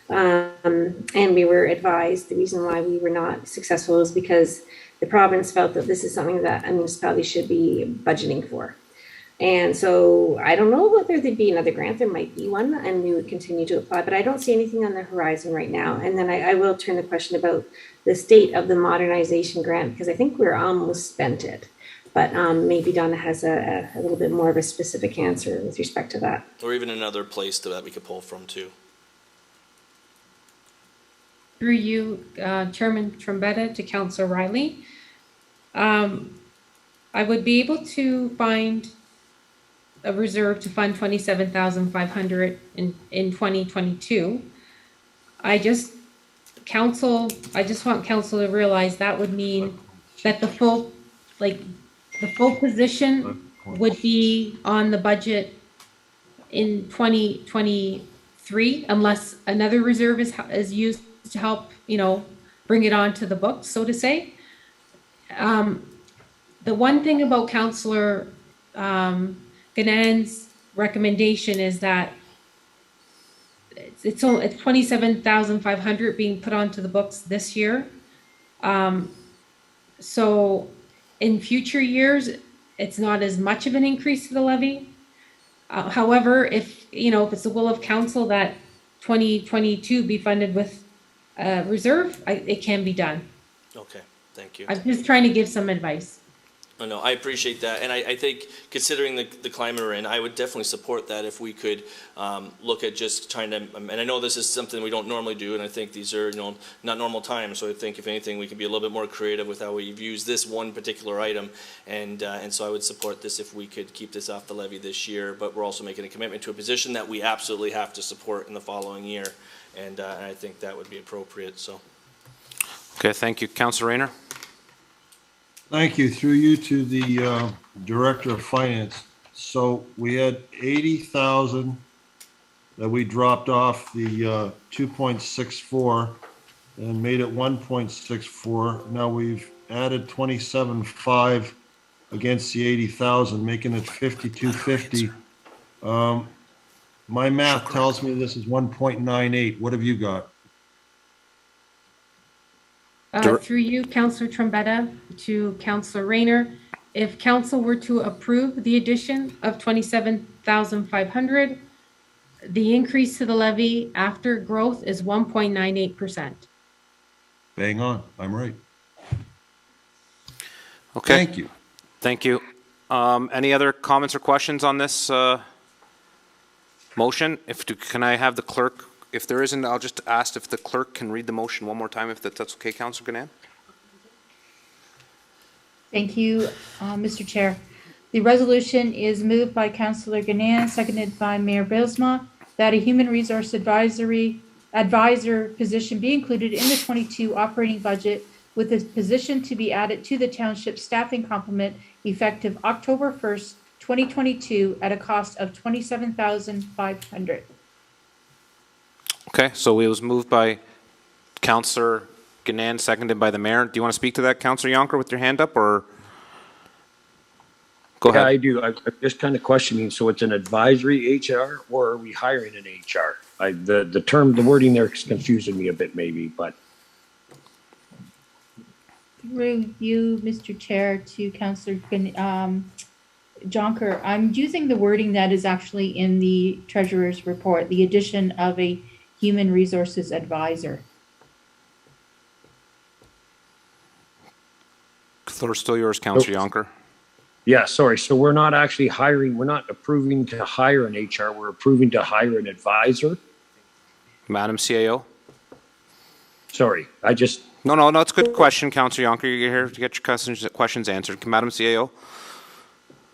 And we were advised the reason why we were not successful is because the province felt that this is something that a municipality should be budgeting for. And so I don't know whether there'd be another grant. There might be one, and we would continue to apply, but I don't see anything on the horizon right now. And then I will turn the question about the state of the modernization grant, because I think we're almost spent it. But maybe Donna has a little bit more of a specific answer with respect to that. Or even another place that we could pull from too. Through you, Chairman Trombetta, to Councillor Riley. I would be able to find a reserve to fund 27,500 in 2022. I just want council to realize that would mean that the full position would be on the budget in 2023 unless another reserve is used to help, bring it onto the books, so to say. The one thing about Councillor Ganan's recommendation is that it's 27,500 being put onto the books this year. So in future years, it's not as much of an increase to the levy. However, if it's the will of council that 2022 be funded with reserve, it can be done. Okay, thank you. I'm just trying to give some advice. Oh, no, I appreciate that, and I think considering the climate we're in, I would definitely support that if we could look at just trying to. And I know this is something we don't normally do, and I think these are not normal times. So I think if anything, we can be a little bit more creative with how we've used this one particular item, and so I would support this if we could keep this off the levy this year. But we're also making a commitment to a position that we absolutely have to support in the following year, and I think that would be appropriate. So. Okay, thank you, Councillor Rayner. Thank you. Through you to the Director of Finance. So we had 80,000 that we dropped off the 2.64 and made it 1.64. Now we've added 27.5 against the 80,000, making it 5250. My math tells me this is 1.98. What have you got? Through you, Councillor Trombetta, to Councillor Rayner. If council were to approve the addition of 27,500, the increase to the levy after growth is 1.98%. Bang on. I'm right. Okay. Thank you. Thank you. Any other comments or questions on this motion? Can I have the clerk? If there isn't, I'll just ask if the clerk can read the motion one more time, if that's okay, Councillor Ganan. Thank you, Mr. Chair. The resolution is moved by Councillor Ganan, seconded by Mayor Bilsma, that a human resource advisor position be included in the 22 operating budget, with this position to be added to the township staffing complement effective October 1st, 2022 at a cost of $27,500. Okay, so it was moved by Councillor Ganan, seconded by the mayor. Do you want to speak to that, Councillor Yonker, with your hand up, or? Go ahead. Yeah, I do. I'm just kind of questioning. So it's an advisory HR, or are we hiring an HR? The wording there is confusing me a bit, maybe, but. Through you, Mr. Chair, to Councillor Jonker, I'm using the wording that is actually in the Treasurer's report, the addition of a human resources advisor. Floor is still yours, Councillor Yonker. Yeah, sorry. So we're not actually hiring, we're not approving to hire an HR, we're approving to hire an advisor. Madam CAO? Sorry, I just. No, it's a good question, Councillor Yonker. You're here to get your questions answered. Madam CAO?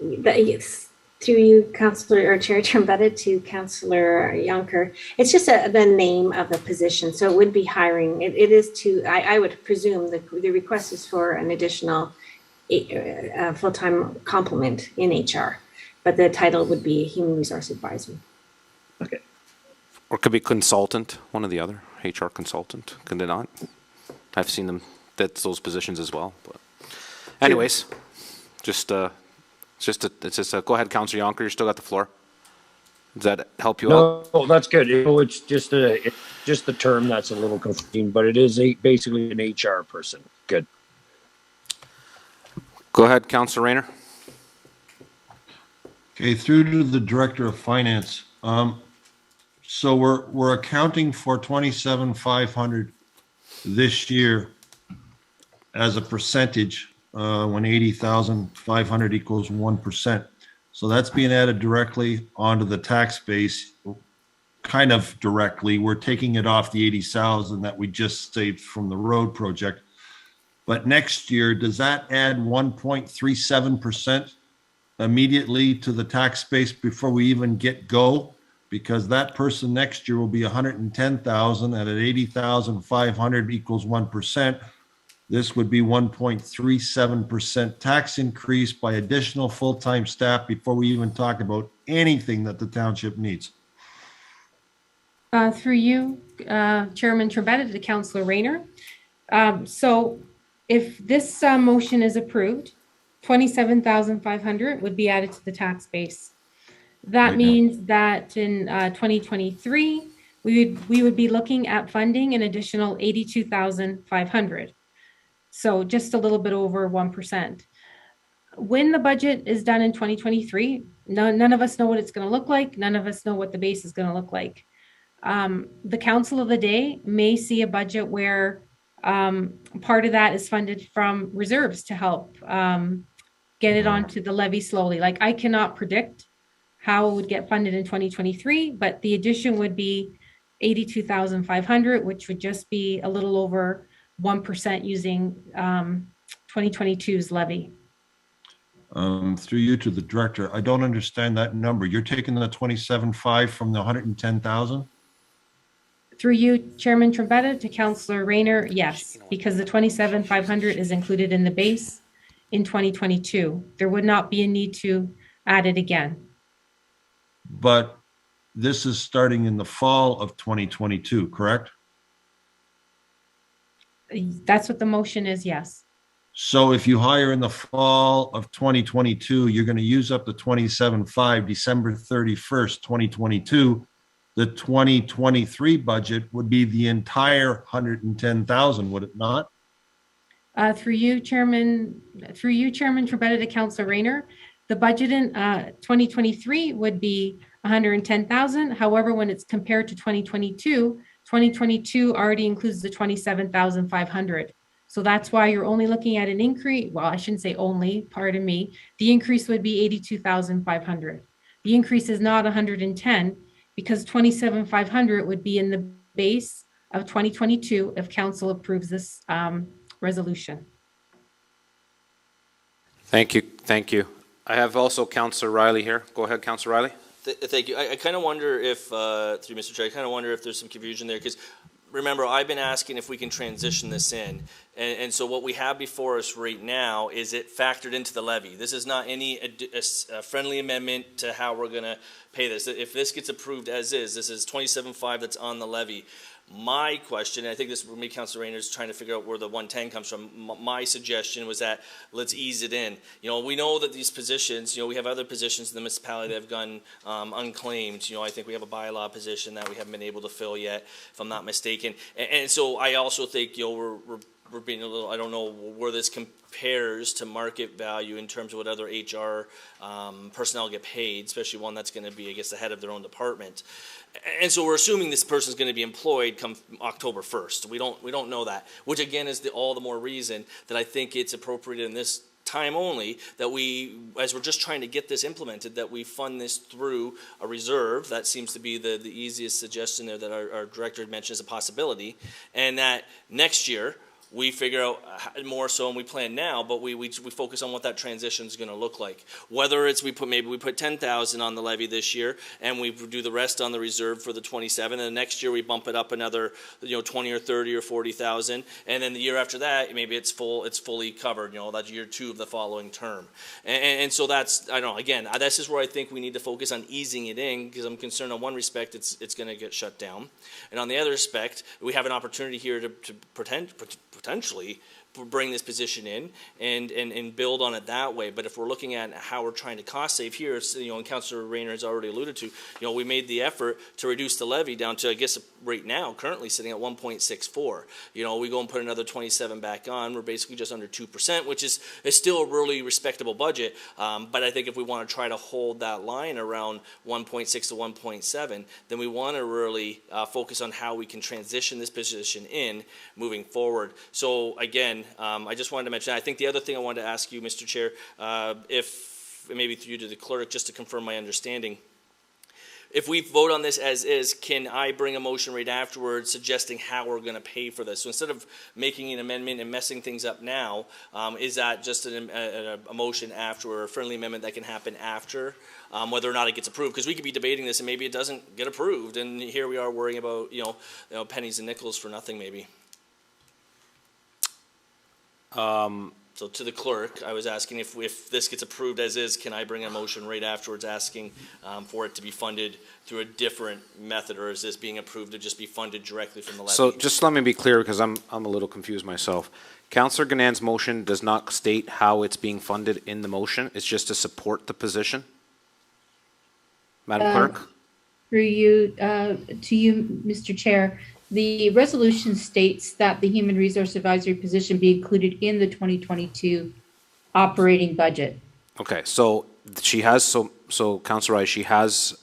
Yes. Through you, Councillor or Chair Trombetta, to Councillor Yonker. It's just the name of the position, so it would be hiring. It is to. I would presume the request is for an additional full-time complement in HR, but the title would be Human Resource Advisor. Okay. Or it could be consultant, one or the other. HR consultant, can they not? I've seen them, that's those positions as well, but anyways, go ahead, Councillor Yonker, you still got the floor. Does that help you out? No, that's good. It's just the term that's a little confusing, but it is basically an HR person. Good. Go ahead, Councillor Rayner. Okay, through to the Director of Finance. So we're accounting for 27,500 this year as a percentage when 80,500 equals 1%. So that's being added directly onto the tax base, kind of directly. We're taking it off the 80,000 that we just saved from the road project. But next year, does that add 1.37% immediately to the tax base before we even get go? Because that person next year will be 110,000 and at 80,500 equals 1%. This would be 1.37% tax increase by additional full-time staff before we even talk about anything that the township needs. Through you, Chairman Trebetta, to Councillor Rayner. So if this motion is approved, 27,500 would be added to the tax base. That means that in 2023, we would be looking at funding an additional 82,500. So just a little bit over 1%. When the budget is done in 2023, none of us know what it's going to look like. None of us know what the base is going to look like. The council of the day may see a budget where part of that is funded from reserves to help get it onto the levy slowly. Like, I cannot predict how it would get funded in 2023, but the addition would be 82,500, which would just be a little over 1% using 2022's levy. Through you to the director, I don't understand that number. You're taking the 27.5 from the 110,000? Through you, Chairman Trombetta, to Councillor Rayner, yes, because the 27,500 is included in the base in 2022. There would not be a need to add it again. But this is starting in the fall of 2022, correct? That's what the motion is, yes. So if you hire in the fall of 2022, you're going to use up the 27.5 December 31st, 2022. The 2023 budget would be the entire 110,000, would it not? Through you, Chairman Trebetta, to Councillor Rayner, the budget in 2023 would be 110,000. However, when it's compared to 2022 already includes the 27,500. So that's why you're only looking at an increase. Well, I shouldn't say only, pardon me. The increase would be 82,500. The increase is not 110 because 27,500 would be in the base of 2022 if council approves this resolution. Thank you. Thank you. I have also Councillor Riley here. Go ahead, Councillor Riley. Thank you. I kind of wonder if, through Mr. Chair, I kind of wonder if there's some confusion there, because remember, I've been asking if we can transition this in. And so what we have before us right now is it factored into the levy. This is not any friendly amendment to how we're going to pay this. If this gets approved as is, this is 27.5 that's on the levy. My question, and I think this is me, Councilor Rayner, is trying to figure out where the 110 comes from. My suggestion was that let's ease it in. You know, we know that these positions, you know, we have other positions in the municipality that have gone unclaimed. You know, I think we have a bylaw position that we haven't been able to fill yet, if I'm not mistaken. And so I also think, you know, we're being a little, I don't know where this compares to market value in terms of what other HR personnel get paid, especially one that's going to be, I guess, the head of their own department. And so we're assuming this person is going to be employed come October 1st. We don't know that, which again is all the more reason that I think it's appropriate in this time only that we, as we're just trying to get this implemented, that we fund this through a reserve. That seems to be the easiest suggestion there that our director had mentioned as a possibility, and that next year we figure out more so and we plan now, but we focus on what that transition is going to look like. Whether it's we put 10,000 on the levy this year and we do the rest on the reserve for the 27, and the next year we bump it up another 20 or 30 or 40,000, and then the year after that maybe it's fully covered. That's year 2 of the following term, and so that's, I don't know, again, this is where I think we need to focus on easing it in, because I'm concerned on one respect it's going to get shut down, and on the other respect we have an opportunity here to potentially bring this position in and build on it that way. But if we're looking at how we're trying to cost save here, and Councillor Rayner has already alluded to, we made the effort to reduce the levy down to, I guess, right now, currently sitting at 1.64. We go and put another 27 back on, we're basically just under 2%, which is still a really respectable budget. But I think if we want to try to hold that line around 1.6 to 1.7, then we want to really focus on how we can transition this position in moving forward. So again, I just wanted to mention, I think the other thing I wanted to ask you, Mr. Chair, if maybe through you to the clerk, just to confirm my understanding, if we vote on this as is, can I bring a motion right afterwards suggesting how we're going to pay for this? So instead of making an amendment and messing things up now, is that just a motion after, or a friendly amendment that can happen after, whether or not it gets approved? Because we could be debating this and maybe it doesn't get approved, and here we are worrying about pennies and nickels for nothing maybe. So to the clerk, I was asking if this gets approved as is, can I bring a motion right afterwards asking for it to be funded through a different method, or is this being approved to just be funded directly from the levy? So just let me be clear, because I'm a little confused myself. Councillor Ganan's motion does not state how it's being funded in the motion. It's just to support the position. Madam Clerk? Through you, to you, Mr. Chair. The resolution states that the Human Resource Advisory position be included in the 2022 operating budget. Okay, so she has, so Councillor Rice, she has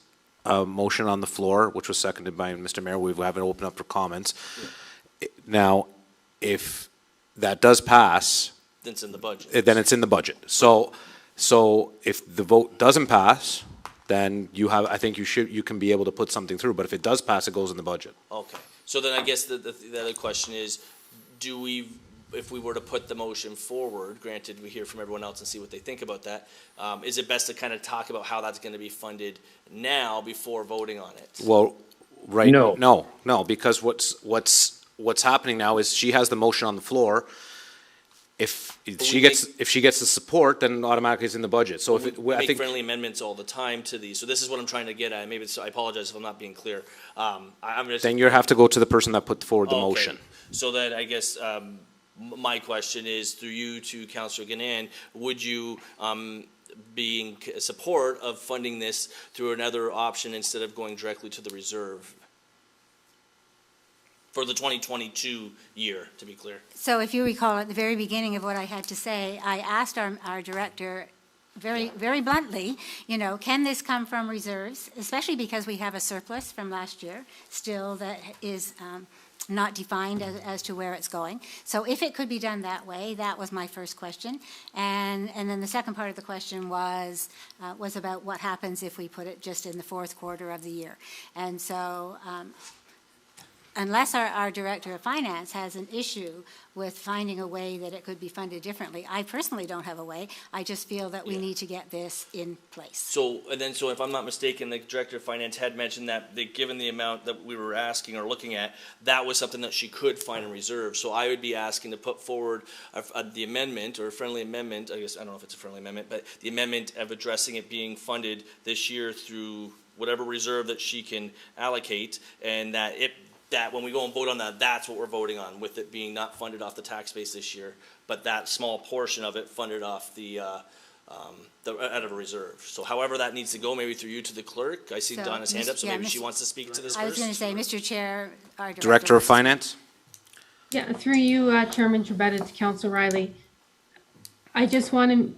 a motion on the floor, which was seconded by Mr. Mayor. We have it open up for comments. Yeah. Now, if that does pass, then it's in the budget. Then it's in the budget. So if the vote doesn't pass, then you have, I think you can be able to put something through. But if it does pass, it goes in the budget. Okay. So then I guess the other question is, if we were to put the motion forward, granted we hear from everyone else and see what they think about that, is it best to kind of talk about how that's going to be funded now before voting on it? Well, right. No, because what's happening now is she has the motion on the floor. If she gets the support, then automatically it's in the budget. So if we make friendly amendments all the time to these. So this is what I'm trying to get at. Maybe I apologize if I'm not being clear. Then you have to go to the person that put forward the motion. So then I guess my question is, through you to Councillor Ganan, would you be in support of funding this through another option instead of going directly to the reserve? For the 2022 year, to be clear. So if you recall at the very beginning of what I had to say, I asked our director very bluntly, can this come from reserves, especially because we have a surplus from last year still that is not defined as to where it's going. So if it could be done that way, that was my first question. And then the second part of the question was about what happens if we put it just in the fourth quarter of the year. And so unless our Director of Finance has an issue with finding a way that it could be funded differently, I personally don't have a way. I just feel that we need to get this in place. So if I'm not mistaken, the Director of Finance had mentioned that given the amount that we were asking or looking at, that was something that she could find in reserve. So I would be asking to put forward the amendment, or a friendly amendment, I guess, I don't know if it's a friendly amendment, but the amendment of addressing it being funded this year through whatever reserve that she can allocate, and that when we go and vote on that, that's what we're voting on, with it being not funded off the tax base this year, but that small portion of it funded off out of a reserve. So however that needs to go, maybe through you to the clerk. I see Donna's hand up, so maybe she wants to speak to this first. I was going to say, Mr. Chair, our Director of Finance. Yeah, through you, Chairman Trebetta, to Council Riley. I just want to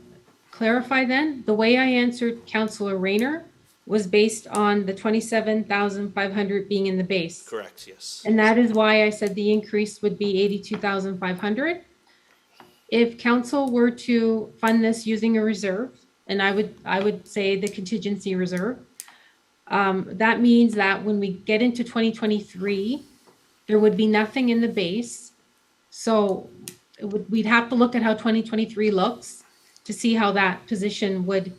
clarify then, the way I answered Councillor Rayner was based on the 27,500 being in the base. Correct, yes. And that is why I said the increase would be 82,500. If council were to fund this using a reserve, and I would say the contingency reserve, that means that when we get into 2023, there would be nothing in the base, So we'd have to look at how 2023 looks to see how that position would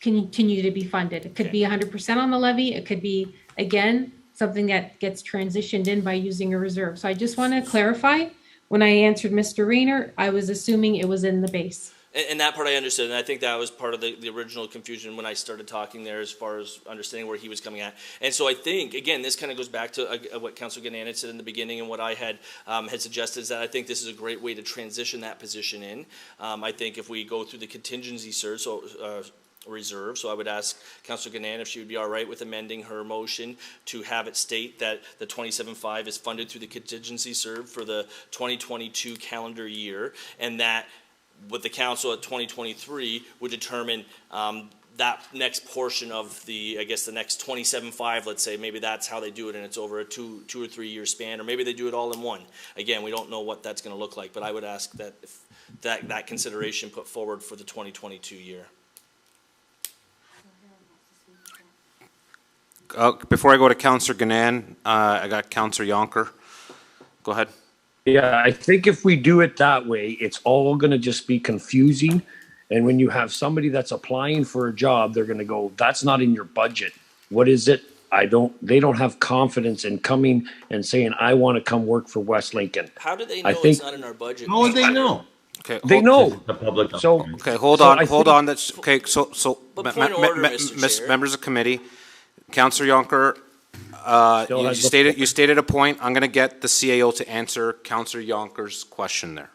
continue to be funded. It could be 100% on the levy. It could be, again, something that gets transitioned in by using a reserve. So I just want to clarify, when I answered Mr. Rayner, I was assuming it was in the base. And that part I understood, and I think that was part of the original confusion when I started talking there as far as understanding where he was coming at. And so I think, again, this kind of goes back to what Councilor Gannon had said in the beginning and what I had suggested is that I think this is a great way to transition that position in. I think if we go through the contingency reserve, so I would ask Councilor Gannon if she would be all right with amending her motion to have it state that the 27.5 is funded through the contingency reserve for the 2022 calendar year, and that with the council at 2023 would determine that next portion of the, I guess the next 27.5, let's say, maybe that's how they do it and it's over a two or 3 year span, or maybe they do it all in one. Again, we don't know what that's going to look like, but I would ask that if that consideration put forward for the 2022 year. Before I go to Councillor Gannon, I got Councillor Yonker. Go ahead. Yeah, I think if we do it that way, it's all going to just be confusing. And when you have somebody that's applying for a job, they're going to go, that's not in your budget. What is it? They don't have confidence in coming and saying, I want to come work for West Lincoln. How do they know it's not in our budget? How would they know? Okay, they know. The public. So, okay, hold on. That's okay. So, Mr. members of committee, Councillor Yonker, you stated a point. I'm going to get the CAO to answer Councillor Yonker's question there.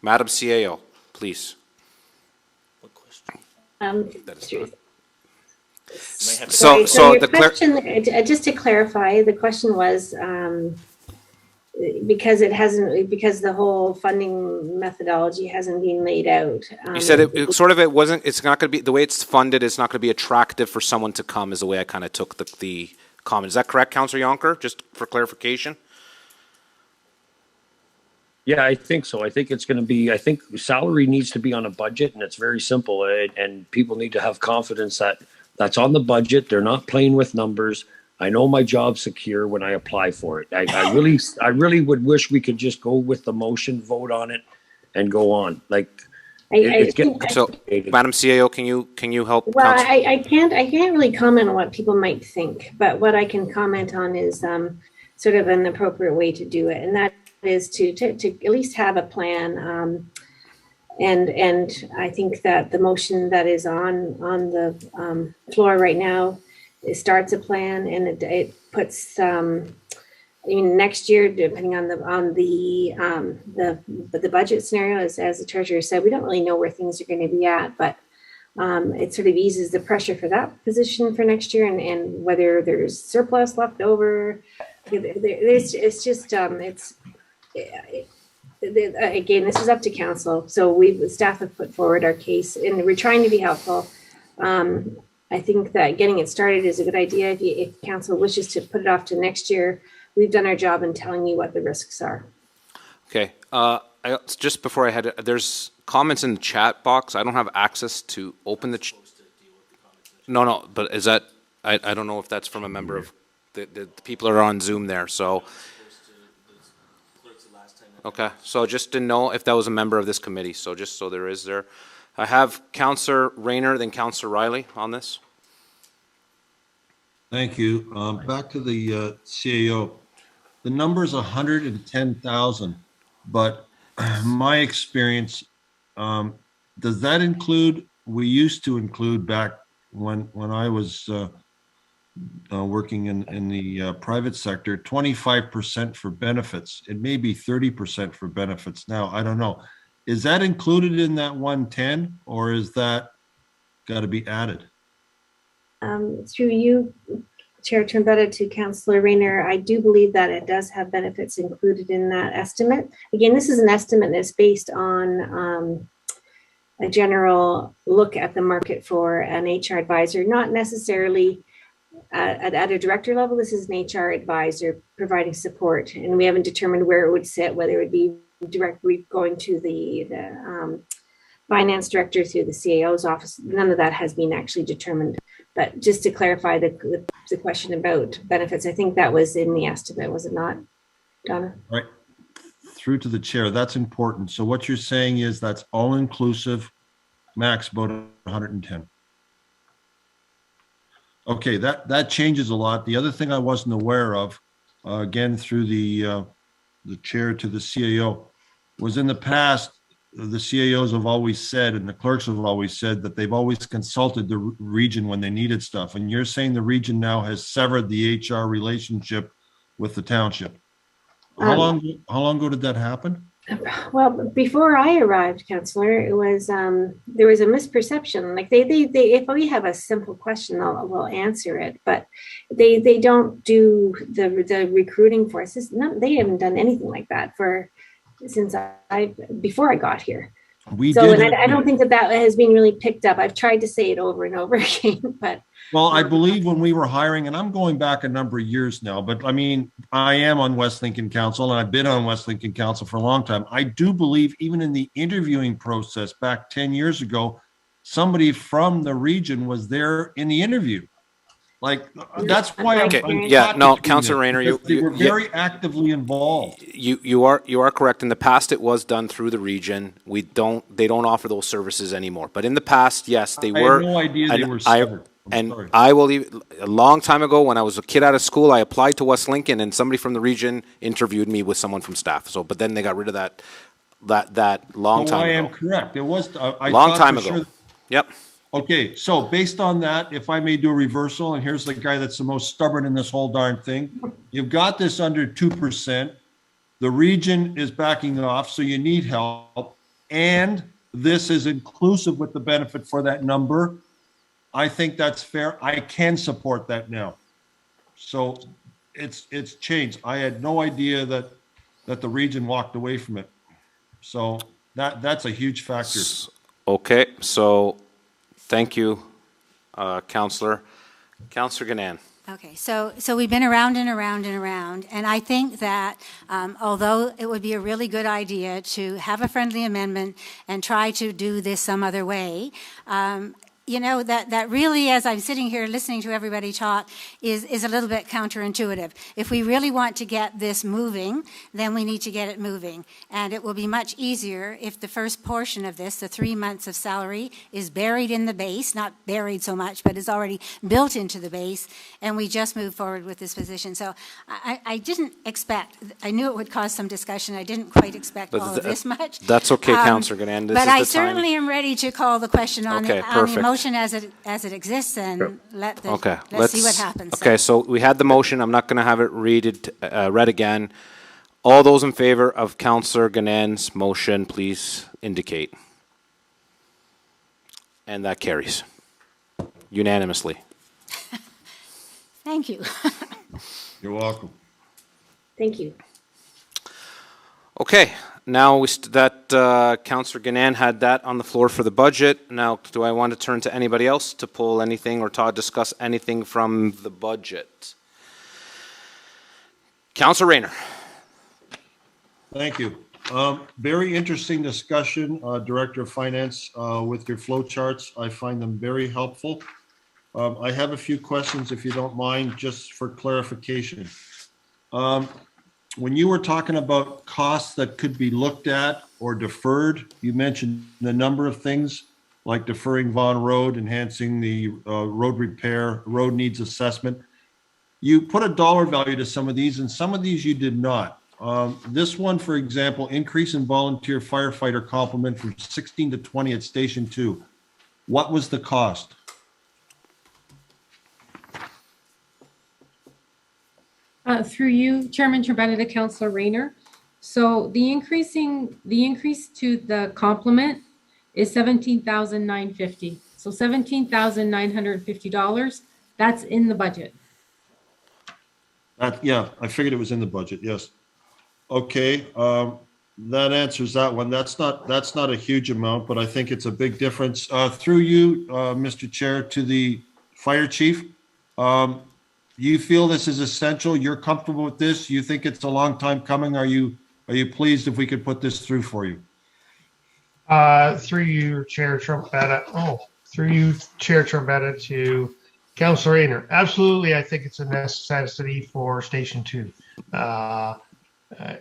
Madam CAO, please. What question? Just to clarify, the question was because the whole funding methodology hasn't been laid out. You said it's not going to be, the way it's funded, it's not going to be attractive for someone to come, is the way I kind of took the comment. Is that correct, Councillor Yonker, just for clarification? Yeah, I think so. I think it's going to be, I think salary needs to be on a budget, and it's very simple. And people need to have confidence that that's on the budget. They're not playing with numbers. I know my job's secure when I apply for it. I really would wish we could just go with the motion, vote on it, and go on. Like, it's getting complicated. Madam CAO, can you help? Well, I can't really comment on what people might think, but what I can comment on is sort of an appropriate way to do it, and that is to at least have a plan. And I think that the motion that is on the floor right now, it starts a plan, and it puts next year, depending on the budget scenario, as the treasurer said, we don't really know where things are going to be at, but it sort of eases the pressure for that position for next year, and whether there's surplus left over. Again, this is up to council. So staff have put forward our case, and we're trying to be helpful. I think that getting it started is a good idea. If council wishes to put it off to next year, we've done our job in telling you what the risks are. Okay. Just before I head, there's comments in the chat box. I don't have access to open the. No, but is that? I don't know if that's from a member of the people that are on Zoom there. So. Okay, so just to know if that was a member of this committee, so just so there is there. I have Councillor Rayner, then Councillor Riley on this. Thank you. Back to the CAO. The number is 110,000, but my experience, does that include, we used to include back when I was working in the private sector, 25% for benefits. It may be 30% for benefits now. I don't know. Is that included in that 110, or is that got to be added? Through you, Chair Trombetta, to Councillor Rayner, I do believe that it does have benefits included in that estimate. Again, this is an estimate that's based on a general look at the market for an HR advisor, not necessarily at a director level. This is an HR advisor providing support, and we haven't determined where it would sit, whether it would be directly going to the finance director through the CAO's office. None of that has been actually determined. But just to clarify the question about benefits, I think that was in the estimate, was it not, Donna? Right. through to the chair, that's important. So what you're saying is that's all inclusive, max about 110. Okay, that changes a lot. The other thing I wasn't aware of, again, through the chair to the CAO, was in the past, the CAOs have always said, and the clerks have always said, that they've always consulted the region when they needed stuff. And you're saying the region now has severed the HR relationship with the township. How long ago did that happen? Well, before I arrived, Councillor, it was there was a misperception. Like they if we have a simple question, we'll answer it, but they don't do the recruiting for us. They haven't done anything like that since before I got here. I don't think that has been really picked up. I've tried to say it over and over again, but. Well, I believe when we were hiring, and I'm going back a number of years now, but I mean, I am on West Lincoln Council and I've been on West Lincoln Council for a long time. I do believe even in the interviewing process back 10 years ago, somebody from the region was there in the interview. Like, that's why Councillor Rayner, they were very actively involved. You are correct. In the past, it was done through the region. They don't offer those services anymore. But in the past, yes, they were. I had no idea they were severed. I will even, a long time ago when I was a kid out of school, I applied to West Lincoln and somebody from the region interviewed me with someone from staff. So, but then they got rid of that long time ago. I am correct. It was long time ago. Sure. Yep. Okay, so based on that, if I may do a reversal, and here's the guy that's the most stubborn in this whole darn thing. You've got this under 2%. The region is backing off, so you need help. And this is inclusive with the benefit for that number. I think that's fair. I can support that now. So it's changed. I had no idea that the region walked away from it. So that's a huge factor. Okay, so thank you, Councillor. Councillor Ganan. Okay, so we've been around and around and around, and I think that although it would be a really good idea to have a friendly amendment and try to do this some other way, that really, as I'm sitting here listening to everybody talk, is a little bit counterintuitive. If we really want to get this moving, then we need to get it moving. And it will be much easier if the first portion of this, the 3 months of salary, is buried in the base, not buried so much, but is already built into the base, and we just move forward with this position. So I didn't expect, I knew it would cause some discussion. I didn't quite expect all of this much. That's okay, Councillor Ganan. But I certainly am ready to call the question on the motion as it exists, and let's see what happens. Okay, so we had the motion. I'm not going to have it read again. All those in favor of Councillor Ganan's motion, please indicate. And that carries unanimously. Thank you. You're welcome. Thank you. Okay, now Councillor Ganan had that on the floor for the budget. Now, do I want to turn to anybody else to pull anything or to discuss anything from the budget? Councillor Rayner. Thank you. Very interesting discussion, Director of Finance, with your flow charts. I find them very helpful. I have a few questions, if you don't mind, just for clarification. When you were talking about costs that could be looked at or deferred, you mentioned a number of things like deferring Vaughan Road, enhancing the road repair, road needs assessment. You put a dollar value to some of these, and some of these you did not. This one, for example, increase in volunteer firefighter complement from 16 to 20 at Station 2. What was the cost? Through you, Chairman Trebetta, to Councillor Rayner. So the increase to the complement is $17,950. So $17,950. That's in the budget. Yeah, I figured it was in the budget. Yes. Okay, that answers that one. That's not a huge amount, but I think it's a big difference. Through you, Mr. Chair, to the fire chief. You feel this is essential? You're comfortable with this? You think it's a long time coming? Are you pleased if we could put this through for you? Through you, Chair Trombetta. Through you, Chair Trombetta, to Councillor Rayner. Absolutely, I think it's a necessity for Station 2.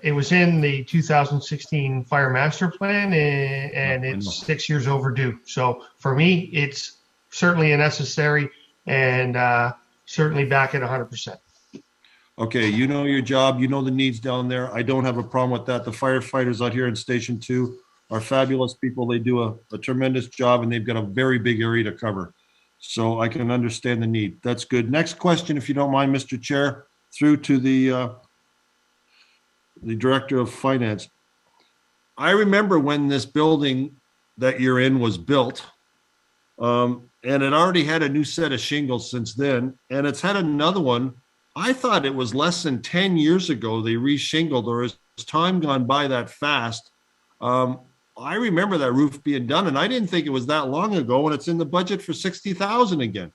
It was in the 2016 Fire Master Plan, and it's 6 years overdue. So for me, it's certainly a necessary and certainly back at 100%. Okay, you know your job, you know the needs down there. I don't have a problem with that. The firefighters out here in Station 2 are fabulous people. They do a tremendous job, and they've got a very big area to cover. So I can understand the need. That's good. Next question, if you don't mind, Mr. Chair, through to the Director of Finance. I remember when this building that you're in was built, and it already had a new set of shingles since then, and it's had another one. I thought it was less than 10 years ago they re-shingled, or has time gone by that fast? I remember that roof being done, and I didn't think it was that long ago, and it's in the budget for $60,000 again.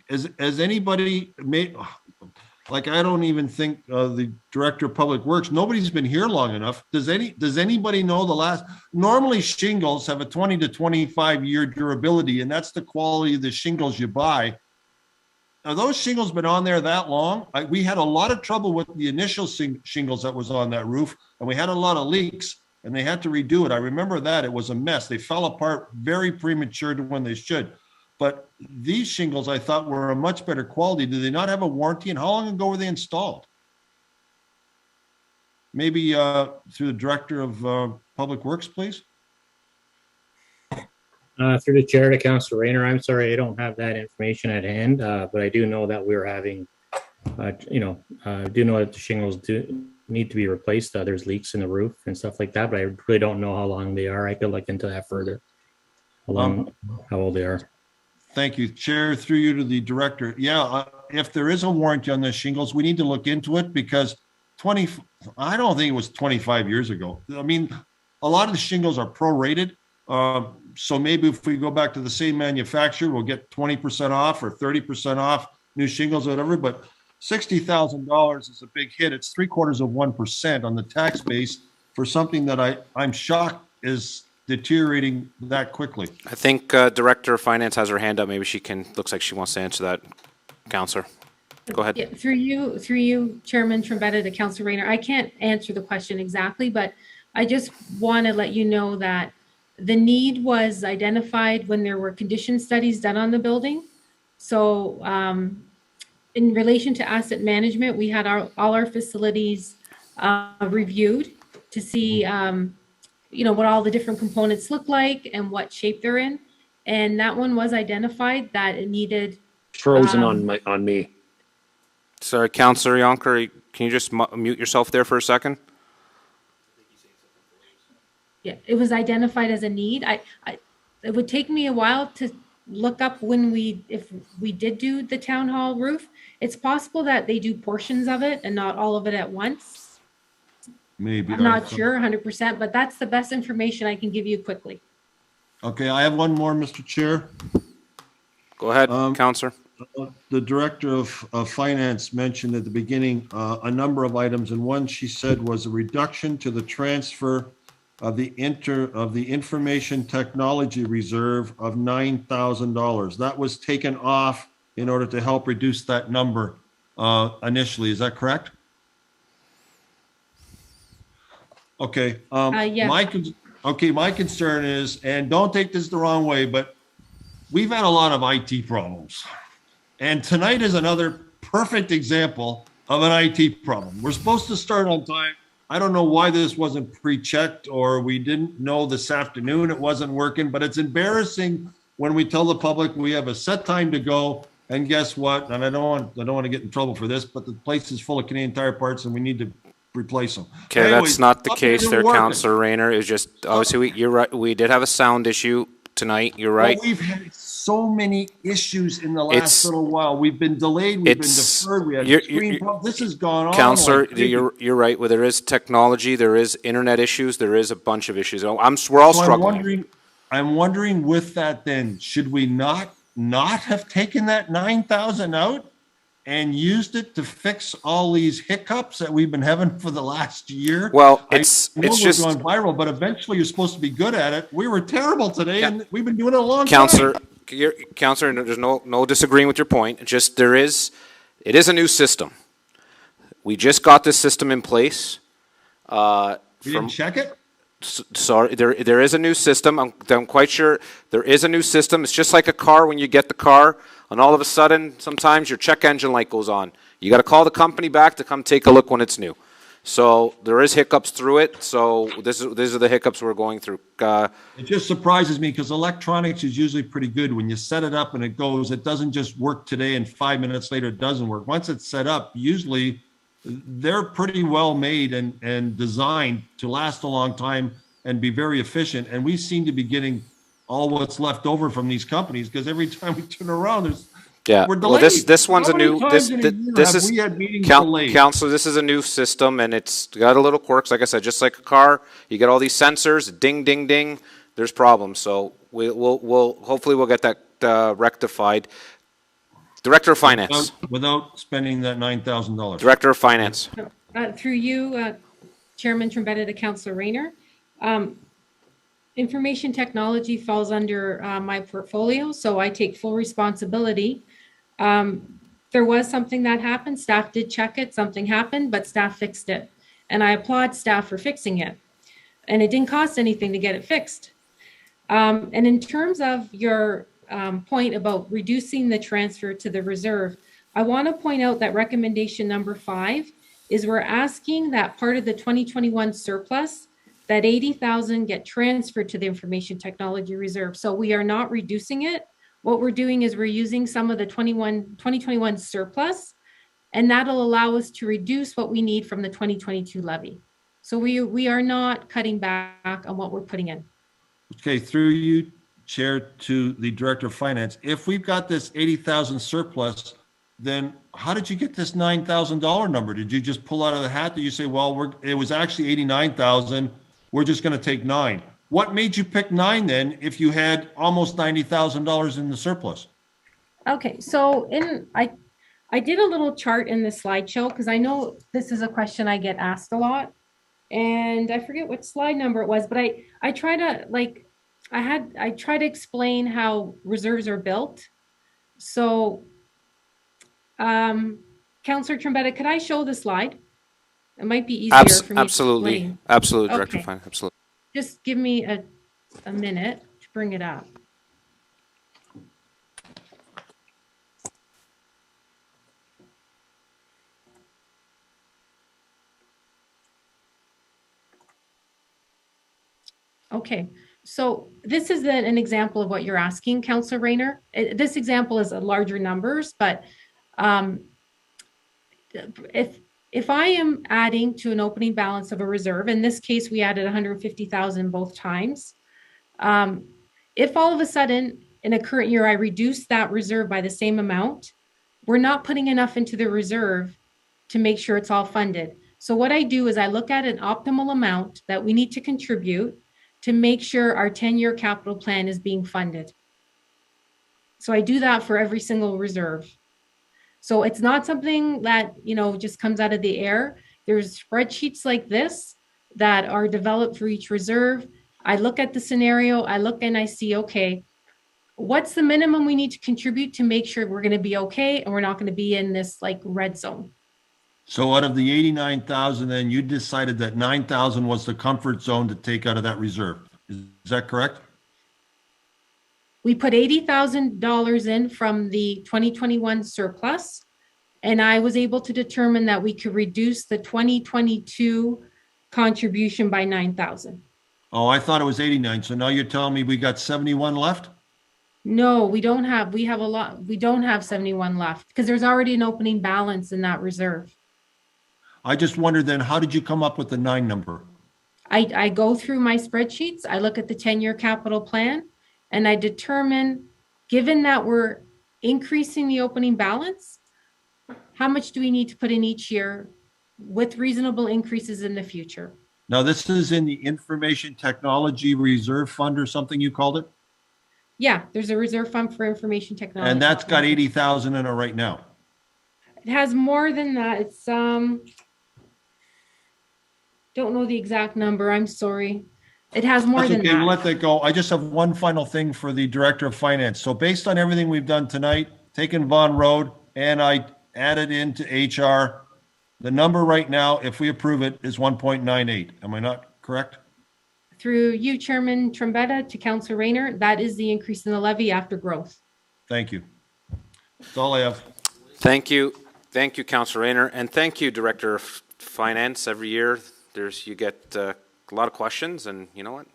Has anybody made, like, I don't even think the Director of Public Works, nobody's been here long enough. Does anybody know the last? Normally shingles have a 20 to 25 year durability, and that's the quality of the shingles you buy. Are those shingles been on there that long? We had a lot of trouble with the initial shingles that was on that roof, and we had a lot of leaks, and they had to redo it. I remember that. It was a mess. They fell apart very premature to when they should. But these shingles, I thought, were a much better quality. Do they not have a warranty? And how long ago were they installed? Maybe through the Director of Public Works, please. Through the chair to Councilor Rayner, I'm sorry, I don't have that information at hand, but I do know that we're having, do know that the shingles do need to be replaced. There's leaks in the roof and stuff like that, but I really don't know how long they are. I could look into that further, how old they are. Thank you, Chair. Through you to the Director. Yeah, if there is a warranty on the shingles, we need to look into it, because I don't think it was 25 years ago. I mean, a lot of the shingles are prorated. So maybe if we go back to the same manufacturer, we'll get 20% off or 30% off new shingles or whatever. But $60,000 is a big hit. It's 0.75% on the tax base for something that I'm shocked is deteriorating that quickly. I think Director of Finance has her hand up. Maybe she can, looks like she wants to answer that. Councillor, go ahead. Yeah, through you, Chairman Trombetta to Councilor Rayner. I can't answer the question exactly, but I just want to let you know that the need was identified when there were condition studies done on the building. So in relation to asset management, we had all our facilities reviewed to see what all the different components look like and what shape they're in. And that one was identified that it needed. Frozen on me. Sorry, Councillor Yonker, can you just mute yourself there for a second? Yeah, it was identified as a need. It would take me a while to look up if we did do the town hall roof. It's possible that they do portions of it and not all of it at once. Maybe. I'm not sure 100%, but that's the best information I can give you quickly. Okay, I have one more, Mr. Chair. Go ahead, Councillor. The Director of Finance mentioned at the beginning a number of items, and one she said was a reduction to the transfer of the Information Technology Reserve of $9,000. That was taken off in order to help reduce that number initially. Is that correct? Okay. Yeah. My concern is, and don't take this the wrong way, but we've had a lot of IT problems. And tonight is another perfect example of an IT problem. We're supposed to start on time. I don't know why this wasn't pre-checked, or we didn't know this afternoon it wasn't working, but it's embarrassing when we tell the public we have a set time to go, and guess what? And I don't want to get in trouble for this, but the place is full of Canadian Tire parts and we need to replace them. Okay, anyways, that's not the case there, Councillor Rayner. It's just, obviously, you're right. We did have a sound issue tonight. You're right. Well, we've had so many issues in the last little while. We've been delayed. We've been deferred. We had screen problems. This has gone on. Councillor, you're right. Well, there is technology. There is internet issues. There is a bunch of issues. We're all struggling. I'm wondering with that then, should we not have taken that 9,000 out and used it to fix all these hiccups that we've been having for the last year? Well, it's just going viral, but eventually you're supposed to be good at it. We were terrible today, and we've been doing it a long time. Councillor, there's no disagreeing with your point. It is a new system. We just got this system in place. You didn't check it? Sorry, there is a new system. I'm quite sure there is a new system. It's just like a car when you get the car, and all of a sudden, sometimes your check engine light goes on. You got to call the company back to come take a look when it's new. So there is hiccups through it. So these are the hiccups we're going through. It just surprises me because electronics is usually pretty good. When you set it up and it goes, it doesn't just work today and 5 minutes later it doesn't work. Once it's set up, usually they're pretty well made and designed to last a long time and be very efficient. And we seem to be getting all what's left over from these companies because every time we turn around, we're delayed. Well, this one's How a many new. times in a year This have is we had meetings delayed? Councilor. This is a new system, and it's got a little quirks. Like I said, just like a car, you get all these sensors. Ding, ding, ding. There's problems. So we'll hopefully we'll get that rectified. Director of Finance. Without spending that $9,000. Director of Finance. Through you, Chairman Trombetta to Councillor Rayner. Information technology falls under my portfolio, so I take full responsibility. There was something that happened. Staff did check it. Something happened, but staff fixed it. And I applaud staff for fixing it. And it didn't cost anything to get it fixed. And in terms of your point about reducing the transfer to the reserve, I want to point out that recommendation number 5 is we're asking that part of the 2021 surplus, that 80,000 get transferred to the information technology reserve. So we are not reducing it. What we're doing is we're using some of the 2021 surplus, and that'll allow us to reduce what we need from the 2022 levy. So we are not cutting back on what we're putting in. Okay, through you, Chair, to the Director of Finance. If we've got this 80,000 surplus, then how did you get this $9,000 number? Did you just pull out of the hat? Did you say, well, it was actually 89,000, we're just going to take 9? What made you pick 9 then if you had almost $90,000 in the surplus? Okay, so I did a little chart in the slideshow because I know this is a question I get asked a lot. And I forget what slide number it was, but I try to try to explain how reserves are built. So, Councillor Trombetta, could I show the slide? It might be easier for me absolutely. to explain. Absolutely, Director Okay. of Finance. Absolutely. Just give me a minute to bring it up. Okay, so this is an example of what you're asking, Councillor Rayner. This example is a larger numbers, but if I am adding to an opening balance of a reserve, in this case, we added 150,000 both times. If all of a sudden in a current year, I reduce that reserve by the same amount, we're not putting enough into the reserve to make sure it's all funded. So what I do is I look at an optimal amount that we need to contribute to make sure our 10-year capital plan is being funded. So I do that for every single reserve. So it's not something that, just comes out of the air. There's spreadsheets like this that are developed for each reserve. I look at the scenario, I look and I see, okay, what's the minimum we need to contribute to make sure we're going to be okay and we're not going to be in this red zone. So out of the 89,000, then you decided that 9,000 was the comfort zone to take out of that reserve. Is that correct? We put $80,000 in from the 2021 surplus, and I was able to determine that we could reduce the 2022 contribution by 9,000. Oh, I thought it was 89. So now you're telling me we got 71 left? No, we don't have. We have a lot. We don't have 71 left because there's already an opening balance in that reserve. I just wondered then, how did you come up with the 9 number? I go through my spreadsheets. I look at the 10-year capital plan, and I determine, given that we're increasing the opening balance, how much do we need to put in each year with reasonable increases in the future? Now, this is in the Information Technology Reserve Fund or something you called it? Yeah, there's a reserve fund for information technology. And that's got 80,000 in it right now. It has more than that. It's don't know the exact number. I'm sorry. It has more That's than okay, that. let that go. I just have one final thing for the Director of Finance. So based on everything we've done tonight, taken Vaughan Road, and I added into HR The number right now, if we approve it, is 1.98. Am I not correct? Through you, Chairman Trombetta, to Councillor Rayner, that is the increase in the levy after growth. Thank you. That's all I have. Thank you. Thank you, Councillor Rayner, and thank you, Director of Finance. Every year, you get a lot of questions, and you know what?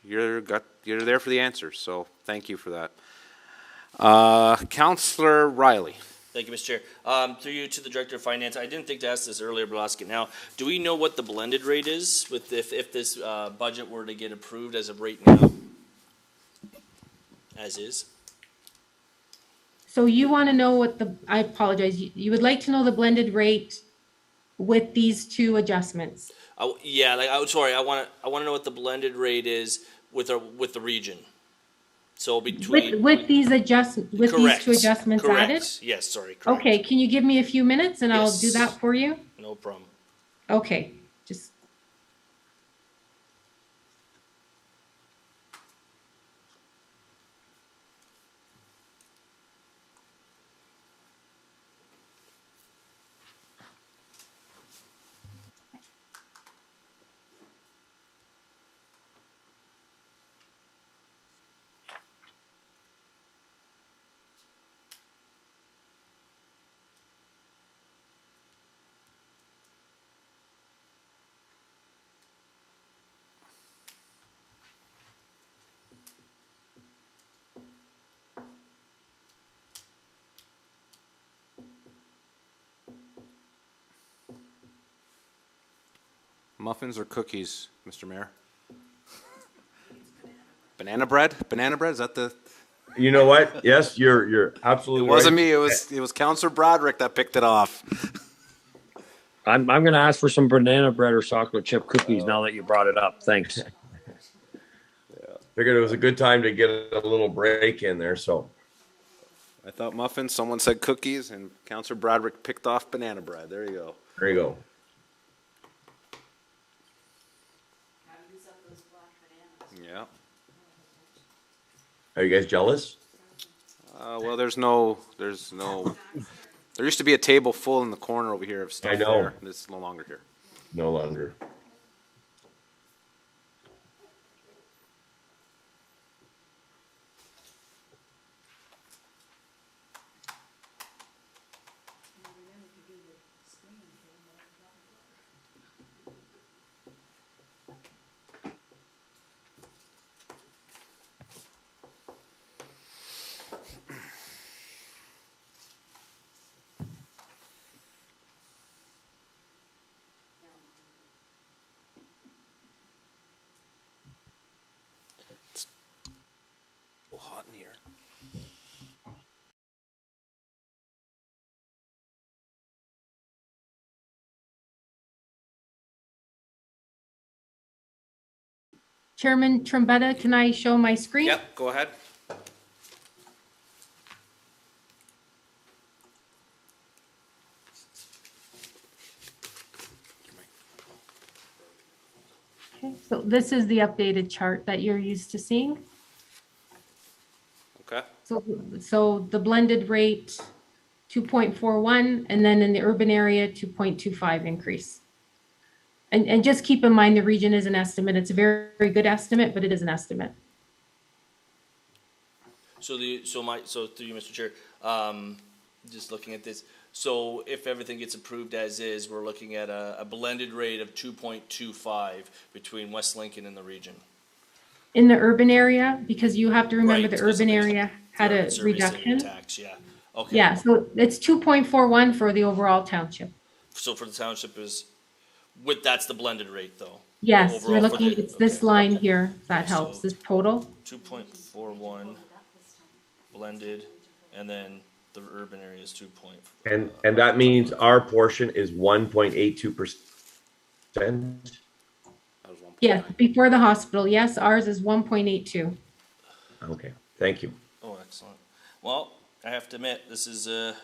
You're there for the answers. So thank you for that. Councillor Riley. Thank you, Mr. Chair. Through you to the Director of Finance, I didn't think to ask this earlier, but I'll ask it now. Do we know what the blended rate is with if this budget were to get approved as of right now? As is? So you want to know what I apologize, you would like to know the blended rate with these two adjustments? Yeah, I want to know what the blended rate is with the region. So between With these two adjustments added? Yes, sorry. Correct. Okay, can you give me a few minutes and I'll do Yes. that for you? No problem. Okay, just. Muffins or cookies, Mr. Mayor? Banana bread? Banana bread? Is that the? You know what? Yes, you're absolutely It wasn't right. me. It was Councillor Broderick that picked it off. I'm going to ask for some banana bread or chocolate chip cookies now that you brought it up. Thanks. Figured it was a good time to get a little break in there, so. I thought muffins. Someone said cookies, and Councillor Broderick picked off banana bread. There you go. There you go. Yeah. Are you guys jealous? Well, there used to be a table full in the corner over here of stuff. I know. There. This is no longer here. No longer. Hot in here. Chairman Trombetta, can I show my screen? Yep, go ahead. Okay, so this is the updated chart that you're used to seeing. Okay. So the blended rate, 2.41, and then in the urban area, 2.25 increase. And just keep in mind, the region is an estimate. It's a very, very good estimate, but it is an estimate. So through you, Mr. Chair, just looking at this. So if everything gets approved as is, we're looking at a blended rate of 2.25 between West Lincoln and the region. In the urban area, because you have to remember Right, the urban area had a service reduction. tax, yeah. Okay. Yeah, so it's 2.41 for the overall township. So for the township that's the blended rate though. Yes, Overall we're for looking, it's this line here, if that So- helps, this total. 2.41 blended, and then the urban area is 2. And that means our portion is 1.82%. Yes, before the hospital, yes, ours is 1.82. Okay, thank you. Oh, excellent. Well, I have to admit, this is a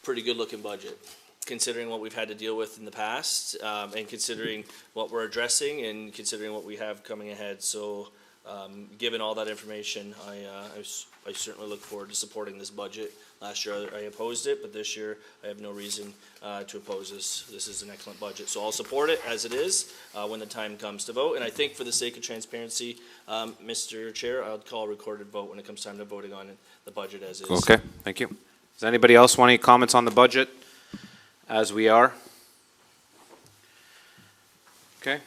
pretty good looking budget, considering what we've had to deal with in the past, and considering what we're addressing and considering what we have coming ahead. So given all that information, I certainly look forward to supporting this budget. Last year I opposed it, but this year I have no reason to oppose this. This is an excellent budget, so I'll support it as it is when the time comes to vote. And I think for the sake of transparency, Mr. Chair, I'll call a recorded vote when it comes time to voting on the budget as is. Okay, thank you. Does anybody else want any comments on the budget as we are? Okay.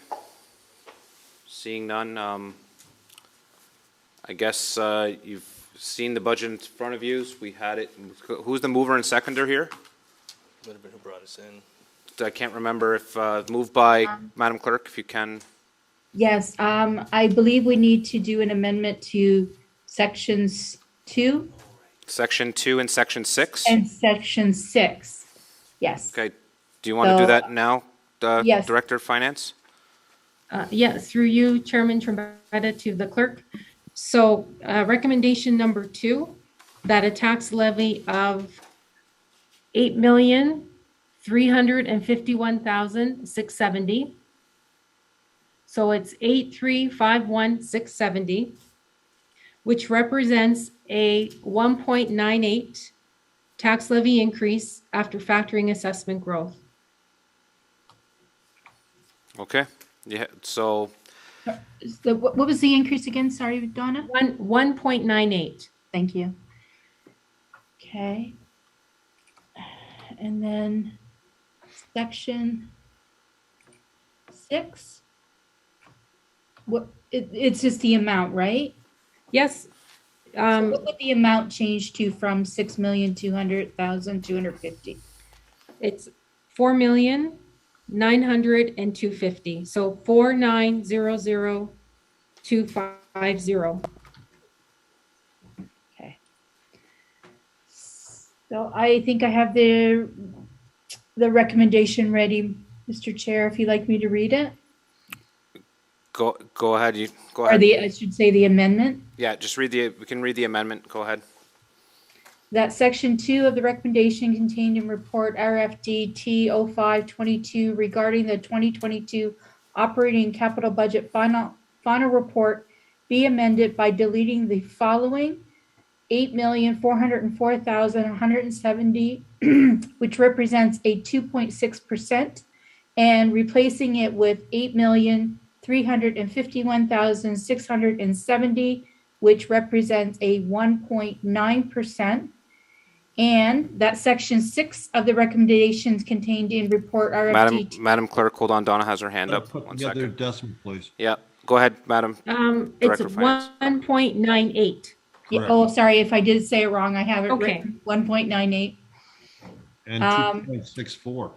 Seeing none, I guess you've seen the budget in front of you. We had it. Who's the mover and seconder here? Would have been who brought us in. I can't remember if moved by Madam Clerk, if you can. Yes, I believe we need to do an amendment to sections 2 Section 2 and Section 6? and section 6. Yes. Okay. Do you want to do So, that now, yes. Director of Finance? Yes, through you, Chairman Trombetta, to the clerk. So recommendation number 2, that a tax levy of $8,351,670. So it's 8,351,670, which represents a 1.98 tax levy increase after factoring assessment growth. Okay. Yeah. So What was the increase again? Sorry, Donna? 1.98. Thank you. Okay. And then section 6. It's just the amount, right? Yes. So what would the amount change to from 6,200,250? It's 4,900,250. So 4,900,250. Okay. So I think I have the recommendation ready, Mr. Chair, if you'd like me to read it. go ahead. You go Or ahead. I should say the amendment. Yeah, just we can read the amendment. Go ahead. That section 2 of the recommendation contained in report RFD T0522 regarding the 2022 operating capital budget final report be amended by deleting the following: 8,404,170, which represents a 2.6%, and replacing it with 8,351,670, which represents a 1.9%. And that section 6 of the recommendations contained in report RFD. Madam Clerk, hold on. Donna has her hand up. Put 1 together second. decimal, please. Yeah. Go ahead, Madam. It's Director of Finance. 1.98. Yeah, Correct. oh, sorry if I did say it wrong. I have it Okay. written 1.98. And Um, 2.64.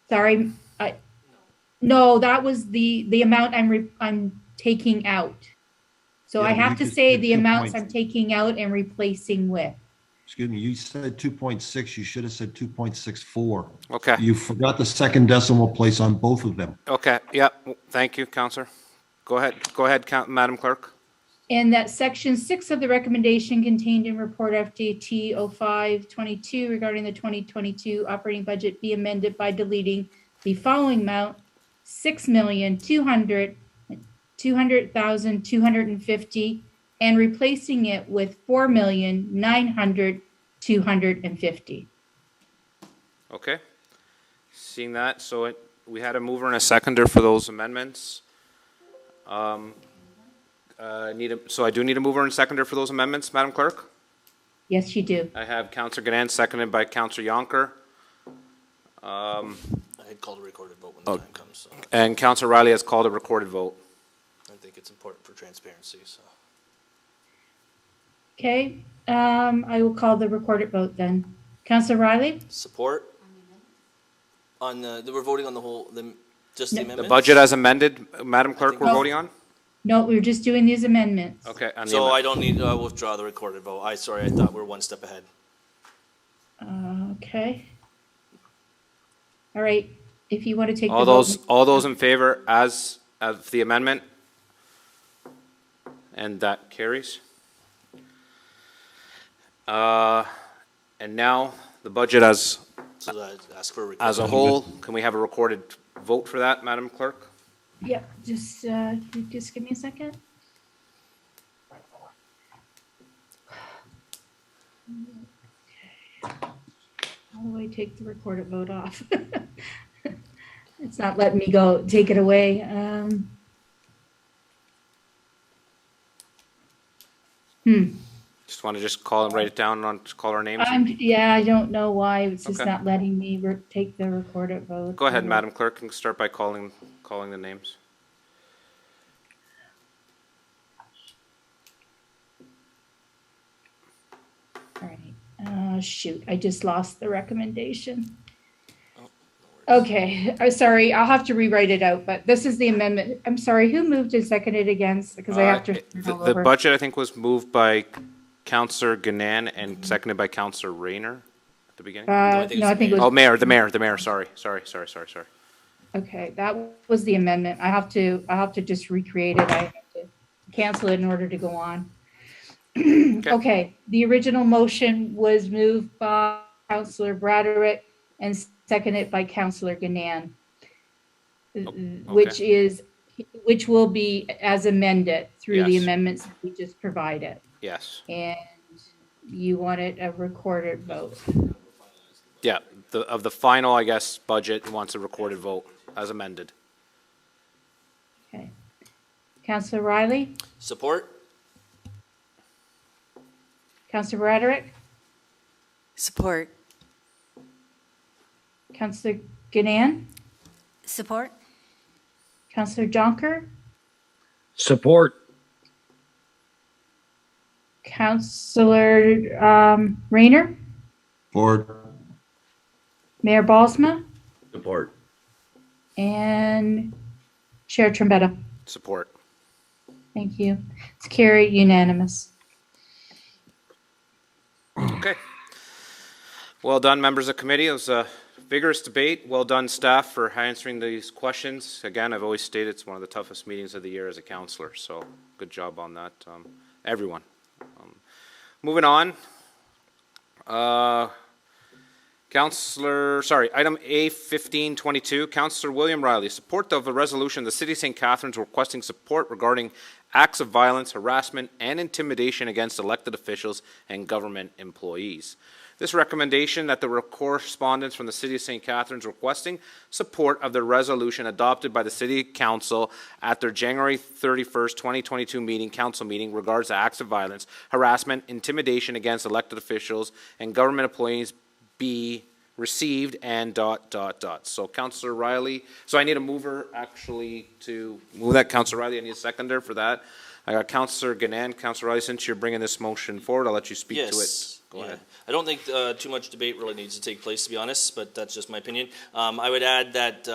Sorry, no, that was the amount I'm taking out. So I Yeah, have you to just say said the 2 amounts point- I'm taking out and replacing with. Excuse me, you said 2.6, you should have said 2.64. Okay. You forgot the second decimal place on both of them. Okay. Yeah. Thank you, Counselor. Go ahead. Go ahead, Madam Clerk. And that section 6 of the recommendation contained in report FDT 0522 regarding the 2022 operating budget be amended by deleting the following amount: 6,200,250, and replacing it with 4,900,250. Okay. Seeing that, so we had a mover and a seconder for those amendments. So I do need a mover and seconder for those amendments, Madam Clerk. Yes, you do. I have Counselor Gann, seconded by Counselor Yonker. I had called a recorded vote when the time comes, so And Counselor Riley has called a recorded vote. I think it's important for transparency, so. Okay, I will call the recorded vote then. Counselor Riley? Support? On we're voting on the whole, just the No. amendments? The budget as amended, Madam Clerk, we're No. voting on? No, we're just doing these amendments. Okay. on the So I amendment. don't need, withdraw the recorded vote. I thought we were one step ahead. Okay. All right, if you want to take the All vote. all those in favor as of the amendment? And that carries. And now the budget as So I ask for a recorded. a whole, can we have a recorded vote for that, Madam Clerk? Yeah, just give me a second. take the recorded vote off? It's not letting me go, take it away. Just want to just call and write it down on, call our names? Yeah, I don't know why it's just Okay. not letting me take the recorded vote. Go ahead, Madam Clerk, and start by calling the names. All right. Shoot, I just lost the recommendation. Okay, sorry, I'll have to rewrite it out, but this is the amendment. I'm sorry, who moved and seconded against? Because I have to start all The over. budget, I think, was moved by Councillor Ganan and seconded by Councillor Rayner at the beginning. No, I think it was. Oh, the mayor, sorry. Okay, that was the amendment. I have to just recreate it. I have to cancel it in order to go on. Okay, the original motion was moved by Councillor Braderick and seconded by Councillor Ganan, which will be as amended through the Yes. amendments that we just provided. Yes. And you wanted a recorded vote. Yeah, of the final, I guess, budget wants a recorded vote as amended. Okay. Councillor Riley? Support? Councillor Braderick? Support. Councillor Ganan? Support? Councillor Jonker? Support. Councillor Rayner? Support. Mayor Balsma? Support. And Chair Trombetta? Support. Thank you. It's carried unanimous. Okay. Well done, members of committee. It was a vigorous debate. Well done, staff, for answering these questions. Again, I've always stated it's one of the toughest meetings of the year as a councillor, so good job on that, everyone. Moving on. Item A1522, Councillor William Riley, support of the resolution of the City of St. Catharines requesting support regarding acts of violence, harassment, and intimidation against elected officials and government employees. This recommendation that the correspondence from the City of St. Catharines requesting support of the resolution adopted by the City Council at their January 31st, 2022 council meeting regards to acts of violence, harassment, intimidation against elected officials and government employees be received and ... So Councillor Riley, so I need a mover actually to move that. Councillor Riley, I need a seconder for that. I got Councillor Ganan. Councillor Riley, since you're bringing this motion forward, I'll let you speak to it. Go ahead. I don't think too much debate really needs to take place, to be honest, but that's just my opinion. I would add that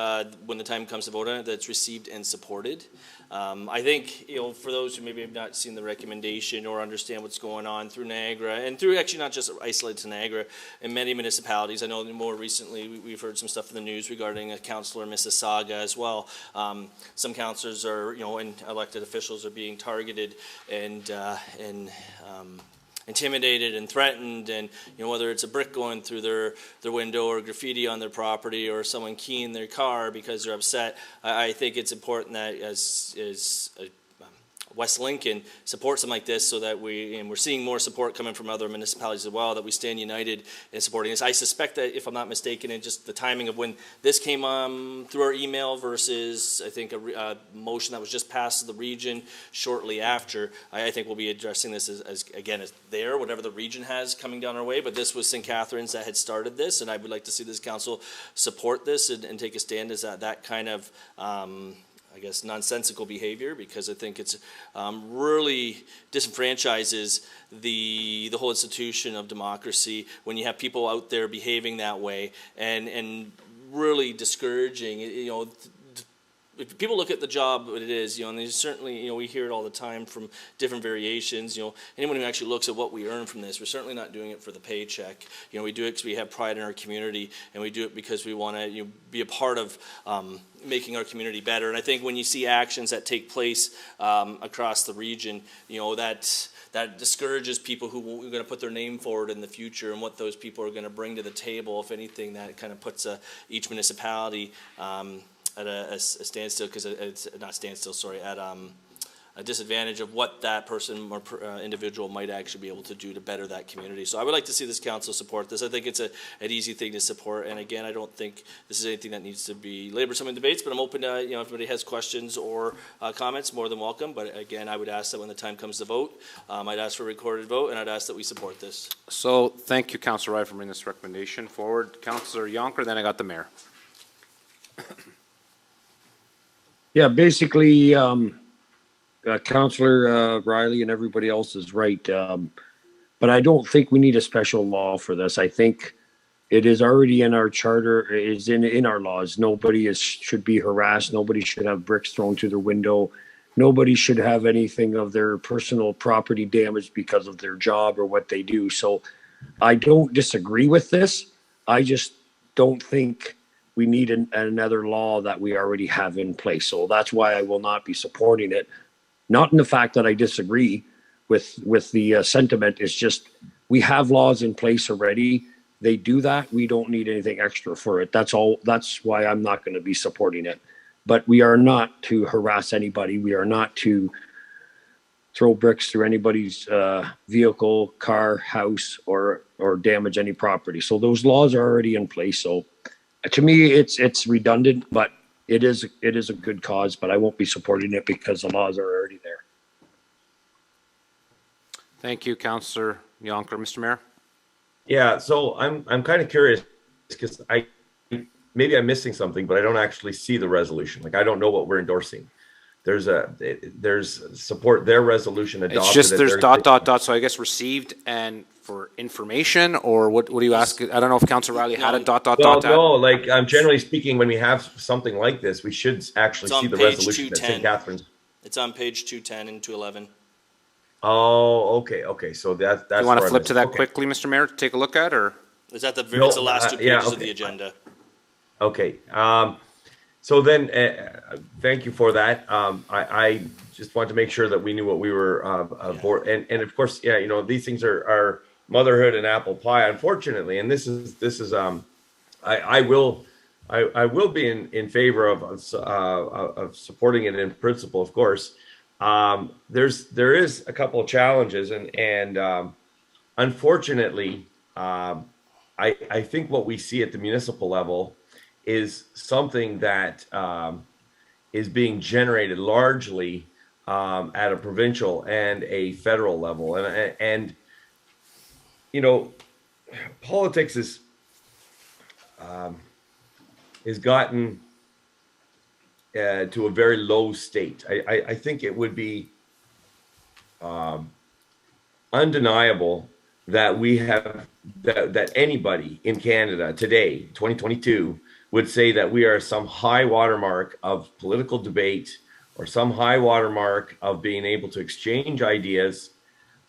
when the time comes to vote on it, that it's received and supported. I think, for those who maybe have not seen the recommendation or understand what's going on through Niagara, and through actually not just isolated to Niagara, in many municipalities, I know more recently we've heard some stuff in the news regarding a councillor in Mississauga as well. Some councillors are, and elected officials are being targeted and intimidated and threatened, and whether it's a brick going through their window or graffiti on their property or someone keying their car because they're upset. I think it's important that as West Lincoln supports something like this, so that we're seeing more support coming from other municipalities as well, that we stand united in supporting this. I suspect that, if I'm not mistaken, in just the timing of when this came through our email versus, I think, a motion that was just passed to the region shortly after, I think we'll be addressing this as whatever the region has coming down our way. But this was St. Catharines that had started this, and I would like to see this council support this and take a stand as that kind of nonsensical behavior, because I think it's really disenfranchises the whole institution of democracy when you have people out there behaving that way and really discouraging. If people look at the job what it is, and they certainly, we hear it all the time from different variations. Anyone who actually looks at what we earn from this, we're certainly not doing it for the paycheck. We do it because we have pride in our community, and we do it because we want to be a part of making our community better. And I think when you see actions that take place across the region, that discourages people who are going to put their name forward in the future and what those people are going to bring to the table. If anything, that kind of puts each municipality at a standstill, because it's not standstill, sorry, at a disadvantage of what that person or individual might actually be able to do to better that community. So I would like to see this council support this. I think it's an easy thing to support. And again, I don't think this is anything that needs to be laborsome in debates, but I'm open to, if anybody has questions or comments, more than welcome. But again, I would ask that when the time comes to vote, I'd ask for a recorded vote, and I'd ask that we support this. So thank you, Councillor Wright, for bringing this recommendation forward. Councillor Yonker, then I got the mayor. Yeah, basically, Councillor Riley and everybody else is right. But I don't think we need a special law for this. I think it is already in our charter, is in our laws. Nobody should be harassed. Nobody should have bricks thrown through their window. Nobody should have anything of their personal property damaged because of their job or what they do. So I don't disagree with this. I just don't think we need another law that we already have in place. So that's why I will not be supporting it. Not in the fact that I disagree with the sentiment. It's just we have laws in place already. They do that. We don't need anything extra for it. That's all. That's why I'm not going to be supporting it. But we are not to harass anybody. We are not to throw bricks through anybody's vehicle, car, house, or damage any property. So those laws are already in place. So to me, it's redundant, but it is a good cause. But I won't be supporting it because the laws are already there. Thank you, Councillor Yonker. Mr. Mayor? Yeah, so I'm kind of curious because maybe I'm missing something, but I don't actually see the resolution. Like, I don't know what we're endorsing. There's support their resolution adopted. It's just there's ... So I guess received and for information, or what do you ask? I don't know if Councillor Riley had a ... Well, no, like generally speaking, when we have something like this, we should actually see the resolution at St. Catharines. It's on page 210 and 211. Oh, okay. So that's. You want to flip to that quickly, Mr. Mayor, to take a look at, or is that it's the last two pages of the agenda? Okay. So then, thank you for that. I just want to make sure that we knew what we were for, and of course, yeah, these things are motherhood and apple pie, unfortunately, and this is I will be in favor of supporting it in principle, of course. There is a couple of challenges, and unfortunately, I think what we see at the municipal level is something that is being generated largely at a provincial and a federal level, and politics is gotten to a very low state. I think it would be undeniable that we have that anybody in Canada today, 2022, would say that we are some high watermark of political debate or some high watermark of being able to exchange ideas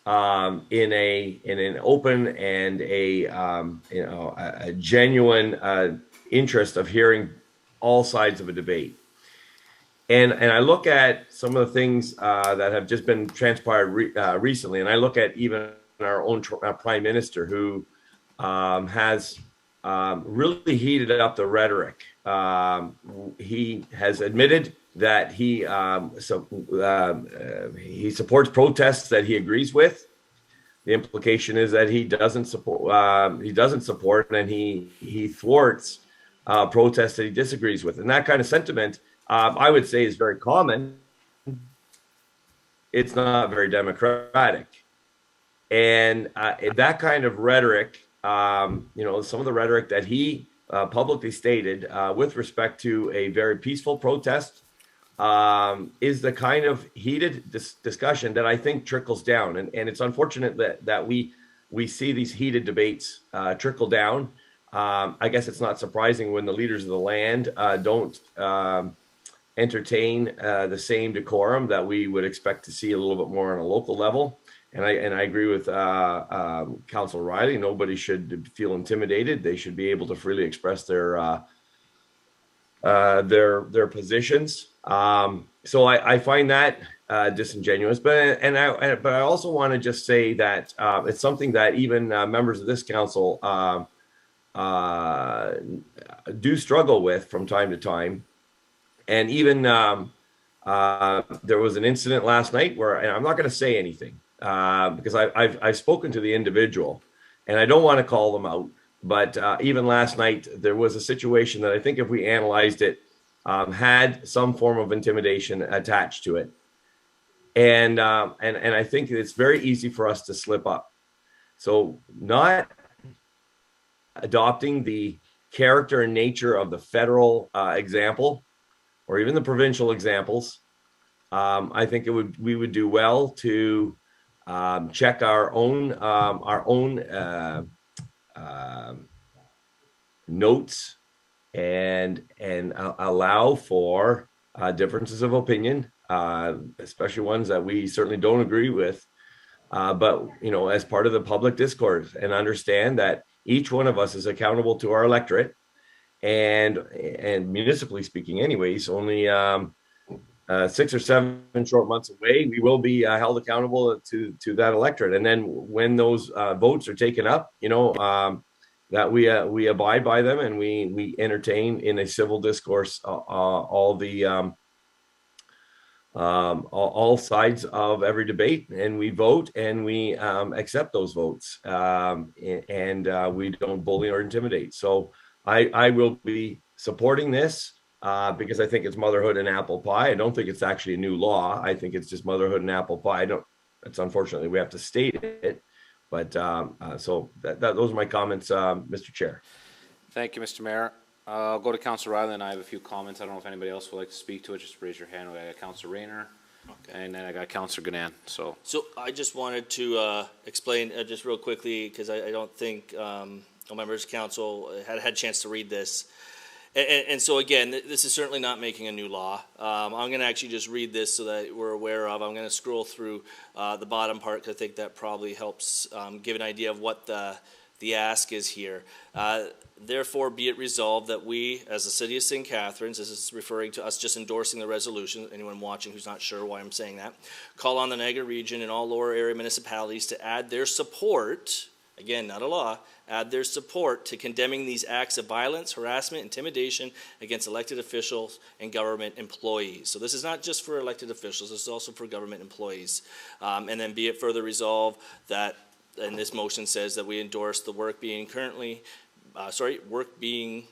in an open and a genuine interest of hearing all sides of a debate. And I look at some of the things that have just been transpired recently, and I look at even our own prime minister, who has really heated up the rhetoric. He has admitted that he supports protests that he agrees with. The implication is that he doesn't support, and he thwarts protests that he disagrees with, and that kind of sentiment, I would say, is very common. It's not very democratic, and that kind of rhetoric, some of the rhetoric that he publicly stated with respect to a very peaceful protest is the kind of heated discussion that I think trickles down, and it's unfortunate that we see these heated debates trickle down. I guess it's not surprising when the leaders of the land don't entertain the same decorum that we would expect to see a little bit more on a local level. And I agree with Councillor Riley. Nobody should feel intimidated. They should be able to freely express their positions. So I find that disingenuous. But I also want to just say that it's something that even members of this council do struggle with from time to time. And even There was an incident last night where, and I'm not going to say anything because I've spoken to the individual, and I don't want to call them out. But even last night, there was a situation that I think if we analyzed it, had some form of intimidation attached to it. And I think it's very easy for us to slip up. So not adopting the character and nature of the federal example, or even the provincial examples, I think we would do well to check our own notes and allow for differences of opinion, especially ones that we certainly don't agree with. But as part of the public discourse, and understand that each one of us is accountable to our electorate, and municipally speaking, anyways, only 6 or 7 short months away, we will be held accountable to that electorate. And then when those votes are taken up, that we abide by them, and we entertain in a civil discourse all sides of every debate, and we vote, and we accept those votes, and we don't bully or intimidate. So I will be supporting this because I think it's motherhood and apple pie. I don't think it's actually a new law. I think it's just motherhood and apple pie. It's unfortunately we have to state it, but so those are my comments, Mr. Chair. Thank you, Mr. Mayor. I'll go to Councillor Riley, and I have a few comments. I don't know if anybody else would like to speak to it. Just raise your hand. I got Councillor Rayner, and then I got Councillor Ganan. So I just wanted to explain just real quickly, because I don't think members of council had a chance to read this. And so again, this is certainly not making a new law. I'm going to actually just read this so that we're aware of. I'm going to scroll through the bottom part, because I think that probably helps give an idea of what the ask is here. Therefore, be it resolved that we, as the City of St. Catharines, this is referring to us just endorsing the resolution, anyone watching who's not sure why I'm saying that, call on the Niagara region and all lower area municipalities to add their support, again, not a law, add their support to condemning these acts of violence, harassment, intimidation against elected officials and government employees. So this is not just for elected officials, this is also for government employees. And then be it further resolved that, and this motion says that we endorse the work currently being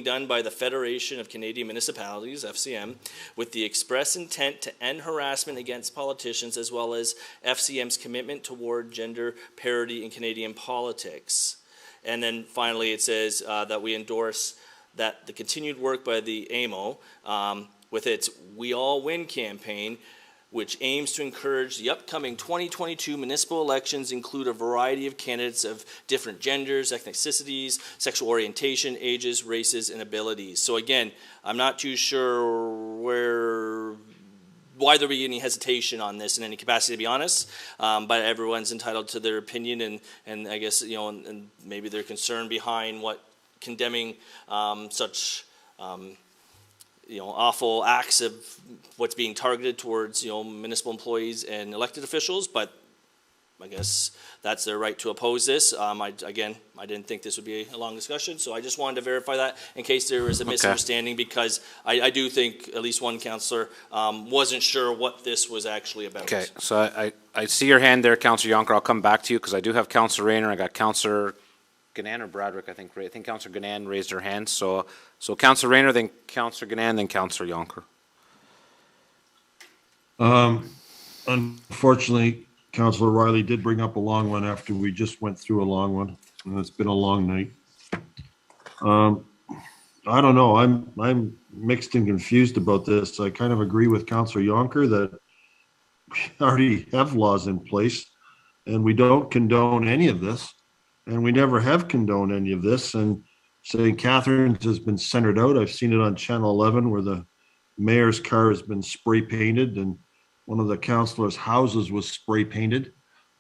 done by the Federation of Canadian Municipalities, FCM, with the express intent to end harassment against politicians, as well as FCM's commitment toward gender parity in Canadian politics. And then finally it says that we endorse that the continued work by the AMO with its We All Win campaign, which aims to encourage the upcoming 2022 municipal elections include a variety of candidates of different genders, ethnicities, sexual orientation, ages, races, and abilities. So again, I'm not too sure why there be any hesitation on this in any capacity, to be honest, but everyone's entitled to their opinion, and I guess, and maybe their concern behind what condemning such awful acts of what's being targeted towards, municipal employees and elected officials, but I guess that's their right to oppose this. I didn't think this would be a long discussion, so I just wanted to verify that in case there was a misunderstanding, because I do think at least one councillor wasn't sure what this was actually about. Okay, so I see your hand there, Councillor Yonker. I'll come back to you, because I do have Councillor Rayner. I got Councillor Ganan or Bradrick, I think Councillor Ganan raised her hand. So Councillor Rayner, then Councillor Ganan, then Councillor Yonker. Unfortunately, Councillor Riley did bring up a long one after we just went through a long one, and it's been a long night. I don't know. I'm mixed and confused about this. I kind of agree with Councillor Yonker that we already have laws in place, and we don't condone any of this. And we never have condoned any of this. And St. Catharines has been centered out. I've seen it on Channel 11 where the mayor's car has been spray painted, and one of the councillors' houses was spray painted.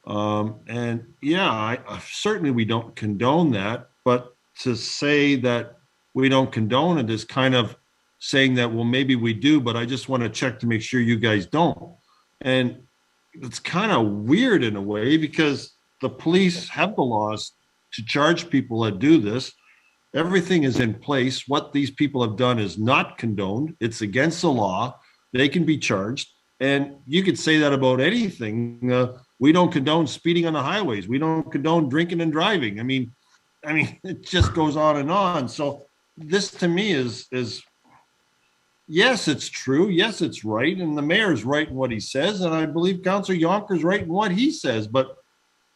And yeah, certainly we don't condone that. But to say that we don't condone it is kind of saying that, well, maybe we do, but I just want to check to make sure you guys don't. And it's kind of weird in a way, because the police have the laws to charge people that do this. Everything is in place. What these people have done is not condoned. It's against the law. they can be charged. And you could say that about anything. We don't condone speeding on the highways. We don't condone drinking and driving. I mean, it just goes on and on. So this to me is yes, it's true. Yes, it's right. And the mayor's right in what he says. And I believe Councillor Yonker's right in what he says. But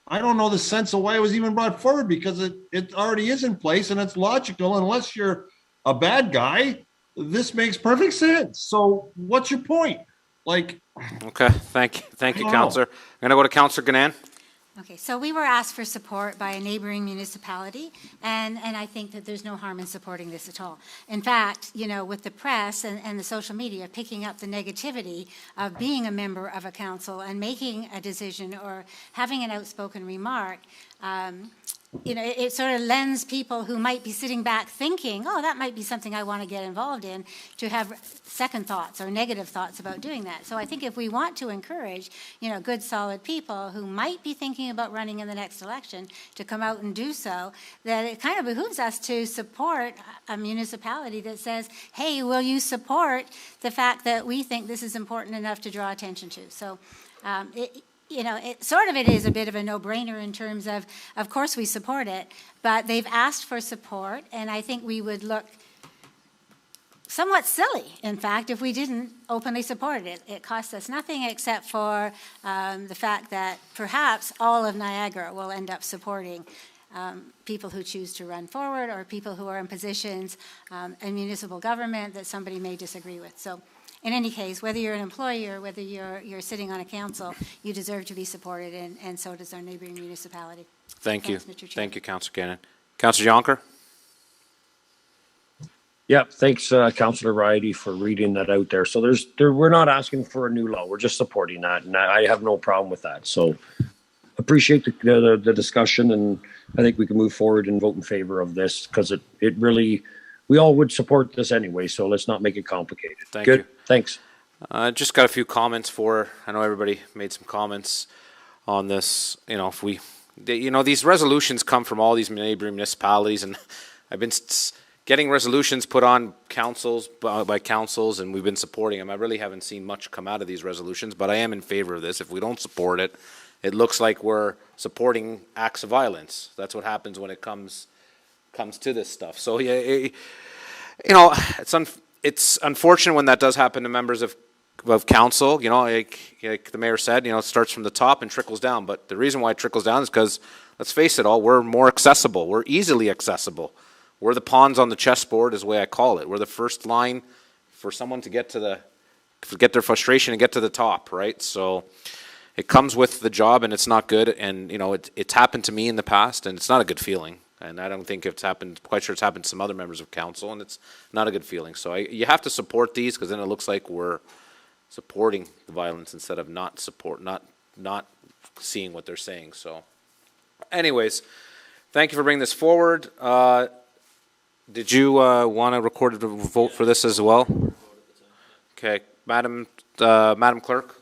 I don't know the sense of why it was even brought forward, because it already is in place and it's logical. Unless you're a bad guy, this makes perfect sense. So what's your point? Like, okay, thank you, Councillor. I'm going to go to Councillor Gannan. Okay, so we were asked for support by a neighboring municipality, and I think that there's no harm in supporting this at all. In fact, you know, with the press and the social media picking up the negativity of being a member of a council and making a decision or having an outspoken remark, you know, it sort of lends people who might be sitting back thinking, oh, that might be something I want to get involved in, to have second thoughts or negative thoughts about doing that. So I think if we want to encourage, you know, good, solid people who might be thinking about running in the next election to come out and do so, that it kind of behooves us to support a municipality that says, hey, will you support the fact that we think this is important enough to draw attention to? So you know, it is a bit of a no-brainer in terms of course we support it, but they've asked for support, and I think we would look somewhat silly, in fact, if we didn't openly support it. It costs us nothing except for the fact that perhaps all of Niagara will end up supporting people who choose to run forward or people who are in positions in municipal government that somebody may disagree with. So in any case, whether you're an employee or whether you're sitting on a council, you deserve to be supported, and so does our neighboring municipality. Thank you. Mr. Chair. Thank you, Councillor Gannon. Councillor Yonker? Yeah, thanks, Councillor Riley, for reading that out there. So we're not asking for a new law. We're just supporting that, and I have no problem with that. So appreciate the discussion, and I think we can move forward and vote in favor of this, because it really, we all would support this anyway, so let's not make it complicated. Thank you. Thanks. Just got a few comments I know everybody made some comments on this. You know, these resolutions come from all these neighboring municipalities, and I've been getting resolutions put on councils by councils, and we've been supporting them. I really haven't seen much come out of these resolutions, but I am in favor of this. If we don't support it, it looks like we're supporting acts of violence. That's what happens when it comes to this stuff. So yeah, you know, it's unfortunate when that does happen to members of council. You know, like the mayor said, you know, it starts from the top and trickles down. But the reason why it trickles down is because, let's face it all, we're more accessible. We're easily accessible. We're the pawns on the chessboard, is the way I call it. We're the first line for someone to get their frustration and get to the top, right? So it comes with the job, and it's not good. And you know, it's happened to me in the past, and it's not a good feeling. And I don't think it's happened. Quite sure it's happened to some other members of council, and it's not a good feeling. So you have to support these, because then it looks like we're supporting the violence instead of not seeing what they're saying. So, anyways, thank you for bringing this forward. Did you want to record a vote for this as well? Okay, Madam Clerk.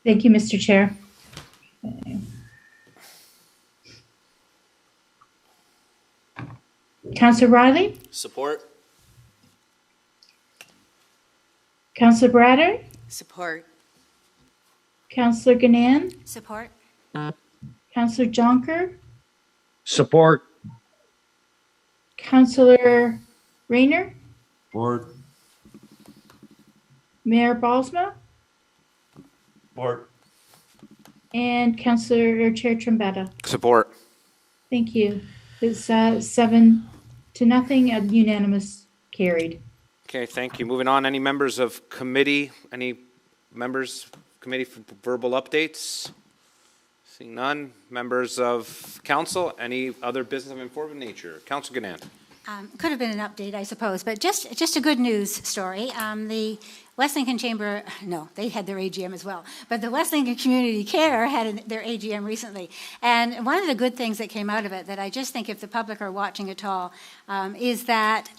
Thank you, Mr. Chair. Councillor Riley? Support. Councillor Braddard? Support. Councillor Gannan? Support. Councillor Jonker? Support. Councillor Rayner? Support. Mayor Balsma? Support. And Councillor Chair Trombetta. Support. Thank you. It's 7-0, unanimous carried. Okay, thank you. Moving on, any members of committee, for verbal updates? Seeing none. Members of council, any other business of informative nature? Councillor Gannan. Could have been an update, I suppose, but just a good news story. The West Lincoln Chamber, no, they had their AGM as well, but the West Lincoln Community Care had their AGM recently. And one of the good things that came out of it, that I just think if the public are watching at all, is that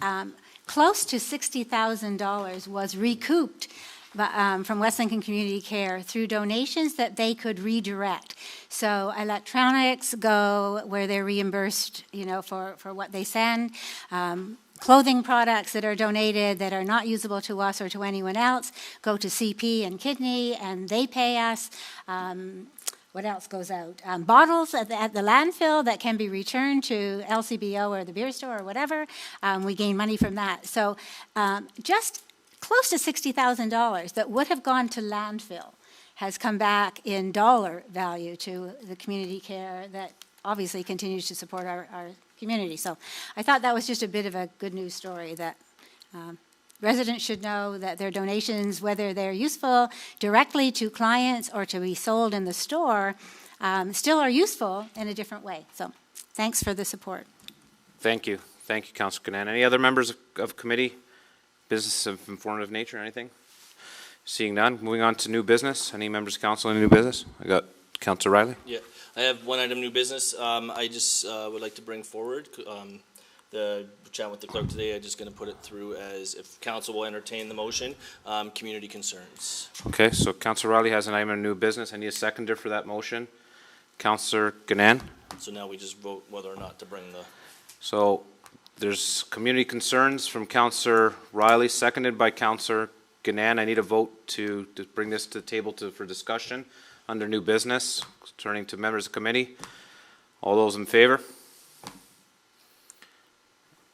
close to $60,000 was recouped from West Lincoln Community Care through donations that they could redirect. So electronics go where they're reimbursed, you know, for what they send. clothing products that are donated that are not usable to us or to anyone else go to CP and Kidney, and they pay us. What else goes out? Bottles at the landfill that can be returned to LCBO or the beer store or whatever. We gain money from that. So just close to $60,000 that would have gone to landfill has come back in dollar value to the community care that obviously continues to support our community. So I thought that was just a bit of a good news story that residents should know that their donations, whether they're useful directly to clients or to be sold in the store, still are useful in a different way. So thanks for the support. Thank you. Thank you, Councillor Canan. Any other members of committee? Business of informative nature, anything? Seeing none, moving on to new business. Any members of council in new business? I got Councillor Riley. Yeah, I have one item new business. I just would like to bring forward the chat with the clerk today. I'm just going to put it through as, if council will entertain the motion, community concerns. Okay, so Councillor Riley has an item of new business. I need a seconder for that motion. Councillor Canan. So now we just vote whether or not to bring the. So there's community concerns from Councillor Riley, seconded by Councillor Canan. I need a vote to bring this to the table for discussion under new business. Turning to members of committee. All those in favor?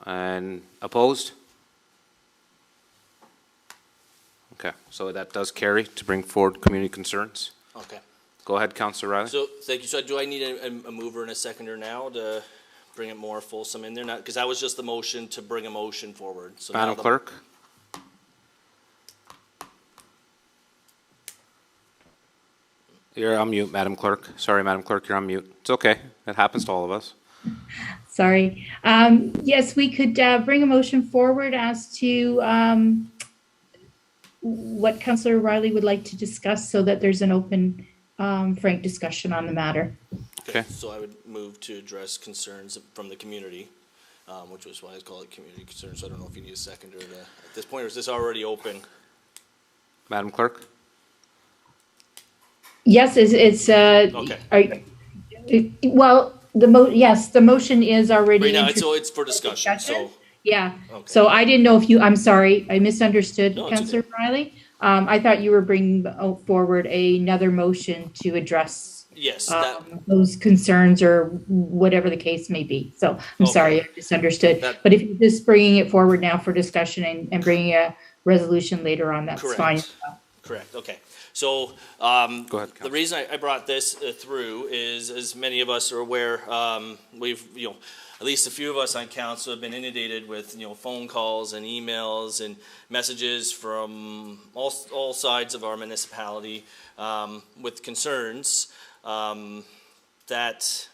And opposed? Okay, so that does carry to bring forward community concerns. Okay. Go ahead, Councillor Riley. So thank you. So do I need a mover and a seconder now to bring it more fulsome in there? Not because that was just the motion to bring a motion forward. So Madam Clerk. You're on mute, Madam Clerk. Sorry, Madam Clerk, you're on mute. It's okay. It happens to all of us. Sorry. Yes, we could bring a motion forward as to what Councillor Riley would like to discuss so that there's an open, frank discussion on the matter. Okay. So I would move to address concerns from the community, which was why I call it community concerns. So I don't know if you need a seconder at this point, or is this already open? Madam Clerk? Yes, it's okay. Well, yes, the motion is already. Right now, so it's for discussion. So yeah. Okay. So I didn't know if you. I'm sorry, I misunderstood, No, Councillor Riley. I thought you were bringing forward another motion to address. Yes. Those concerns or whatever the case may be. So I'm sorry, I misunderstood. But if you're just bringing it forward now for discussion and bringing a resolution later on, that's fine. Correct. Okay. So go ahead, the reason I brought this through is, as many of us are aware, we've, at least a few of us on council have been inundated with, phone calls and emails and messages from all sides of our municipality with concerns that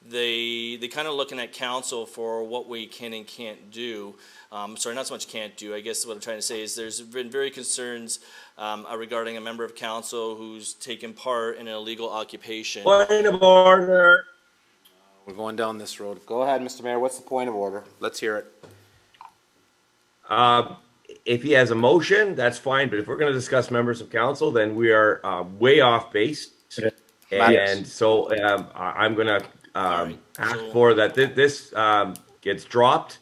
they kind of looking at council for what we can and can't do. Sorry, not so much can't do. I guess what I'm trying to say is there's been very concerns regarding a member of council who's taken part in an illegal occupation. Point of order. We're going down this road. Go ahead, Mr. Mayor. What's the point of order? Let's hear it. If he has a motion, that's fine. But if we're going to discuss members of council, then we are way off base. And so I'm going to ask for that this gets dropped.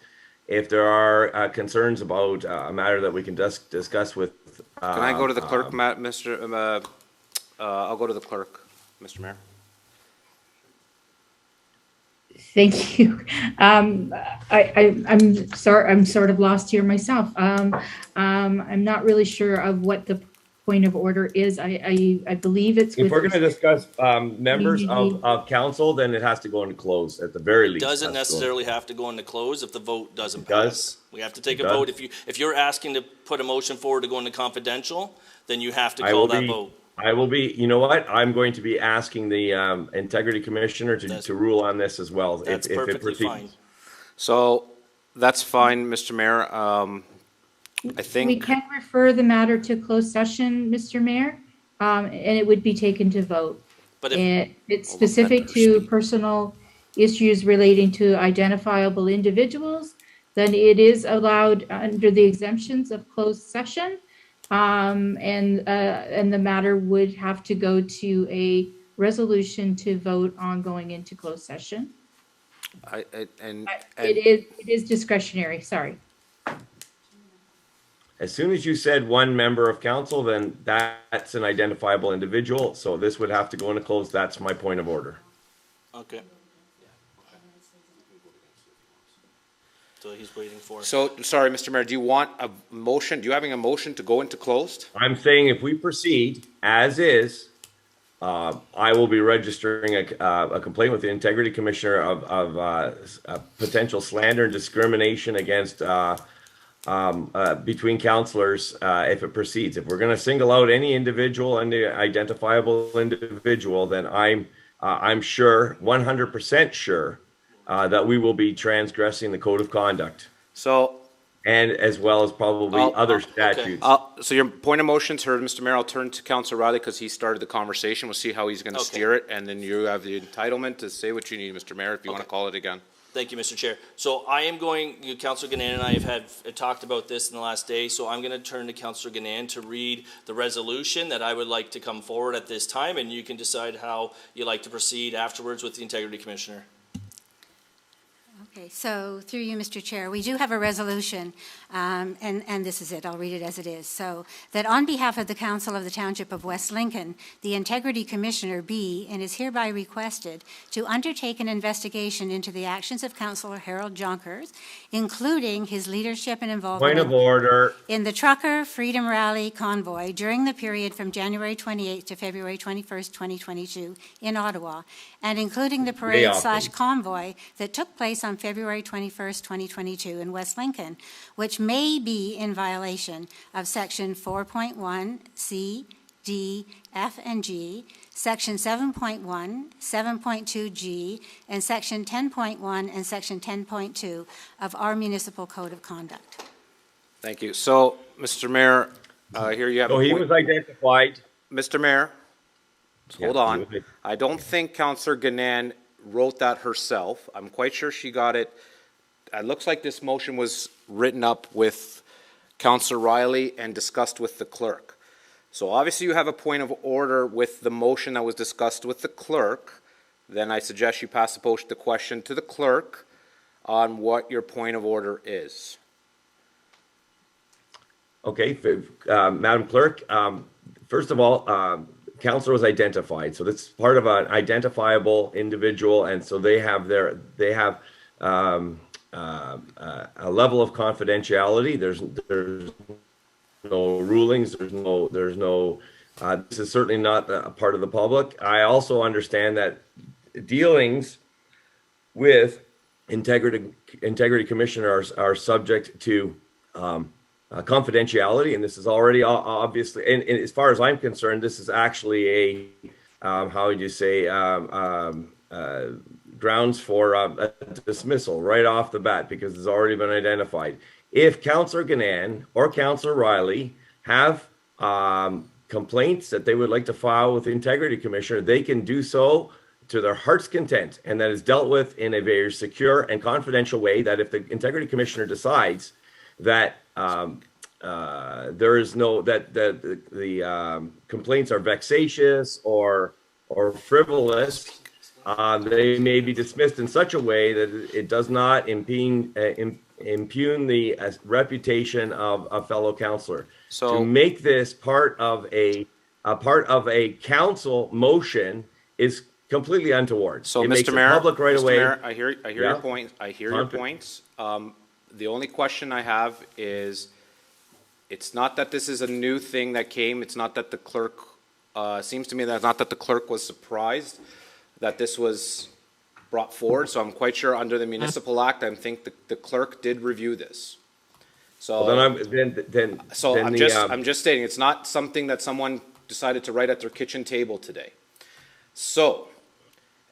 If there are concerns about a matter that we can discuss with. Can I go to the clerk, Mr. I'll go to the clerk, Mr. Mayor. Thank you. I'm sorry. I'm sort of lost here myself. I'm not really sure of what the point of order is. I believe it's. If we're going to discuss members of council, then it has to go into close at the very least. Doesn't necessarily have to go into close if the vote doesn't pass. We have to take a vote. If you're asking to put a motion forward to go into confidential, then you have to call that vote. I will be. You know what? I'm going to be asking the integrity commissioner to rule on this as well. That's perfectly fine. So that's fine, Mr. Mayor. I think we can refer the matter to closed session, Mr. Mayor, and it would be taken to vote. But it's specific to personal issues relating to identifiable individuals, then it is allowed under the exemptions of closed session, and the matter would have to go to a resolution to vote on going into closed session. It is discretionary. Sorry. As soon as you said one member of council, then that's an identifiable individual. So this would have to go into closed. That's my point of order. Okay. So he's waiting for. So, sorry, Mr. Mayor, do you want a motion? Do you having a motion to go into closed? I'm saying if we proceed as is, I will be registering a complaint with the Integrity Commissioner of potential slander and discrimination against between councillors if it proceeds. If we're going to single out any individual, any identifiable individual, then I'm sure, 100% sure, that we will be transgressing the code of conduct. So, and as well as probably other statutes. Okay. So your point of motion's heard, Mr. Mayor. I'll turn to Councillor Riley because he started the conversation. We'll see how he's going to steer it, and then you have the entitlement to say what you need, Mr. Mayor, if you want to call it again. Thank you, Mr. Chair. So I am going, Councillor Gannon and I have talked about this in the last day, so I'm going to turn to Councillor Gannon to read the resolution that I would like to come forward at this time, and you can decide how you like to proceed afterwards with the Integrity Commissioner. Okay, so through you, Mr. Chair, we do have a resolution, and this is it. I'll read it as it is. So that on behalf of the Council of the Township of West Lincoln, the Integrity Commissioner be and is hereby requested to undertake an investigation into the actions of Councillor Harold Jonkers, including his leadership and involvement Point of order. in the Trucker Freedom Rally convoy during the period from January 28th to February 21st, 2022 in Ottawa, and including the parade/convoy that took place on February 21st, 2022 in West Lincoln, which may be in violation of Section 4.1 C, D, F, and G, Section 7.1, 7.2 G, and Section 10.1 and Section 10.2 of our municipal code of conduct. Thank you. So, Mr. Mayor, here you have. So he was identified. Mr. Mayor, hold on. I don't think Councillor Gannon wrote that herself. I'm quite sure she got it. It looks like this motion was written up with Councillor Riley and discussed with the clerk. So obviously you have a point of order with the motion that was discussed with the clerk. Then I suggest you pass the question to the clerk on what your point of order is. Okay, Madam Clerk, first of all, Councillor was identified, so that's part of an identifiable individual, and so they have a level of confidentiality. There's no rulings. There's no. This is certainly not a part of the public. I also understand that dealings with integrity commissioners are subject to confidentiality, and this is already obviously, and as far as I'm concerned, this is actually a how would you say grounds for a dismissal right off the bat because it's already been identified. If Councillor Gannon or Councillor Riley have complaints that they would like to file with the Integrity Commissioner, they can do so to their heart's content, and that is dealt with in a very secure and confidential way. That if the Integrity Commissioner decides that there is no the complaints are vexatious or frivolous, they may be dismissed in such a way that it does not impugn the reputation of a fellow councillor. So to make this part of a council motion is completely untoward. So, it Mr. makes Mayor, it public right away. Mayor, I hear your point. I hear your points. The only question I have is, it's not that this is a new thing that came. It's not that the clerk, seems to me that it's not that the clerk was surprised that this was brought forward. So I'm quite sure under the Municipal Act, I think the clerk did review this. So well, I'm just stating it's not something that someone decided to write at their kitchen table today. So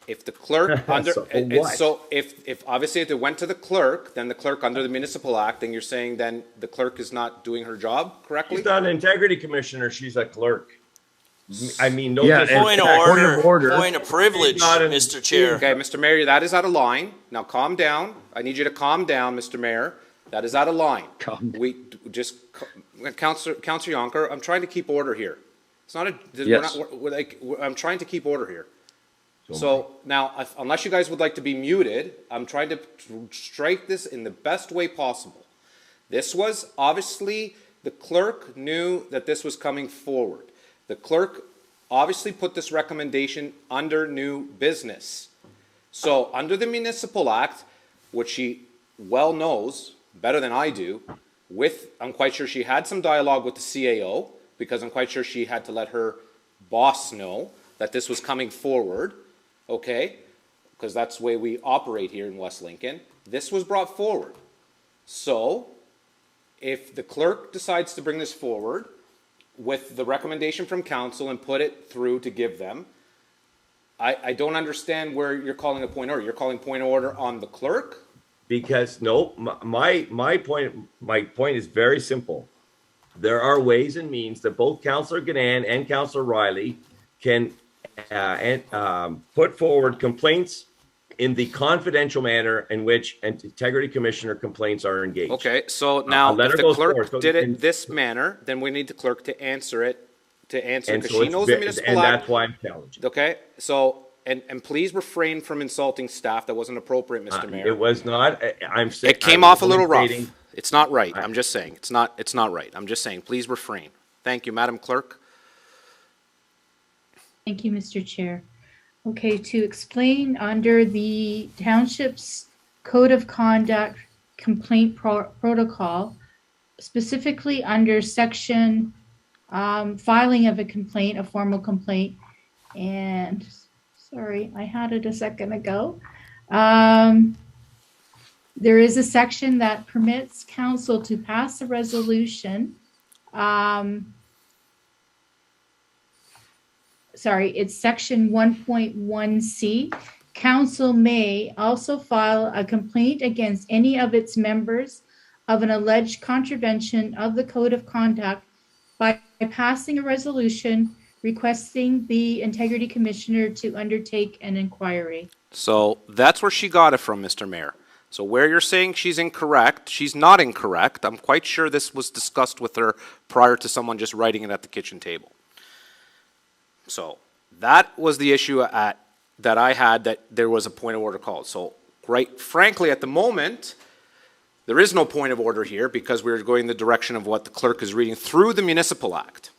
if the clerk if obviously if it went to the clerk, then the clerk under the Municipal Act, then you're saying then the clerk is not doing her job correctly? She's not an Integrity Commissioner, she's a clerk. I mean, point of order, point of privilege, Mr. Chair. Okay, Mr. Mayor, that is out of line. Now calm down. I need you to calm down, Mr. Mayor. That is out of line. We just, Councillor Yonker, I'm trying to keep order here. It's not I'm trying to keep order here. So now, unless you guys would like to be muted, I'm trying to strike this in the best way possible. This was obviously the clerk knew that this was coming forward. The clerk obviously put this recommendation under new business. So under the Municipal Act, which she well knows, better than I do, I'm quite sure she had some dialogue with the CAO, because I'm quite sure she had to let her boss know that this was coming forward, okay? Because that's the way we operate here in West Lincoln. This was brought forward. So if the clerk decides to bring this forward with the recommendation from council and put it through to give them, I don't understand where you're calling a point of order. You're calling point of order on the clerk? Because no, my point is very simple. There are ways and means that both Councillor Gannan and Councillor Riley can put forward complaints in the confidential manner in which Integrity Commissioner complaints are engaged. Okay, so now if the clerk did it in this manner, then we need the clerk to answer it, because so she knows the Municipal Act. and that's why I'm challenging. Okay, so, and please refrain from insulting staff. That wasn't appropriate, Mr. Mayor. It was not. It came off a little rough. It's not right. I'm just saying. It's not right. I'm just saying, please refrain. Thank you, Madam Clerk. Thank you, Mr. Chair. Okay, to explain under the Township's Code of Conduct Complaint Protocol, specifically under section filing of a complaint, a formal complaint, and sorry, I had it a second ago. There is a section that permits council to pass a resolution. Sorry, it's section 1.1C. Council may also file a complaint against any of its members of an alleged contravention of the Code of Conduct by passing a resolution requesting the Integrity Commissioner to undertake an inquiry. So that's where she got it from, Mr. Mayor. So where you're saying she's incorrect, she's not incorrect. I'm quite sure this was discussed with her prior to someone just writing it at the kitchen table. So that was the issue that I had, that there was a point of order called. So quite frankly, at the moment, there is no point of order here because we're going the direction of what the clerk is reading through the Municipal Act.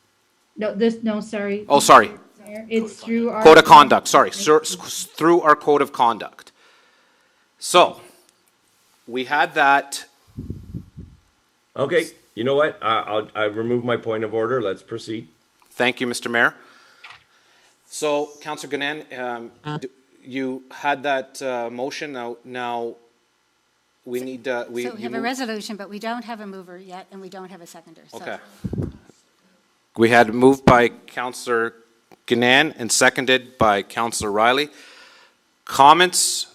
No, sorry. Oh, sorry. It's through our Code of Conduct, sorry, through our Code of Conduct. So we had that. Okay, you know what? I remove my point of order. Let's proceed. Thank you, Mr. Mayor. So, Councillor Gannan, you had that motion. Now we need So we have a resolution, but we don't have a mover yet, and we don't have a seconder. So. Okay. We had moved by Councillor Gannan and seconded by Councillor Riley. Comments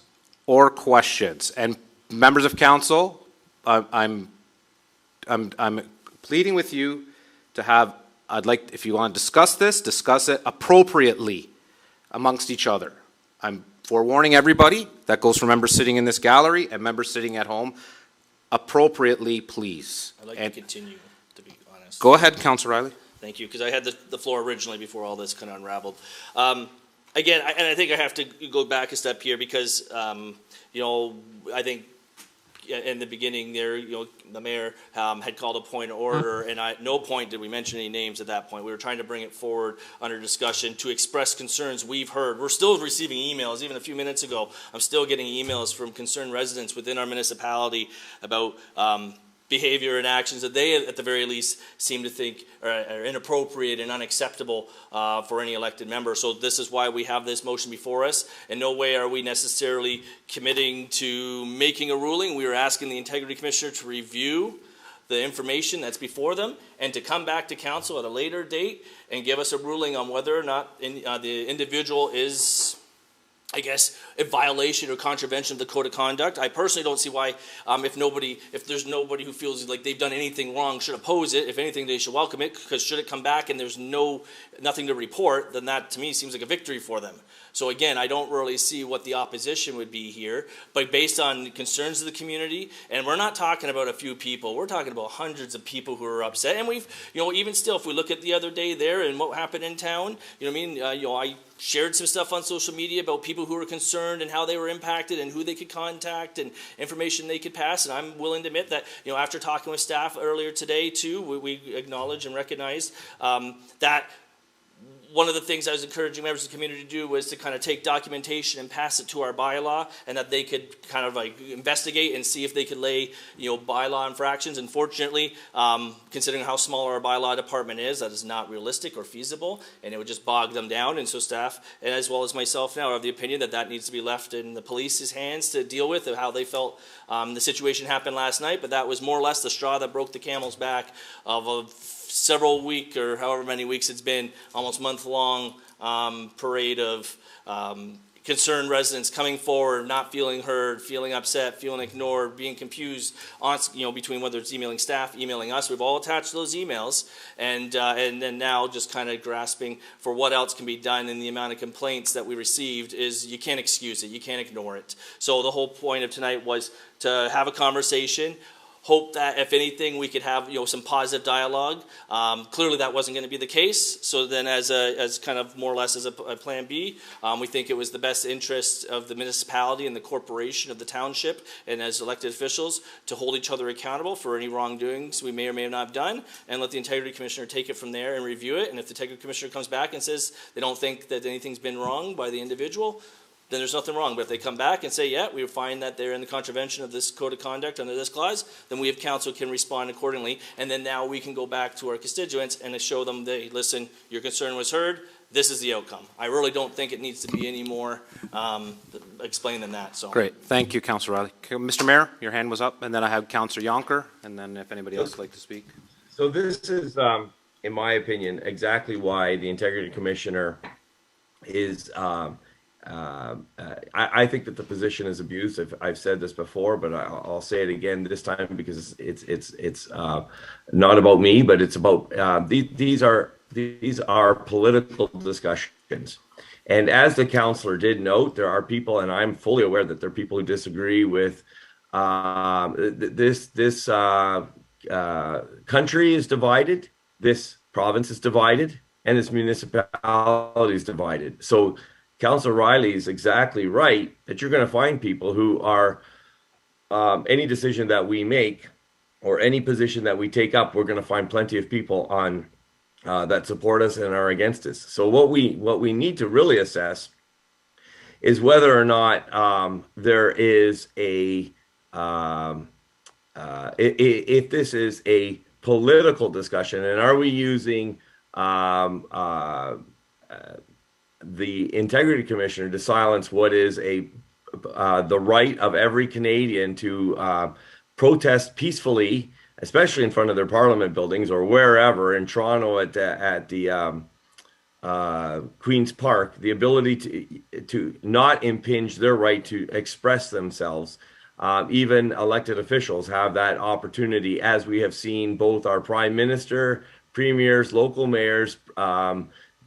or questions? And members of council, I'm pleading with you to have. I'd like, if you want to discuss this, discuss it appropriately amongst each other. I'm forewarning everybody, that goes for members sitting in this gallery and members sitting at home, appropriately, please. I'd like to continue, to be honest. Go ahead, Councillor Riley. Thank you, because I had the floor originally before all this kind of unraveled. Again, and I think I have to go back a step here because, you know, I think in the beginning there, you know, the mayor had called a point of order, and at no point did we mention any names at that point. We were trying to bring it forward under discussion to express concerns we've heard. We're still receiving emails. Even a few minutes ago, I'm still getting emails from concerned residents within our municipality about behavior and actions that they, at the very least, seem to think are inappropriate and unacceptable for any elected member. So this is why we have this motion before us. In no way are we necessarily committing to making a ruling. We are asking the Integrity Commissioner to review the information that's before them and to come back to council at a later date and give us a ruling on whether or not the individual is, I guess, a violation or contravention of the Code of Conduct. I personally don't see why, if there's nobody who feels like they've done anything wrong, should oppose it. If anything, they should welcome it, because should it come back and there's nothing to report, then that to me seems like a victory for them. So again, I don't really see what the opposition would be here, but based on the concerns of the community, and we're not talking about a few people, we're talking about hundreds of people who are upset. And we've, you know, even still, if we look at the other day there and what happened in town, you know what I mean? You know, I shared some stuff on social media about people people who were concerned and how they were impacted and who they could contact and information they could pass. And I'm willing to admit that, after talking with staff earlier today too, we acknowledge and recognize that one of the things I was encouraging members of the community to do was to kind of take documentation and pass it to our bylaw, and that they could kind of like investigate and see if they could lay, bylaw infractions. Unfortunately, considering how small our bylaw department is, that is not realistic or feasible, and it would just bog them down. And so staff, and as well as myself now, are of the opinion that that needs to be left in the police's hands to deal with how they felt the situation happened last night. But that was more or less the straw that broke the camel's back of a several week or however many weeks it's been, almost month-long parade of concerned residents coming forward, not feeling heard, feeling upset, feeling ignored, being confused between whether it's emailing staff, emailing us. We've all attached those emails, and then now just kind of grasping for what else can be done. And the amount of complaints that we received is you can't excuse it, you can't ignore it. So the whole point of tonight was to have a conversation. Hope that if anything we could have some positive dialogue. Clearly that wasn't going to be the case. So then as kind of more or less as a plan B, we think it was the best interest of the municipality and the corporation of the township, and as elected officials, to hold each other accountable for any wrongdoings we may or may not have done, and let the integrity commissioner take it from there and review it. And if the integrity commissioner comes back and says they don't think that anything's been wrong by the individual, then there's nothing wrong. But if they come back and say, yeah, we find that they're in the contravention of this code of conduct under this clause, then we have council can respond accordingly. And then now we can go back to our constituents and show them, listen, your concern was heard. This is the outcome. I really don't think it needs to be any more explained than that. So Great. Thank you, Councillor Riley. Mr. Mayor, your hand was up, and then I have Councillor Yonker, and then if anybody else would like to speak. So this is, in my opinion, exactly why the Integrity Commissioner is I think that the position is abused. I've said this before, but I'll say it again this time because it's not about me, but it's about these are political discussions. And as the councillor did note, there are people, and I'm fully aware that there are people who disagree with this country is divided, this province is divided, and this municipality is divided. So Councillor Riley is exactly right that you're going to find people who are any decision that we make or any position that we take up, we're going to find plenty of people on that support us and are against us. So what we need to really assess is whether or not there is a if this is a political discussion, and are we using the Integrity Commissioner to silence what is the right of every Canadian to protest peacefully, especially in front of their Parliament buildings or wherever in Toronto at the Queen's Park, the ability to not impinge their right to express themselves. Even elected officials have that opportunity, as we have seen both our Prime Minister, premiers, local mayors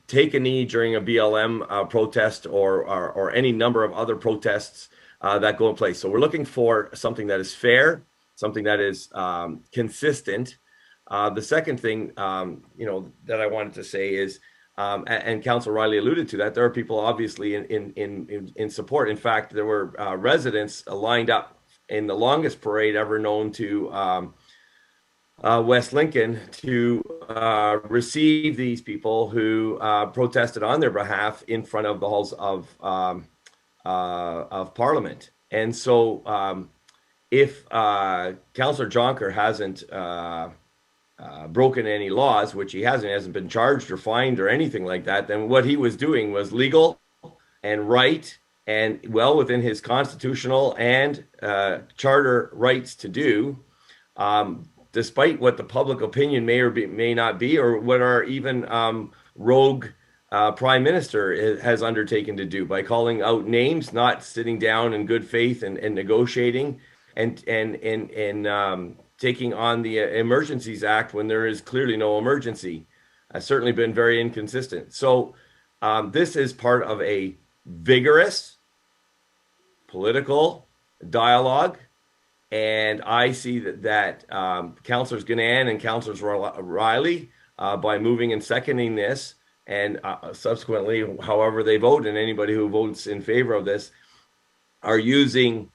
take a knee during a BLM protest or any number of other protests that go in place. So we're looking for something that is fair, something that is consistent. The second thing, that I wanted to say is, and Councillor Riley alluded to that, there are people obviously in support. In fact, there were residents lined up in the longest parade ever known to West Lincoln to receive these people who protested on their behalf in front of the halls of Parliament. And so if Councillor Jonker hasn't broken any laws, which he hasn't been charged or fined or anything like that, then what he was doing was legal and right and well within his constitutional and charter rights to do, despite what the public opinion may or may not be, or what our even rogue Prime Minister has undertaken to do by calling out names, not sitting down in good faith and negotiating and taking on the Emergencies Act when there is clearly no emergency. Has certainly been very inconsistent. So this is part of a vigorous political dialogue. And I see that Councillors Ganan and Councillors Riley, by moving and seconding this, and subsequently, however they vote, and anybody who votes in favor of this are using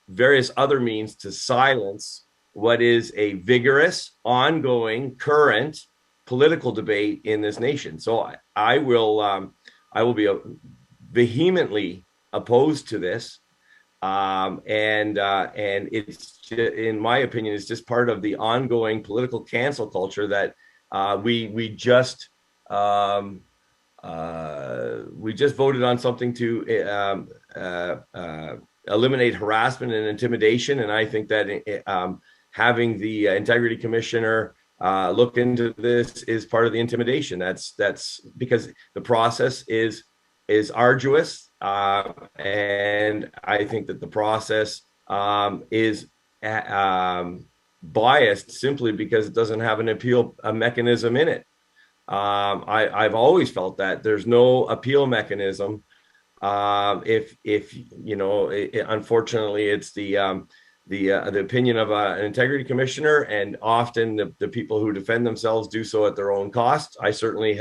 various other means to silence what is a vigorous, ongoing, current political debate in this nation. So I will be vehemently opposed to this. And it's just, in my opinion, it's just part of the ongoing political cancel culture that we just voted on something to eliminate harassment and intimidation, and I think that having the integrity commissioner look into this is part of the intimidation. That's because the process is arduous, and I think that the process is biased simply because it doesn't have an appeal mechanism in it. I've always felt that there's no appeal mechanism. If you know, unfortunately, it's the opinion of an integrity commissioner, and often the people who defend themselves do so at their own cost. I certainly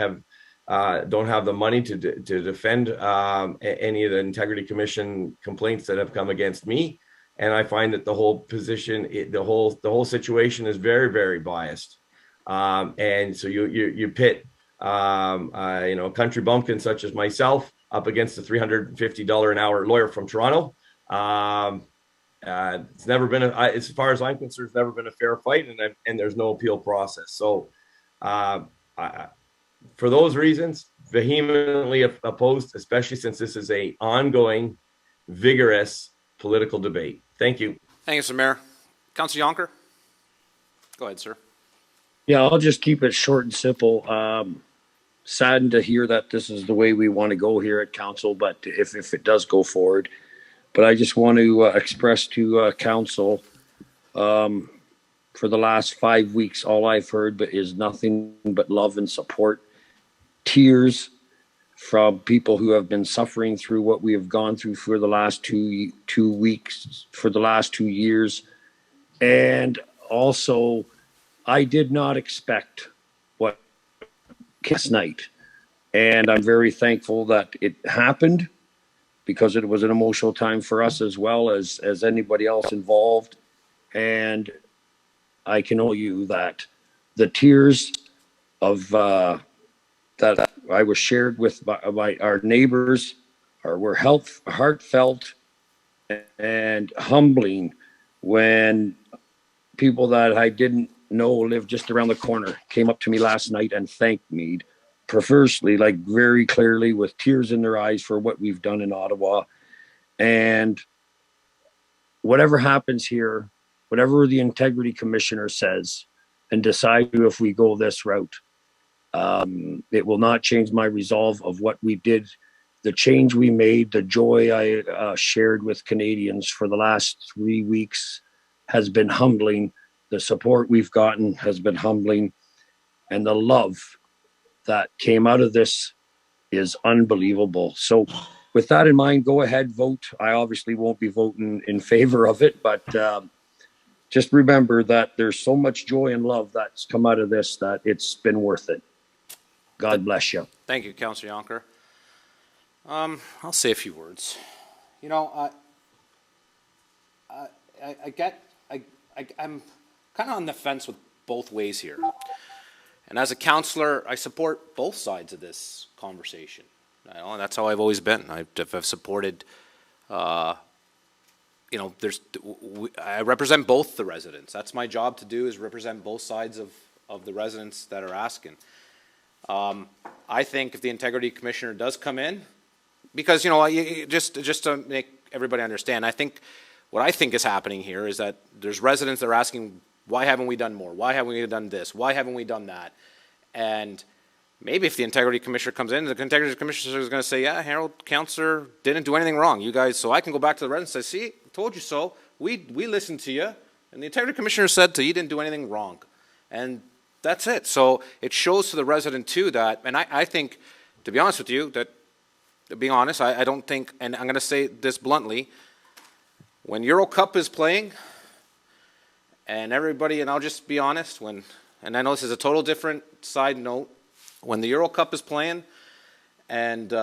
don't have the money to defend any of the integrity commission complaints that have come against me, and I find that the whole position, the whole situation is very, very biased. And so you pit country bumpkins such as myself up against the $350 an hour lawyer from Toronto. It's never been as far as I'm concerned, it's never been a fair fight, and there's no appeal process. So for those reasons, vehemently opposed, especially since this is a ongoing, vigorous political debate. Thank you. Thank you, Mr. Mayor. Councilor Yonker? Go ahead, sir. Yeah, I'll just keep it short and simple. Saddened to hear that this is the way we want to go here at council, but if it does go forward. But I just want to express to council, for the last 5 weeks, all I've heard is nothing but love and support. Tears from people who have been suffering through what we have gone through for the last two weeks, for the last 2 years. And also, I did not expect what last night. And I'm very thankful that it happened, because it was an emotional time for us as well as anybody else involved. And I can tell you that the tears of that I was shared with by our neighbors were heartfelt and humbling when people that I didn't know lived just around the corner came up to me last night and thanked me profusely, like very clearly, with tears in their eyes, for what we've done in Ottawa. And whatever happens here, whatever the integrity commissioner says and decide if we go this route, it will not change my resolve of what we did, the change we made, the joy I shared with Canadians for the last 3 weeks has been humbling. The support we've gotten has been humbling, and the love that came out of this is unbelievable. So with that in mind, go ahead, vote. I obviously won't be voting in favor of it, but just remember that there's so much joy and love that's come out of this that it's been worth it. God bless you. Thank you, Councillor Yonker. I'll say a few words. You know, I'm kind of on the fence with both ways here. And as a councillor, I support both sides of this conversation. And that's how I've always been. I've supported, I represent both the residents. That's my job to do, is represent both sides of the residents that are asking. I think if the integrity commissioner does come in, because, just to make everybody understand, what I think is happening here is that there's residents that are asking, why haven't we done more? Why haven't we done this? Why haven't we done that? And maybe if the integrity commissioner comes in, the integrity commissioner is going to say, yeah, Harold, councillor didn't do anything wrong. You guys, so I can go back to the residents and say, see, I told you so. We listened to you. And the integrity commissioner said you didn't do anything wrong. And that's it. So it shows to the resident too that, and I think, to be honest with you, that, being honest, I don't think, and I'm going to say this bluntly, when Euro Cup is playing, and everybody, and I'll just be honest, and I know this is a total different side note, when the Euro Cup is playing and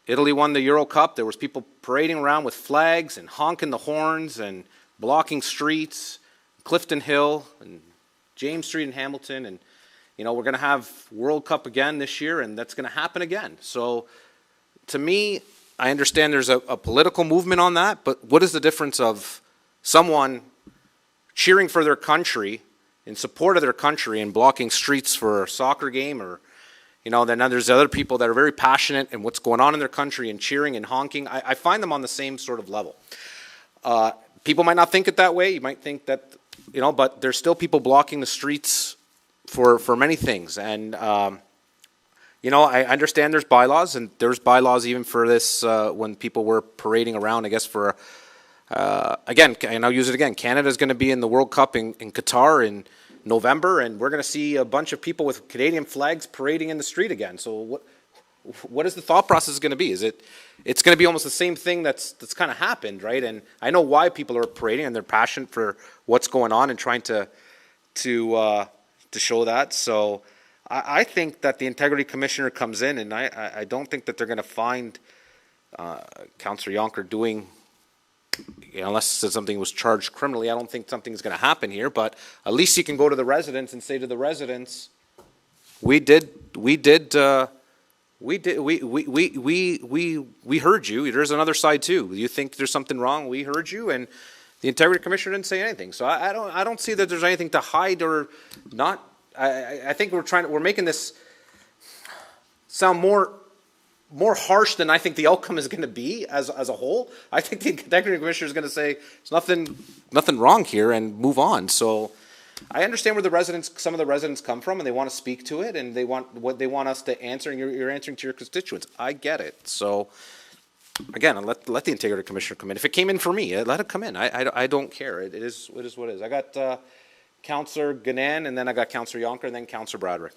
Italy won the Euro Cup, there was people parading around with flags and honking the horns and blocking streets, Clifton Hill and James Street in Hamilton, and you know, we're going to have World Cup again this year, and that's going to happen again. So to me, I understand there's a political movement on that, but what is the difference of someone cheering for their country, in support of their country, and blocking streets for a soccer game, or, you know, then there's other people that are very passionate in what's going on in their country and cheering and honking. I find them on the same sort of level. People might not think it that way. You might think that, you know, but there's still people blocking the streets for many things. And, you know, I understand there's bylaws, and there's bylaws even for this when people were parading around, I guess, for, again, and I'll use it again, Canada's going to be in the World Cup in Qatar in November, and we're going to see a bunch of people with Canadian flags parading in the street again. So what is the thought process going to be? It's going to be almost the same thing that's kind of happened, right? And I know why people are parading, and they're passionate for what's going on and trying to show that. So I think that the Integrity Commissioner comes in, and I don't think that they're going to find Councillor Yonker doing, you know, unless something was charged criminally. I don't think something's going to happen here, but at least you can go to the residents and say to the residents, we heard you. There's another side too. You think there's something wrong? We heard you, and the Integrity Commissioner didn't say anything. So I don't see that there's anything to hide or not. I think we're making this sound more harsh than I think the outcome is going to be as a whole. I think the Integrity Commissioner is going to say there's nothing wrong here and move on. So I understand where some of the residents come from, and they want to speak to it, and they want us to answer, and you're answering to your constituents. I get it. So again, let the Integrity Commissioner come in. If it came in for me, let it come in. I don't care. It is what it is. I got Councillor Gannan, and then I got Councillor Yonker, and then Councillor Bradrick.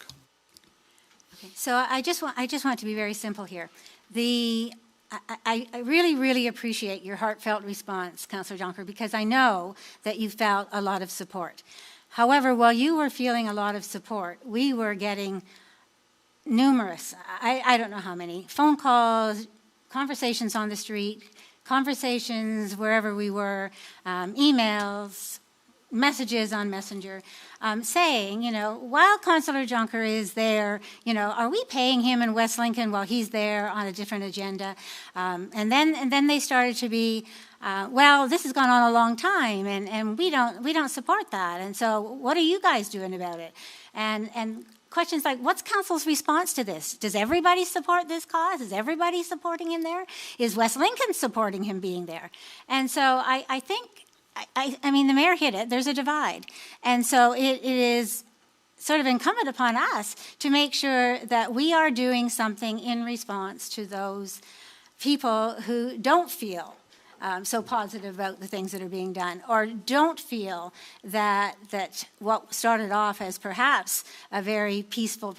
Okay. So I just want to be very simple here. I really, really appreciate your heartfelt response, Councillor Yonker, because I know that you felt a lot of support. However, while you were feeling a lot of support, we were getting numerous, I don't know how many, phone calls, conversations on the street, conversations wherever we were, emails, messages on Messenger, saying, you know, while Councillor Jonker is there, you know, are we paying him in West Lincoln while he's there on a different agenda? And then they started to be, well, this has gone on a long time, and we don't support that. And so, what are you guys doing about it? And questions like, what's council's response to this? Does everybody support this cause? Is everybody supporting him there? Is West Lincoln supporting him being there? And so I think, I mean, the mayor hit it. There's a divide. And so it is sort of incumbent upon us to make sure that we are doing something in response to those people who don't feel so positive about the things that are being done, or don't feel that what started off as perhaps a very peaceful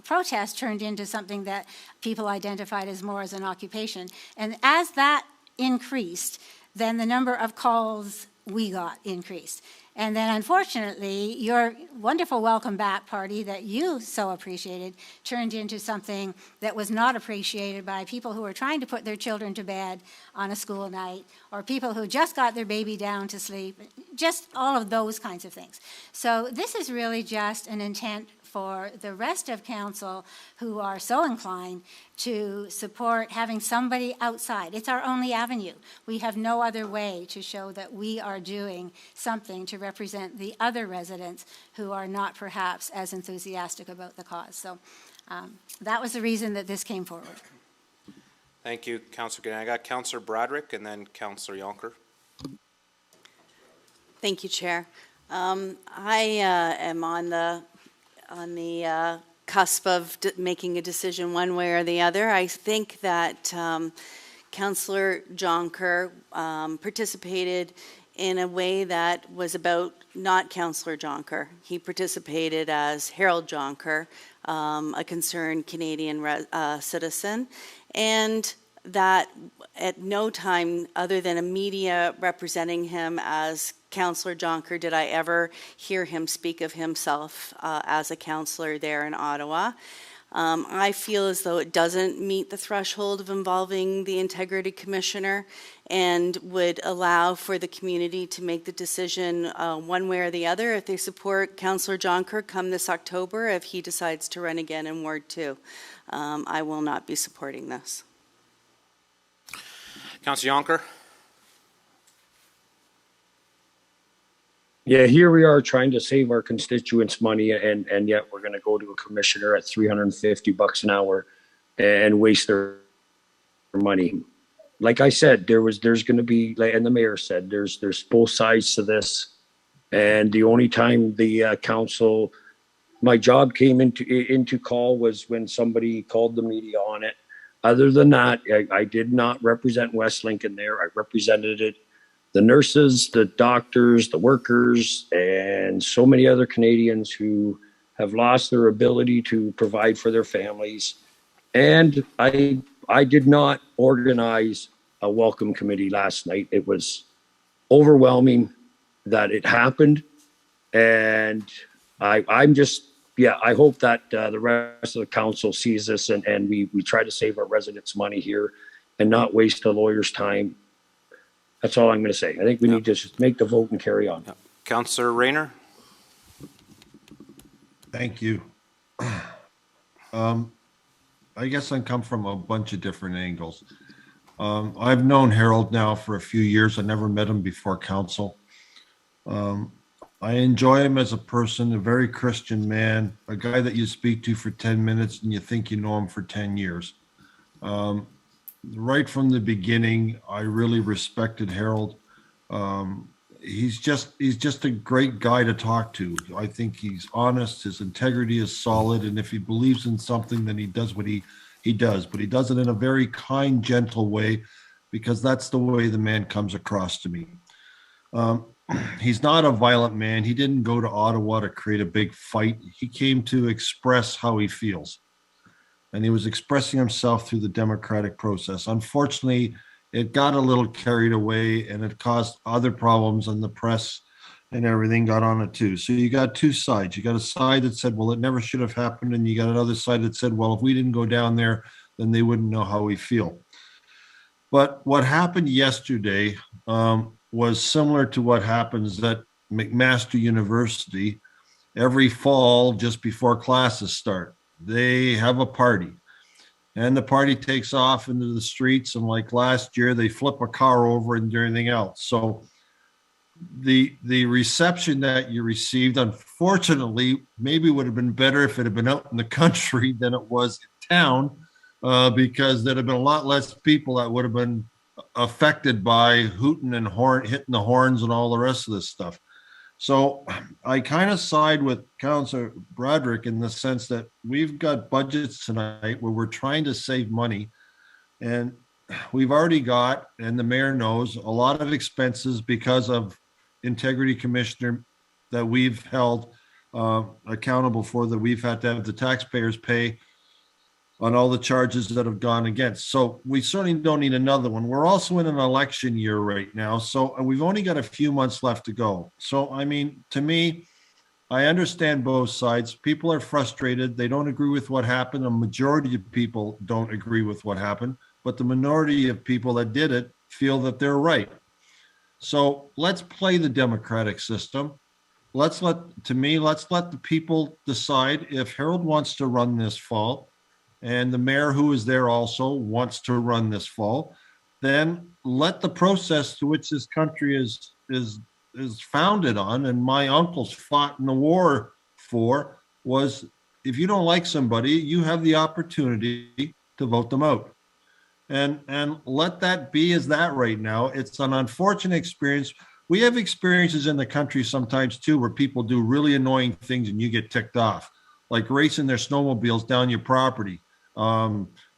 protest turned into something that people identified as more as an occupation. And as that increased, then the number of calls we got increased. And then unfortunately, your wonderful welcome back party that you so appreciated turned into something that was not appreciated by people who were trying to put their children to bed on a school night, or people who just got their baby down to sleep, just all of those kinds of things. So this is really just an intent for the rest of council who are so inclined to support having somebody outside. It's our only avenue. We have no other way to show that we are doing something to represent the other residents who are not perhaps as enthusiastic about the cause. So that was the reason that this came forward. Thank you, Councillor Gannon. I got Councillor Bradrick and then Councillor Yonker. Thank you, Chair. I am on the cusp of making a decision one way or the other. I think that Councillor Jonker participated in a way that was about not Councillor Jonker. He participated as Harold Jonker, a concerned Canadian citizen, and that at no time other than a media representing him as Councillor Jonker did I ever hear him speak of himself as a councillor there in Ottawa. I feel as though it doesn't meet the threshold of involving the Integrity Commissioner and would allow for the community to make the decision one way or the other if they support Councillor Johnker come this October if he decides to run again in Ward 2. I will not be supporting this. Councillor Yonker? Yeah, here we are trying to save our constituents money, and yet we're going to go to a commissioner at $350 an hour and waste their money. Like I said, there's going to be, and the mayor said, there's both sides to this. And the only time the council, my job came into call was when somebody called the media on it. Other than that, I did not represent West Lincoln there. I represented it. The nurses, the doctors, the workers, and so many other Canadians who have lost their ability to provide for their families. And I did not organize a welcome committee last night. It was overwhelming that it happened. And I'm just, I hope that the rest of the council sees this and we try to save our residents money here and not waste a lawyer's time. That's all I'm going to say. I think we need to just make the vote and carry on. Councillor Rayner? Thank you. I guess I come from a bunch of different angles. I've known Harold now for a few years. I never met him before council. I enjoy him as a person, a very Christian man, a guy that you speak to for 10 minutes and you think you know him for 10 years. Right from the beginning, I really respected Harold. He's just a great guy to talk to. I think he's honest, his integrity is solid, and if he believes in something, then he does what he does. But he does it in a very kind, gentle way, because that's the way the man comes across to me. He's not a violent man. He didn't go to Ottawa to create a big fight. He came to express how he feels. And he was expressing himself through the democratic process. Unfortunately, it got a little carried away and it caused other problems, and the press and everything got on it too. So you got two sides. You got a side that said, well, it never should have happened. And you got another side that said, well, if we didn't go down there, then they wouldn't know how we feel. But what happened yesterday was similar to what happens at McMaster University every fall just before classes start. They have a party, and the party takes off into the streets, and like last year, they flip a car over and do anything else. So the reception that you received, unfortunately, maybe would have been better if it had been out in the country than it was in town, because there'd have been a lot less people that would have been affected by hooting and hitting the horns and all the rest of this stuff. So I kind of side with Councillor Broderick in the sense that we've got budgets tonight where we're trying to save money, and we've already got, and the mayor knows, a lot of expenses because of Integrity Commissioner that we've held accountable for, that we've had to have the taxpayers pay on all the charges that have gone against. So we certainly don't need another one. We're also in an election year right now, so we've only got a few months left to go. So, I mean, to me, I understand both sides. People are frustrated. They don't agree with what happened. A majority of people don't agree with what happened, but the minority of people that did it feel that they're right. So let's play the democratic system. Let's let the people decide if Harold wants to run this fall, and the mayor who is there also wants to run this fall, then let the process to which this country is founded on, and my uncles fought in the war for, was if you don't like somebody, you have the opportunity to vote them out. And let that be as that right now. It's an unfortunate experience. We have experiences in the country sometimes too where people do really annoying things and you get ticked off, like racing their snowmobiles down your property.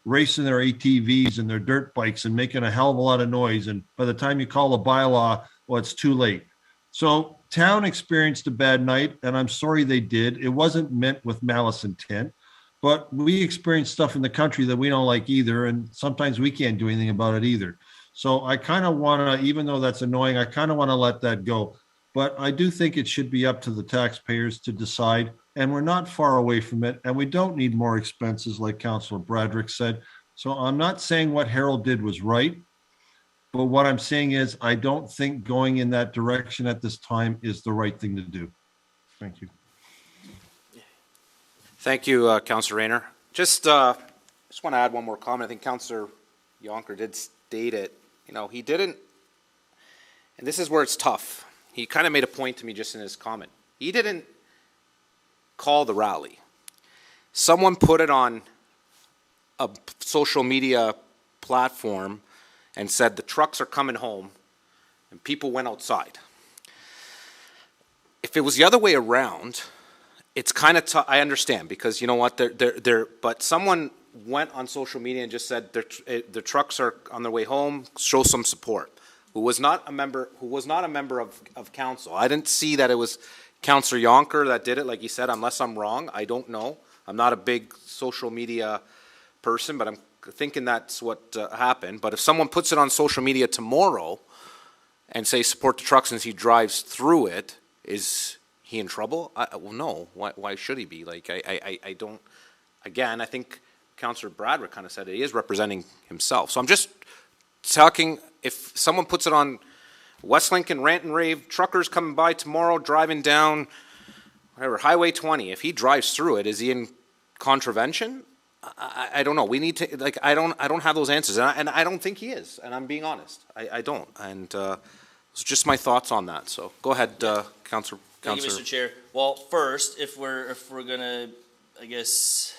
Racing their ATVs and their dirt bikes and making a hell of a lot of noise. And by the time you call the bylaw, well, it's too late. So town experienced a bad night, and I'm sorry they did. It wasn't meant with malice intent, but we experienced stuff in the country that we don't like either. And sometimes we can't do anything about it either. So I kind of want to, even though that's annoying, I kind of want to let that go. But I do think it should be up to the taxpayers to decide and we're not far away from it, and we don't need more expenses, like Councillor Bradrick said. So I'm not saying what Harold did was right, but what I'm saying is I don't think going in that direction at this time is the right thing to do. Thank you. Thank you, Councillor Rayner. Just want to add one more comment. I think Councillor Yonker did state it. You know, he didn't, and this is where it's tough. He kind of made a point to me just in his comment. He didn't call the rally. Someone put it on a social media platform and said the trucks are coming home, and people went outside. If it was the other way around, it's kind of tough. I understand, because you know what, but someone went on social media and just said the trucks are on their way home, show some support. Who was not a member of council. I didn't see that it was Councillor Yonker that did it, like you said, unless I'm wrong. I don't know. I'm not a big social media person, but I'm thinking that's what happened. But if someone puts it on social media tomorrow and say support the trucks as he drives through it, is he in trouble? Well, no. Why should he be? Like, I don't. Again, I think Councillor Bradrick kind of said it. He is representing himself. So I'm just talking. If someone puts it on West Lincoln rant and rave, truckers coming by tomorrow, driving down whatever Highway 20. If he drives through it, is he in contravention? I don't know. We need to, like, I don't have those answers, and I don't think he is. And I'm being honest. I don't. And it's just my thoughts on that. So go ahead, Councillor. Thank you, Mr. Chair. Well, first, if we're gonna, I guess,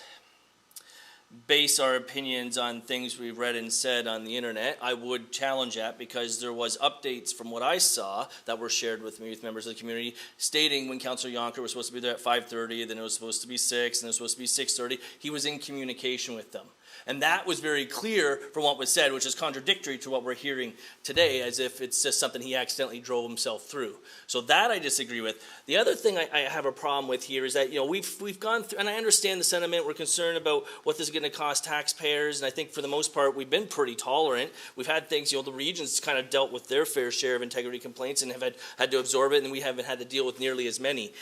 base our opinions on things we've read and said on the internet, I would challenge that, because there was updates from what I saw that were shared with me with members of the community stating when Councillor Yonker was supposed to be there at 5:30, then it was supposed to be 6, and it was supposed to be 6:30. He was in communication with them. And that was very clear from what was said, which is contradictory to what we're hearing today, as if it's just something he accidentally drove himself through. So that I disagree with. The other thing I have a problem with here is that, you know, we've gone through, and I understand the sentiment. We're concerned about what this is going to cost taxpayers, and I think for the most part we've been pretty tolerant. We've had things, you know, the region's kind of dealt with their fair share of integrity complaints and have had to absorb it, and we haven't had to deal with nearly as many.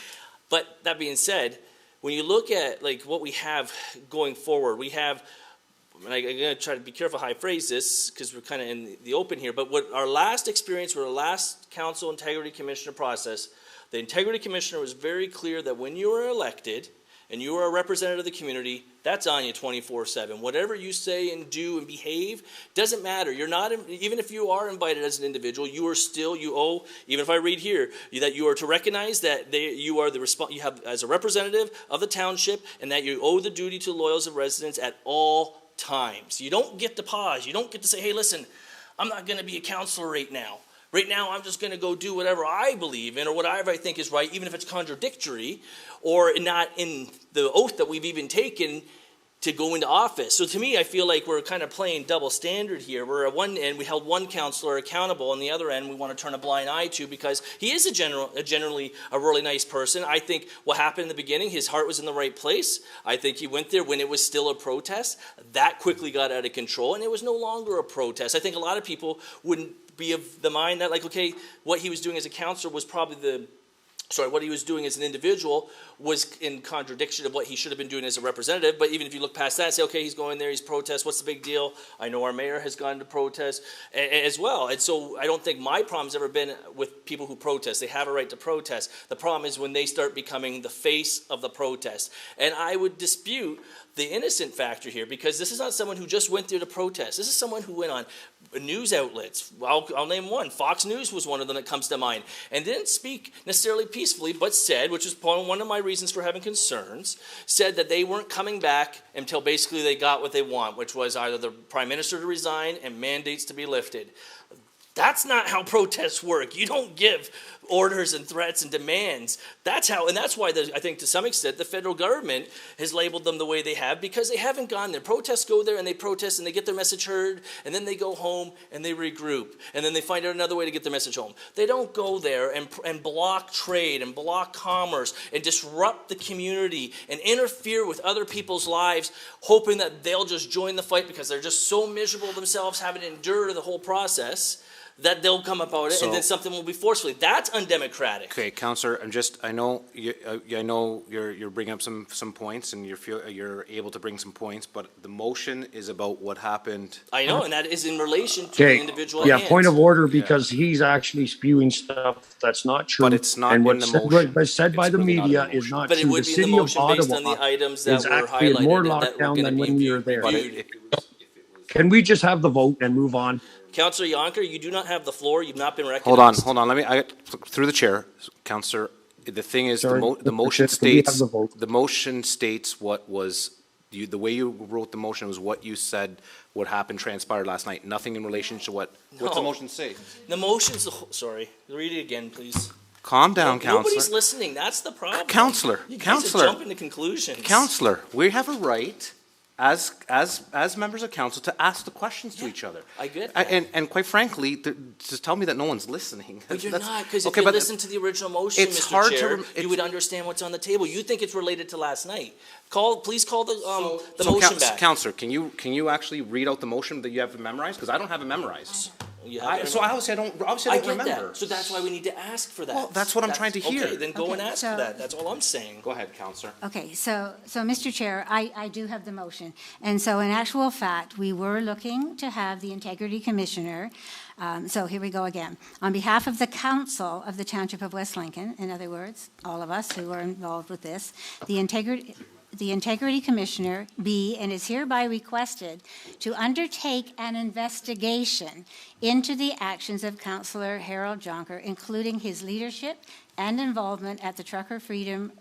But that being said, when you look at like what we have going forward, we have, and I'm going to try to be careful how I phrase this because we're kind of in the open here, but what our last experience with our last council integrity commissioner process, the integrity commissioner was very clear that when you are elected and you are a representative of the community, that's on you 24/7. Whatever you say and do and behave doesn't matter. You're not, even if you are invited as an individual, you are still, you owe, even if I read here, that you are to recognize that you are you have as a representative of the township, and that you owe the duty to loyals of residents at all times. You don't get to pause. You don't get to say, hey, listen, I'm not going to be a councillor right now. Right now, I'm just going to go do whatever I believe in or whatever I think is right, even if it's contradictory or not in the oath that we've even taken to go into office. So to me, I feel like we're kind of playing double standard here. We're at one end, we held one councillor accountable, and the other end we want to turn a blind eye to because he is generally a really nice person. I think what happened in the beginning, his heart was in the right place. I think he went there when it was still a protest. That quickly got out of control, and it was no longer a protest. I think a lot of people wouldn't be of the mind that, like, okay, what he was doing as a councillor was probably what he was doing as an individual was in contradiction of what he should have been doing as a representative. But even if you look past that and say, okay, he's going there, he's protest, what's the big deal? I know our mayor has gone to protest as well. And so I don't think my problem's ever been with people who protest. They have a right to protest. The problem is when they start becoming the face of the protest. And I would dispute the innocent factor here, because this is not someone who just went there to protest. This is someone who went on news outlets. I'll name one. Fox News was one of them that comes to mind, and didn't speak necessarily peacefully, but said, which is one of my reasons for having concerns, said that they weren't coming back until basically they got what they want, which was either the prime minister to resign and mandates to be lifted. That's not how protests work. You don't give orders and threats and demands. That's why I think to some extent the federal government has labeled them the way they have, because they haven't gone there. Protests go there and they protest and they get their message heard, and then they go home and they regroup, and then they find out another way to get their message home. They don't go there and block trade and block commerce and disrupt the community and interfere with other people's lives, hoping that they'll just join the fight because they're just so miserable themselves having to endure the whole process. that they'll come about it and then something will be forcefully. That's undemocratic. Okay, Counselor, I know you're bringing up some points and you're able to bring some points, but the motion is about what happened. I know, and that is in relation to the individual Yeah, hands. point of order, because he's actually spewing stuff that's not true. But it's not and in the motion. What's said by It's the really not in media the is not But it true. would The be in the city of motion based on the Ottawa items that is were actually in highlighted more and that were lockdown going to than be when we were there. reviewed. Can we just have the vote and move on? Councillor Yonker, you do not have the floor. You've not been recognized. Hold on. Through the chair, Counselor, the thing is, Sorry, the motion states, the motion states what was, the way you wrote the motion was what you said what happened transpired last night. Nothing in relation to what's the motion say? The motion's, sorry, read it again, please. Calm down, Counselor. Nobody's listening. That's the problem. Counselor, You guys Counselor. are jumping to conclusions. Counselor, we have a right as members of council to ask the questions to each other. I get that. And quite frankly, to tell me that no one's listening. But you're that's- not, because if okay, you but listen to the original motion, it's Mr. hard Chair, to you would understand what's on the table. You think it's related to last night. Please call the motion back. Counselor, can you actually read out the motion that you have memorized? Because I don't have it memorized. So obviously I don't get remember. that. So that's why we need to ask for that. Well, that's what I'm trying to hear. Okay, then go and ask so- for that. That's all I'm saying. Go ahead, Counselor. Okay, so Mr. Chair, I do have the motion. And so in actual fact, we were looking to have the Integrity Commissioner, so here we go again. On behalf of the Council of the Township of West Lincoln, in other words, all of us who are involved with this, the Integrity Commissioner be and is hereby requested to undertake an investigation into the actions of Councillor Harold Jonker, including his leadership and involvement at the Trucker Freedom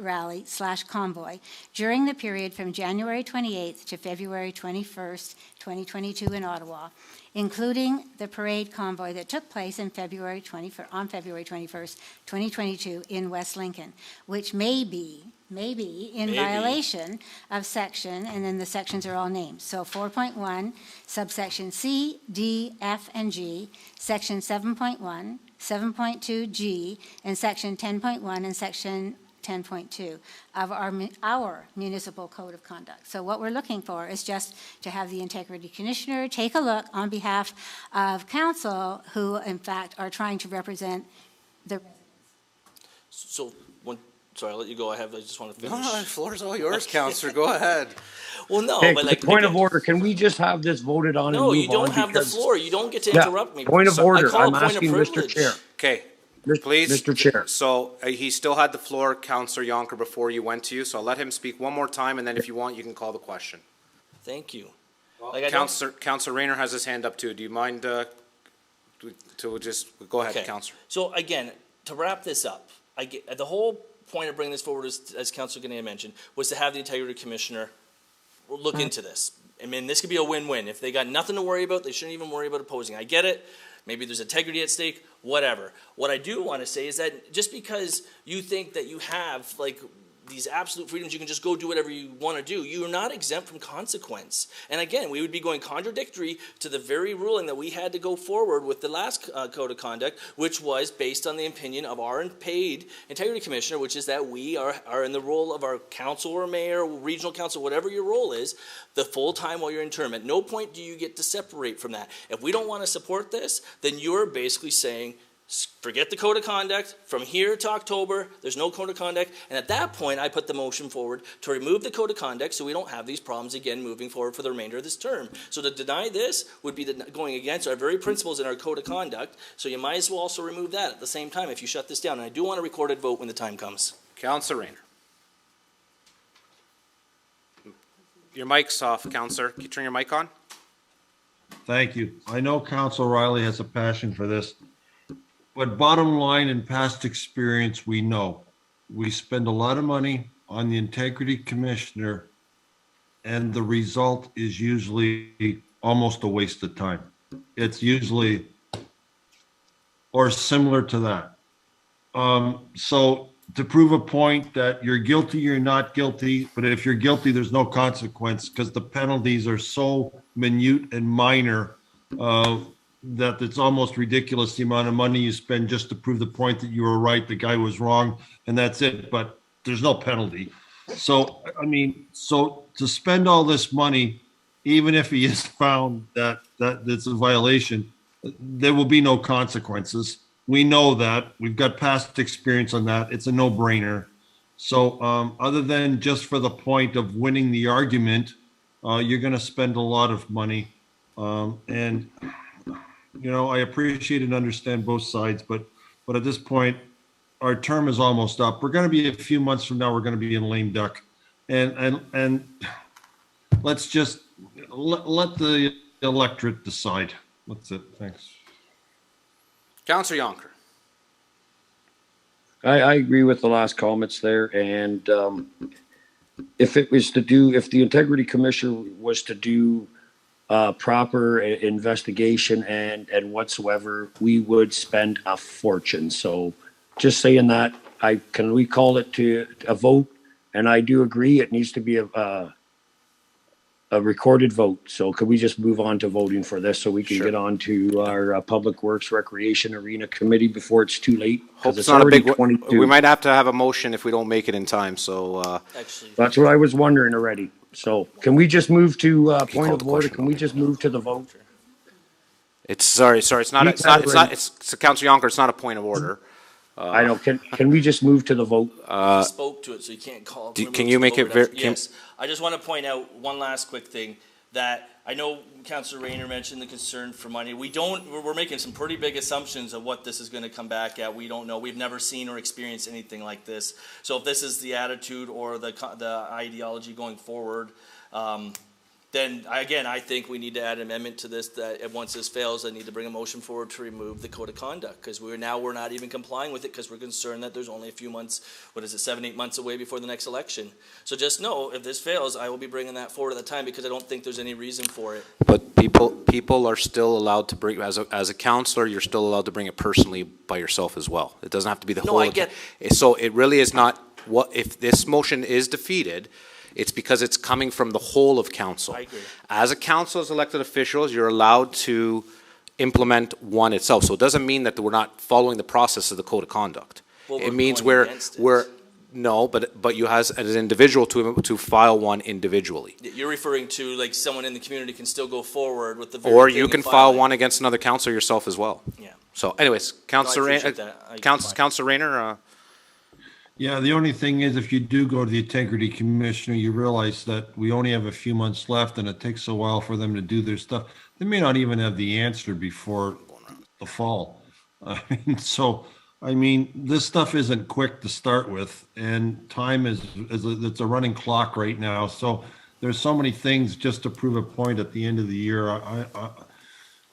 Rally / Convoy during the period from January 28th to February 21st, 2022 in Ottawa, including the parade convoy that took place on February 21st, 2022 in West Lincoln, which may be in violation of section, and then the sections are all named. So 4.1, subsection C, D, F, and G, section 7.1, 7.2G, and section 10.1 and section 10.2 of our municipal code of conduct. So what we're looking for is just to have the Integrity Commissioner take a look on behalf of council who, in fact, are trying to represent the residents. So, sorry, I'll let you go. I just want to finish. No, the floor's all yours, Counselor. Go ahead. Well, no, Okay, but like point of order, can we just have this voted on and move no, on? you don't have the Because- floor. You don't get to Yeah, interrupt me. point of So I order, call it I'm point of asking Mr. privilege. Chair. Okay, please. Mr. Chair. So he still had the floor, Counselor Yonker, before you went to you, so I'll let him speak one more time, and then if you want, you can call the question. Thank you. Counselor Rayner has his hand up too. Do you mind to just, go ahead, Okay. Counselor. So again, to wrap this up, the whole point of bringing this forward, as Councilor Ganea mentioned, was to have the Integrity Commissioner look into this. I mean, this could be a win-win. If they got nothing to worry about, they shouldn't even worry about opposing. I get it. Maybe there's integrity at stake, whatever. What I do want to say is that just because you think that you have, like, these absolute freedoms, you can just go do whatever you want to do, you're not exempt from consequence. And again, we would be going contradictory to the very ruling that we had to go forward with the last code of conduct, which was based on the opinion of our paid Integrity Commissioner, which is that we are in the role of our council or mayor, regional council, whatever your role is, the full time while you're in term. At no point do you get to separate from that. If we don't want to support this, then you're basically saying, forget the code of conduct. From here to October, there's no code of conduct. And at that point, I put the motion forward to remove the code of conduct so we don't have these problems again moving forward for the remainder of this term. So to deny this would be going against our very principles in our code of conduct. So you might as well also remove that at the same time if you shut this down. And I do want a recorded vote when the time comes. Counselor Rayner. Your mic's off, Counselor. Can you turn your mic on? Thank you. I know Council Riley has a passion for this, but bottom line, in past experience, we know we spend a lot of money on the Integrity Commissioner, and the result is usually almost a waste of time. It's usually, or similar to that. So to prove a point that you're guilty, you're not guilty, but if you're guilty, there's no consequence because the penalties are so minute and minor that it's almost ridiculous the amount of money you spend just to prove the point that you were right, the guy was wrong, and that's it. But there's no penalty. So, I mean, so to spend all this money, even if he is found that it's a violation, there will be no consequences. We know that. We've got past experience on that. It's a no-brainer. So other than just for the point of winning the argument, you're going to spend a lot of money. And, you know, I appreciate and understand both sides, but at this point, our term is almost up. We're going to be a few months from now, we're going to be in lame duck. And let's just let the electorate decide. That's it. Thanks. Councillor Yonker. I agree with the last comments there, and if the Integrity Commission was to do proper investigation and whatsoever, we would spend a fortune. So just saying that, can we call it to a vote? And I do agree it needs to be a recorded vote. So could we just move on to voting for this so we can get on to our Public Works Recreation Arena Committee before it's too late? Hope it's not a big one. We might have to have a motion if we don't make it in time. So that's what I was wondering already. So can we just move to point of order? Can we just move to the vote? It's Councillor Yonker. It's not a point of order. I know. Can we just move to the vote? He spoke to it, so you can't call. Can you make it very? Yes. I just want to point out one last quick thing that I know Councillor Rayner mentioned the concern for money. We're making some pretty big assumptions of what this is going to come back at. We don't know. We've never seen or experienced anything like this. So if this is the attitude or the ideology going forward, then again, I think we need to add an amendment to this that once this fails, I need to bring a motion forward to remove the code of conduct because we're not even complying with it because we're concerned that there's only a few months, 7-8 months away before the next election. So just know if this fails, I will be bringing that forward at the time because I don't think there's any reason for it. But people are still allowed to bring, as a councillor, you're still allowed to bring it personally by yourself as well. It doesn't have to be the whole. No, I get. So it really is not if this motion is defeated. It's because it's coming from the whole of council. I agree. As a council, as elected officials, you're allowed to implement one itself. So it doesn't mean that we're not following the process of the code of conduct. Well, it means but you as an individual to file one individually. You're referring to like someone in the community can still go forward with the. Or you can file one against another councillor yourself as well. Yeah. So, anyways, Councillor Rayner. Yeah, the only thing is if you do go to the Integrity Commissioner, you realize that we only have a few months left and it takes a while for them to do their stuff. They may not even have the answer before the fall. I mean, this stuff isn't quick to start with and time it's a running clock right now. So there's so many things just to prove a point at the end of the year.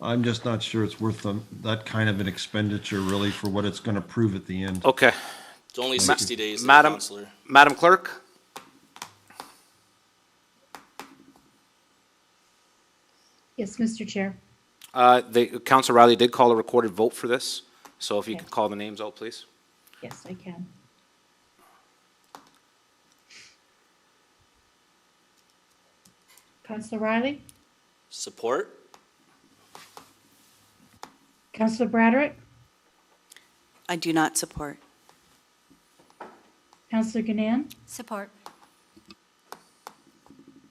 I'm just not sure it's worth that kind of an expenditure really for what it's going to prove at the end. Okay. It's only 60 days. Madam Clerk. Yes, Mr. Chair. Councillor Riley did call a recorded vote for this. So if you could call the names out, please. Yes, I can. Councillor Riley? Support. Councillor Braderick? I do not support. Councillor Gannan? Support.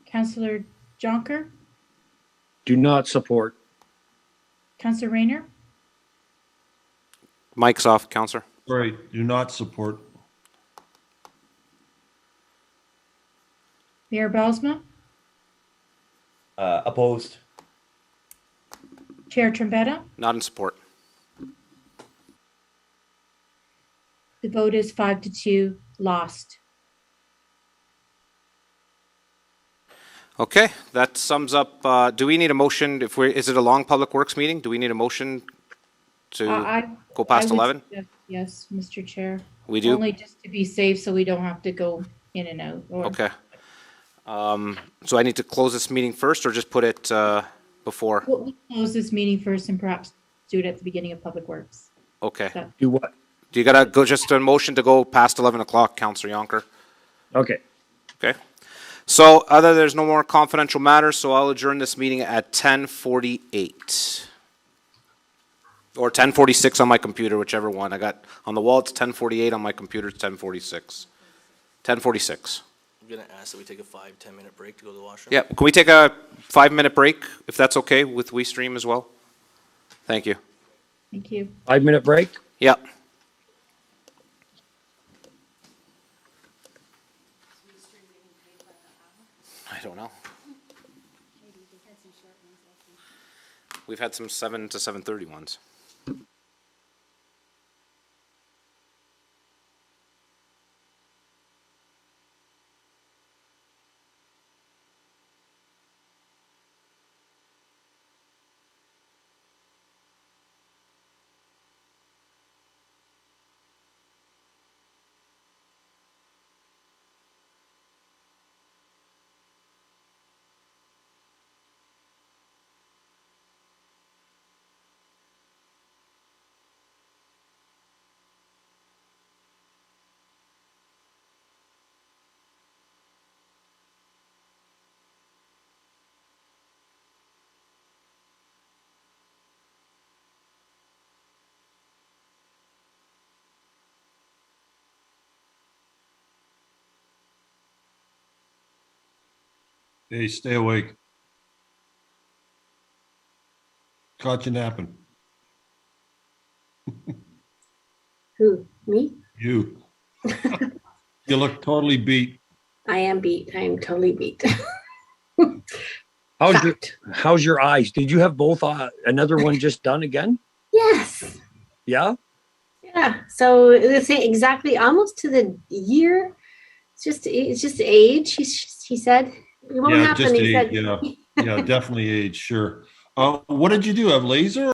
Councillor Jonker? Do not support. Councillor Rayner? Mic's off, Councillor. Right, do not support. Mayor Belsma? Opposed. Chair Trombetta? Not in support. The vote is 5-2, lost. Okay, that sums up. Do we need a motion? Is it a long public works meeting? Do we need a motion to go past 11? Yes, Mr. Chair. We do? Only just to be safe so we don't have to go in and out. Okay. So I need to close this meeting first or just put it before? We'll close this meeting first and perhaps do it at the beginning of Public Works. Okay. Do what? Do you gotta go just a motion to go past 11 o'clock, Councillor Yonker? Okay. Okay. So there's no more confidential matters, so I'll adjourn this meeting at 10:48. Or 10:46 on my computer, whichever one. I got on the wall, it's 10:48 on my computer, it's 10:46. 10:46. I'm going to ask that we take a 5-10 minute break to go to the washroom. Yeah, can we take a 5-minute break, if that's okay, with WeStream as well? Thank you. Thank you. 5-minute break? Yep. I don't know. We've had some 7 to 7:30 ones. Hey, stay awake. Caught you napping. Who? Me? You. You look totally beat. I am beat. I am totally beat. How's your eyes? Did you have both another one just done again? Yes. Yeah. Yeah. So let's say exactly almost to the year. It's just age. He said it won't Yeah, happen. just He age. said. Yeah, yeah, definitely age. Sure. What did you do? Have laser?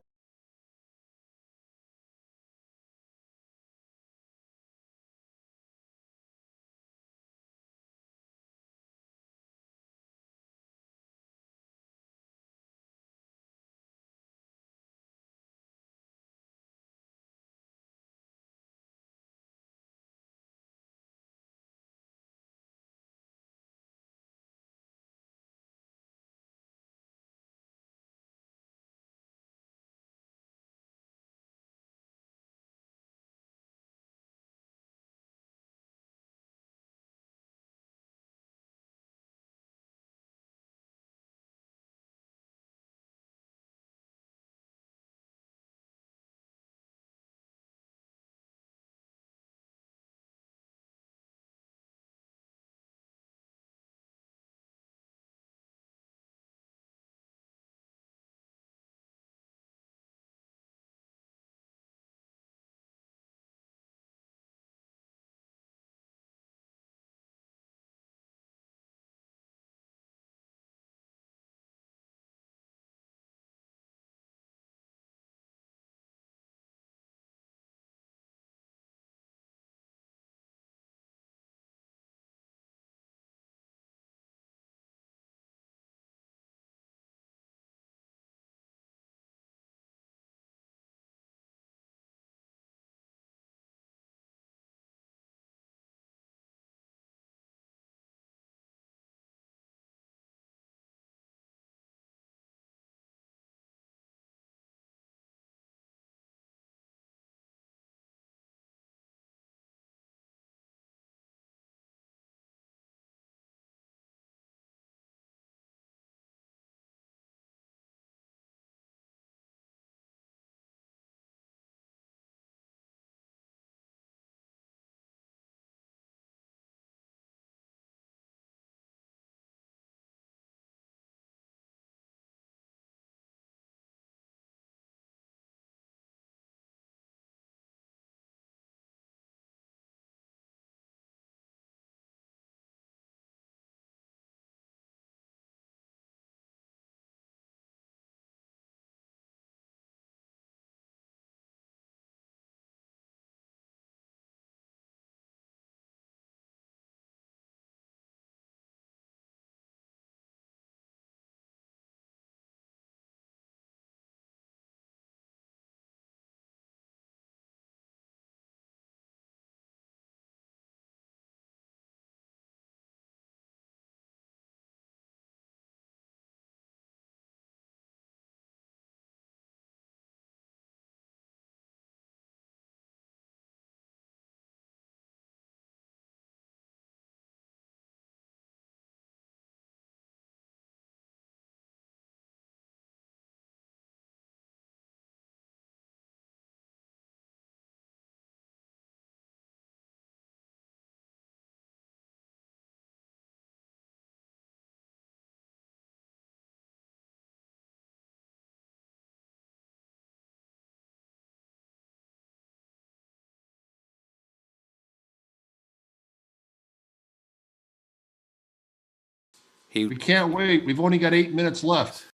We can't wait. We've only got 8 minutes left.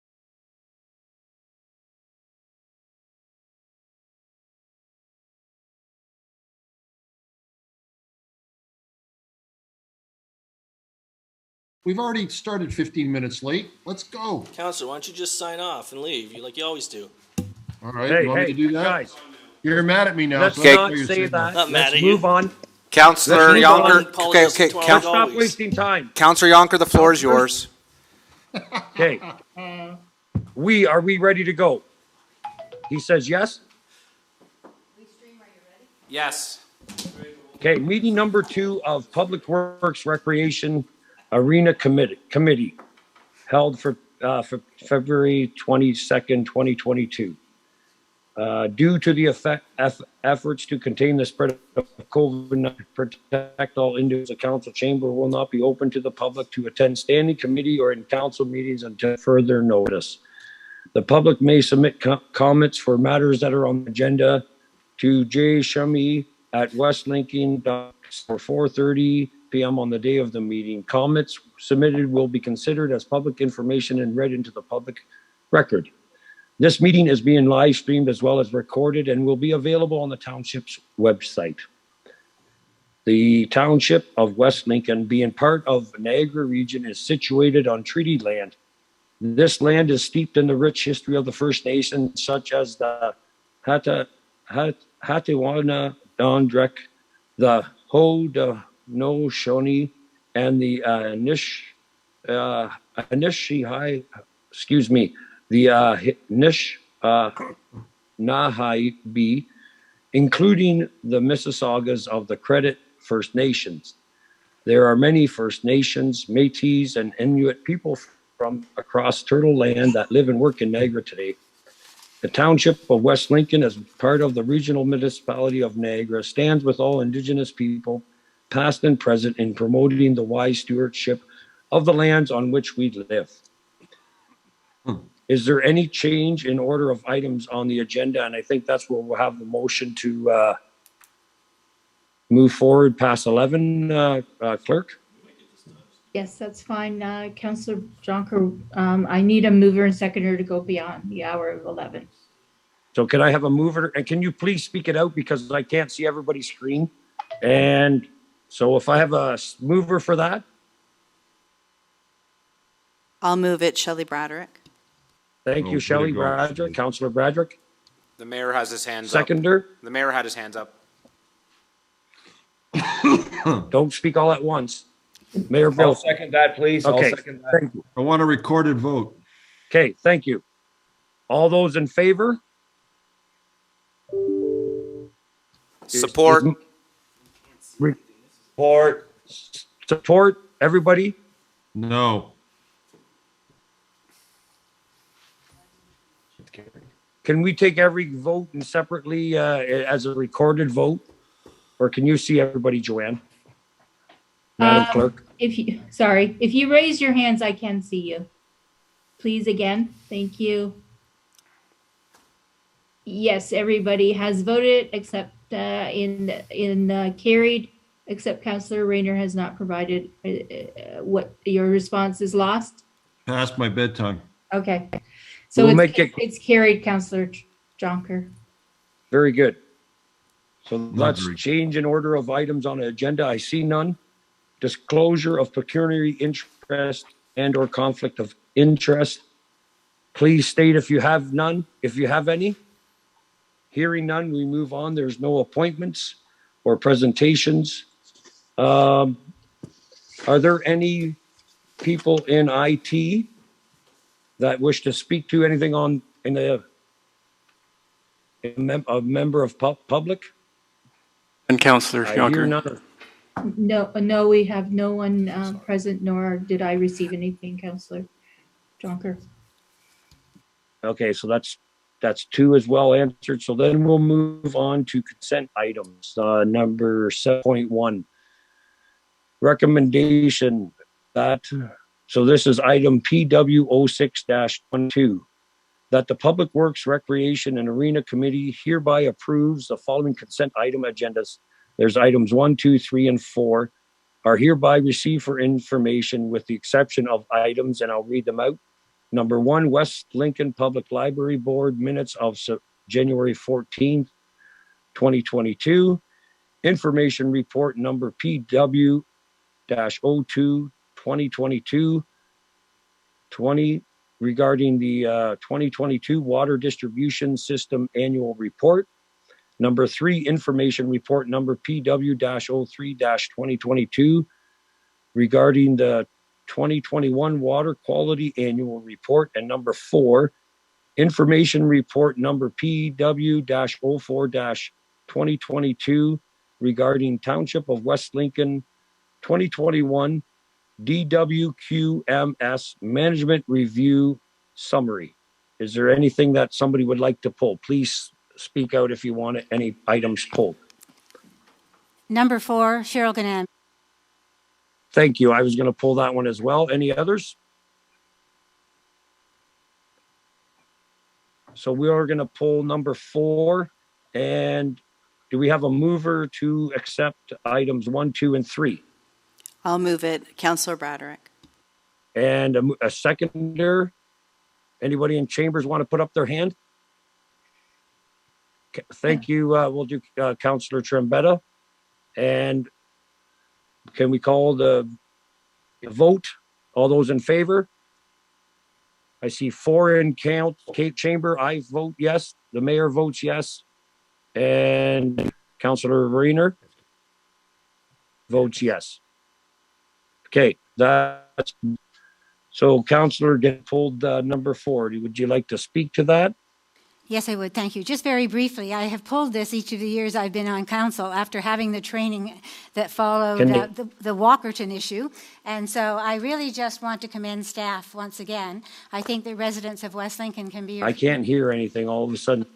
We've already started 15 minutes late. Let's go. Counselor, why don't you just sign off and leave, like you always do? All right, Hey, you want me hey, to do that? guys, You're mad at me now. let's so that's not why you're say saying that. Not mad Let's at you. move on. Counselor Let's move on. Yonker, okay, Apologize okay, to our Let's stop always. wasting time. Counselor Yonker, the floor is yours. Okay. Are we ready to go? He says yes. Yes. Okay, meeting number 2 of Public Works Recreation Arena Committee held for February 22nd, 2022. Due to the efforts to contain the spread of COVID-19, protect all individuals, the council chamber will not be open to the public to attend standing committee or in council meetings until further notice. The public may submit comments for matters that are on the agenda to J. Shummy at West Lincoln for 4:30 p.m. on the day of the meeting. Comments submitted will be considered as public information and read into the public record. This meeting is being live streamed as well as recorded and will be available on the township's website. The township of West Lincoln, being part of Niagara region, is situated on treaty land. This land is steeped in the rich history of the First Nations, such as the Hatiwana Dondrek, the Haudenosaunee, and the Anishinaabe, including the Mississaugas of the Credit First Nations. There are many First Nations, Métis, and Inuit people from across Turtle Land that live and work in Niagara today. The Township of West Lincoln, as part of the regional municipality of Niagara, stands with all Indigenous people, past and present, in promoting the wise stewardship of the lands on which we live. Is there any change in order of items on the agenda? And I think that's where we'll have the motion to move forward past 11, clerk. Yes, that's fine. Councillor Jonker, I need a mover and seconder to go beyond the hour of 11. So can I have a mover? And can you please speak it out because I can't see everybody's screen? And so if I have a mover for that. I'll move it, Shelley Braderick. Thank you, Shelley Braderick. Councillor Braderick. The mayor has his hands Seconder. up. The mayor had his hands up. Don't speak all at once. Mayor Bill. I'll second that, please. Okay, I'll second that. thank you. I want a recorded vote. Okay, thank you. All those in favor? Support. Support. Support, everybody? No. Can we take every vote and separately as a recorded vote? Or can you see everybody, Joanne? Madam Clerk? If you raise your hands, I can see you. Please again, thank you. Yes, everybody has voted except carried, except Councillor Rayner has not provided what your response is lost. Past my bedtime. Okay. So We'll it's carried, Councillor Jonker. Very good. So let's very- change in order of items on the agenda. I see none. Disclosure of pecuniary interest and or conflict of interest. Please state if you have none, if you have any. Hearing none, we move on. There's no appointments or presentations. Are there any people in IT that wish to speak to anything a member of public? And Councillor I hear Yonker. none. No, we have no one present, nor did I receive anything, Councillor Jonker. Okay, so that's two as well answered. So then we'll move on to consent items. Number 7.1. Recommendation that, so this is item PW06-12, that the Public Works, Recreation, and Arena Committee hereby approves the following consent item agendas. There's items 1, 2, 3, and 4. are hereby received for information with the exception of items, and I'll read them out. Number 1, West Lincoln Public Library Board minutes of January 14th, 2022. Information report number PW-02 2022 20 regarding the 2022 Water Distribution System Annual Report. Number 3, information report number PW-03-2022 regarding the 2021 Water Quality Annual Report. And number 4, information report number PW-04-2022 regarding Township of West Lincoln 2021 DWQMS Management Review Summary. Is there anything that somebody would like to pull? Please speak out if you want any items pulled. Number 4, Cheryl Gannon. Thank you. I was going to pull that one as well. Any others? So we are going to pull number 4. And do we have a mover to accept items 1, 2, and 3? I'll move it. Councillor Broderick. And a seconder? Anybody in chambers want to put up their hand? Thank you. We'll do Councillor Trombetta. And can we call the vote? All those in favor? I see 4 in chamber. I vote yes. The mayor votes yes. And Councillor Rayner votes yes. Okay, that's so. Councillor get pulled number 4. Would you like to speak to that? Yes, I would. Thank you. Just very briefly, I have pulled this each of the years I've been on council after having the training that followed the Walkerton issue. And so I really just want to commend staff once again. I think the residents of West Lincoln can be... I can't hear anything all of a sudden.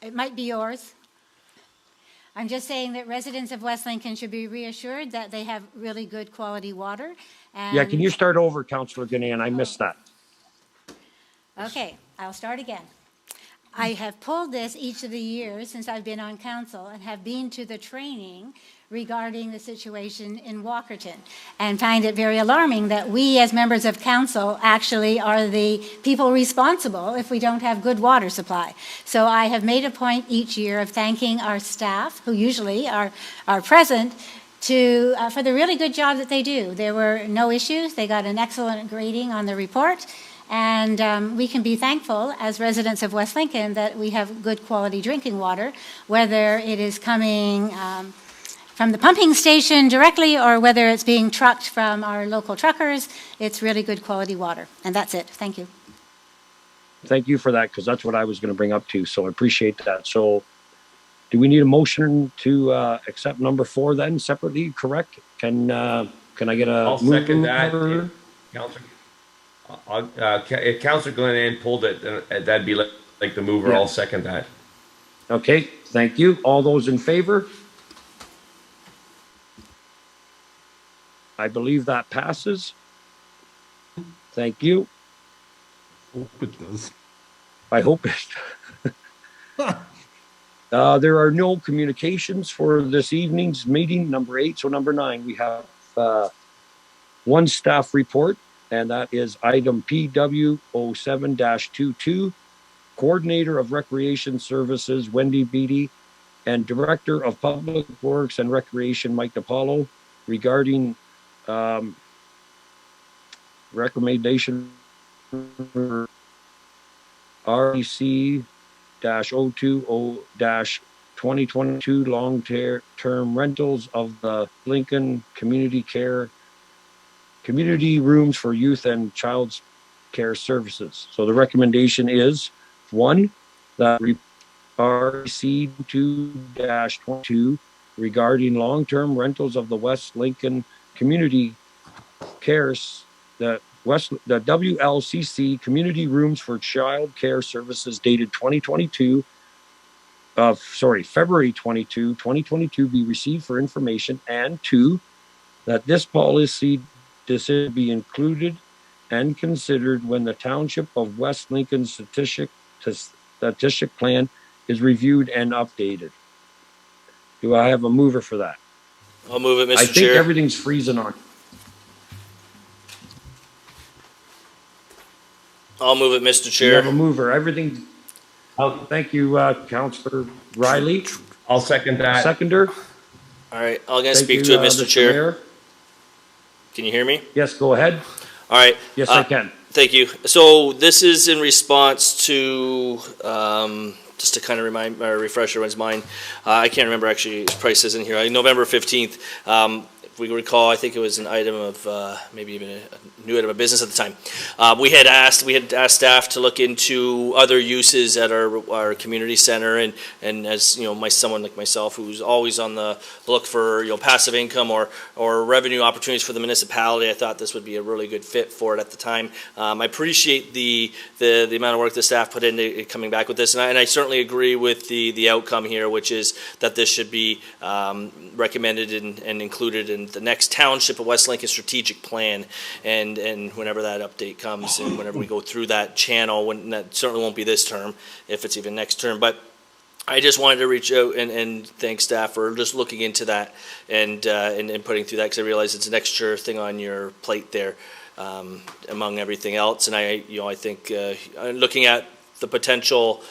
It might be yours. I'm just saying that residents of West Lincoln should be reassured that they have really good quality water. And yeah, can you start over, Councillor Gannon? I missed that. Okay, I'll start again. I have pulled this each of the years since I've been on council and have been to the training regarding the situation in Walkerton and find it very alarming that we as members of council actually are the people responsible if we don't have good water supply. So I have made a point each year of thanking our staff, who usually are present, for the really good job that they do. There were no issues. They got an excellent grading on the report. And we can be thankful as residents of West Lincoln that we have good quality drinking water, whether it is coming from the pumping station directly or whether it's being trucked from our local truckers. It's really good quality water. And that's it. Thank you. Thank you for that, because that's what I was going to bring up too. So I appreciate that. So do we need a motion to accept number 4 then separately? Correct? Can I get a... I'll second that. If Councillor Glenn pulled it, that'd be like the mover. Yeah. I'll second that. Okay, thank you. All those in favor? I believe that passes. Thank you. Hope it does. I hope it. There are no communications for this evening's meeting, number 8. So number 9, we have one staff report. And that is item PW07-22, Coordinator of Recreation Services, Wendy Beatty, and Director of Public Works and Recreation, Mike DiPaolo, regarding recommendation for REC-020-2022 long-term rentals of the Lincoln Community Rooms for Youth and Child Care Services. So the recommendation is 1, that REC 2-22 regarding long-term rentals of the West Lincoln Community Cares, the WLCC Community Rooms for Child Care Services dated February 22, 2022 be received for information, and 2, that this policy decision be included and considered when the Township of West Lincoln statistic plan is reviewed and updated. Do I have a mover for that? I'll move it, Mr. I think Chair. everything's freezing on. I'll move it, Mr. You have Chair. a mover. Everything. Thank you, Councillor Riley. I'll second that. Seconder. All right, I'll again Thank speak you, to it, Mr. Chair. Mayor. Can you hear me? Yes, go ahead. All right. Yes, I can. Thank you. So this is in response to, just to kind of refresh everyone's mind. I can't remember actually, his price is in here, November 15th. If we recall, I think it was an item of, maybe even a new item of business at the time. We had asked staff to look into other uses at our community center, and as, you know, someone like myself who's always on the look for, you know, passive income or revenue opportunities for the municipality, I thought this would be a really good fit for it at the time. I appreciate the amount of work the staff put into coming back with this, and I certainly agree with the outcome here, which is that this should be recommended and included in the next Township of West Lincoln strategic plan, and whenever that update comes and whenever we go through that channel, when that certainly won't be this term, if it's even next term. But I just wanted to reach out and thank staff for just looking into that and putting through that, because I realize it's an extra thing on your plate there, among everything else. And I think looking at the potential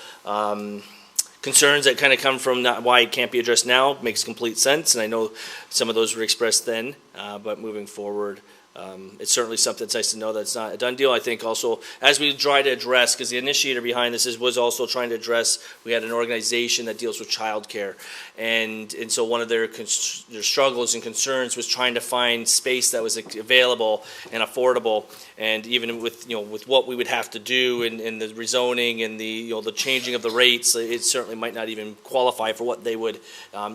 concerns that kind of come from why it can't be addressed now makes complete sense, and I know some of those were expressed then, but moving forward, it's certainly something that's nice to know that's not a done deal. I think also, as we try to address, because the initiator behind this was also trying to address, we had an organization that deals with childcare, and so one of their struggles and concerns was trying to find space that was available and affordable, and even with, you know, with what we would have to do in the rezoning and the, you know, the changing of the rates, it certainly might not even qualify for what they would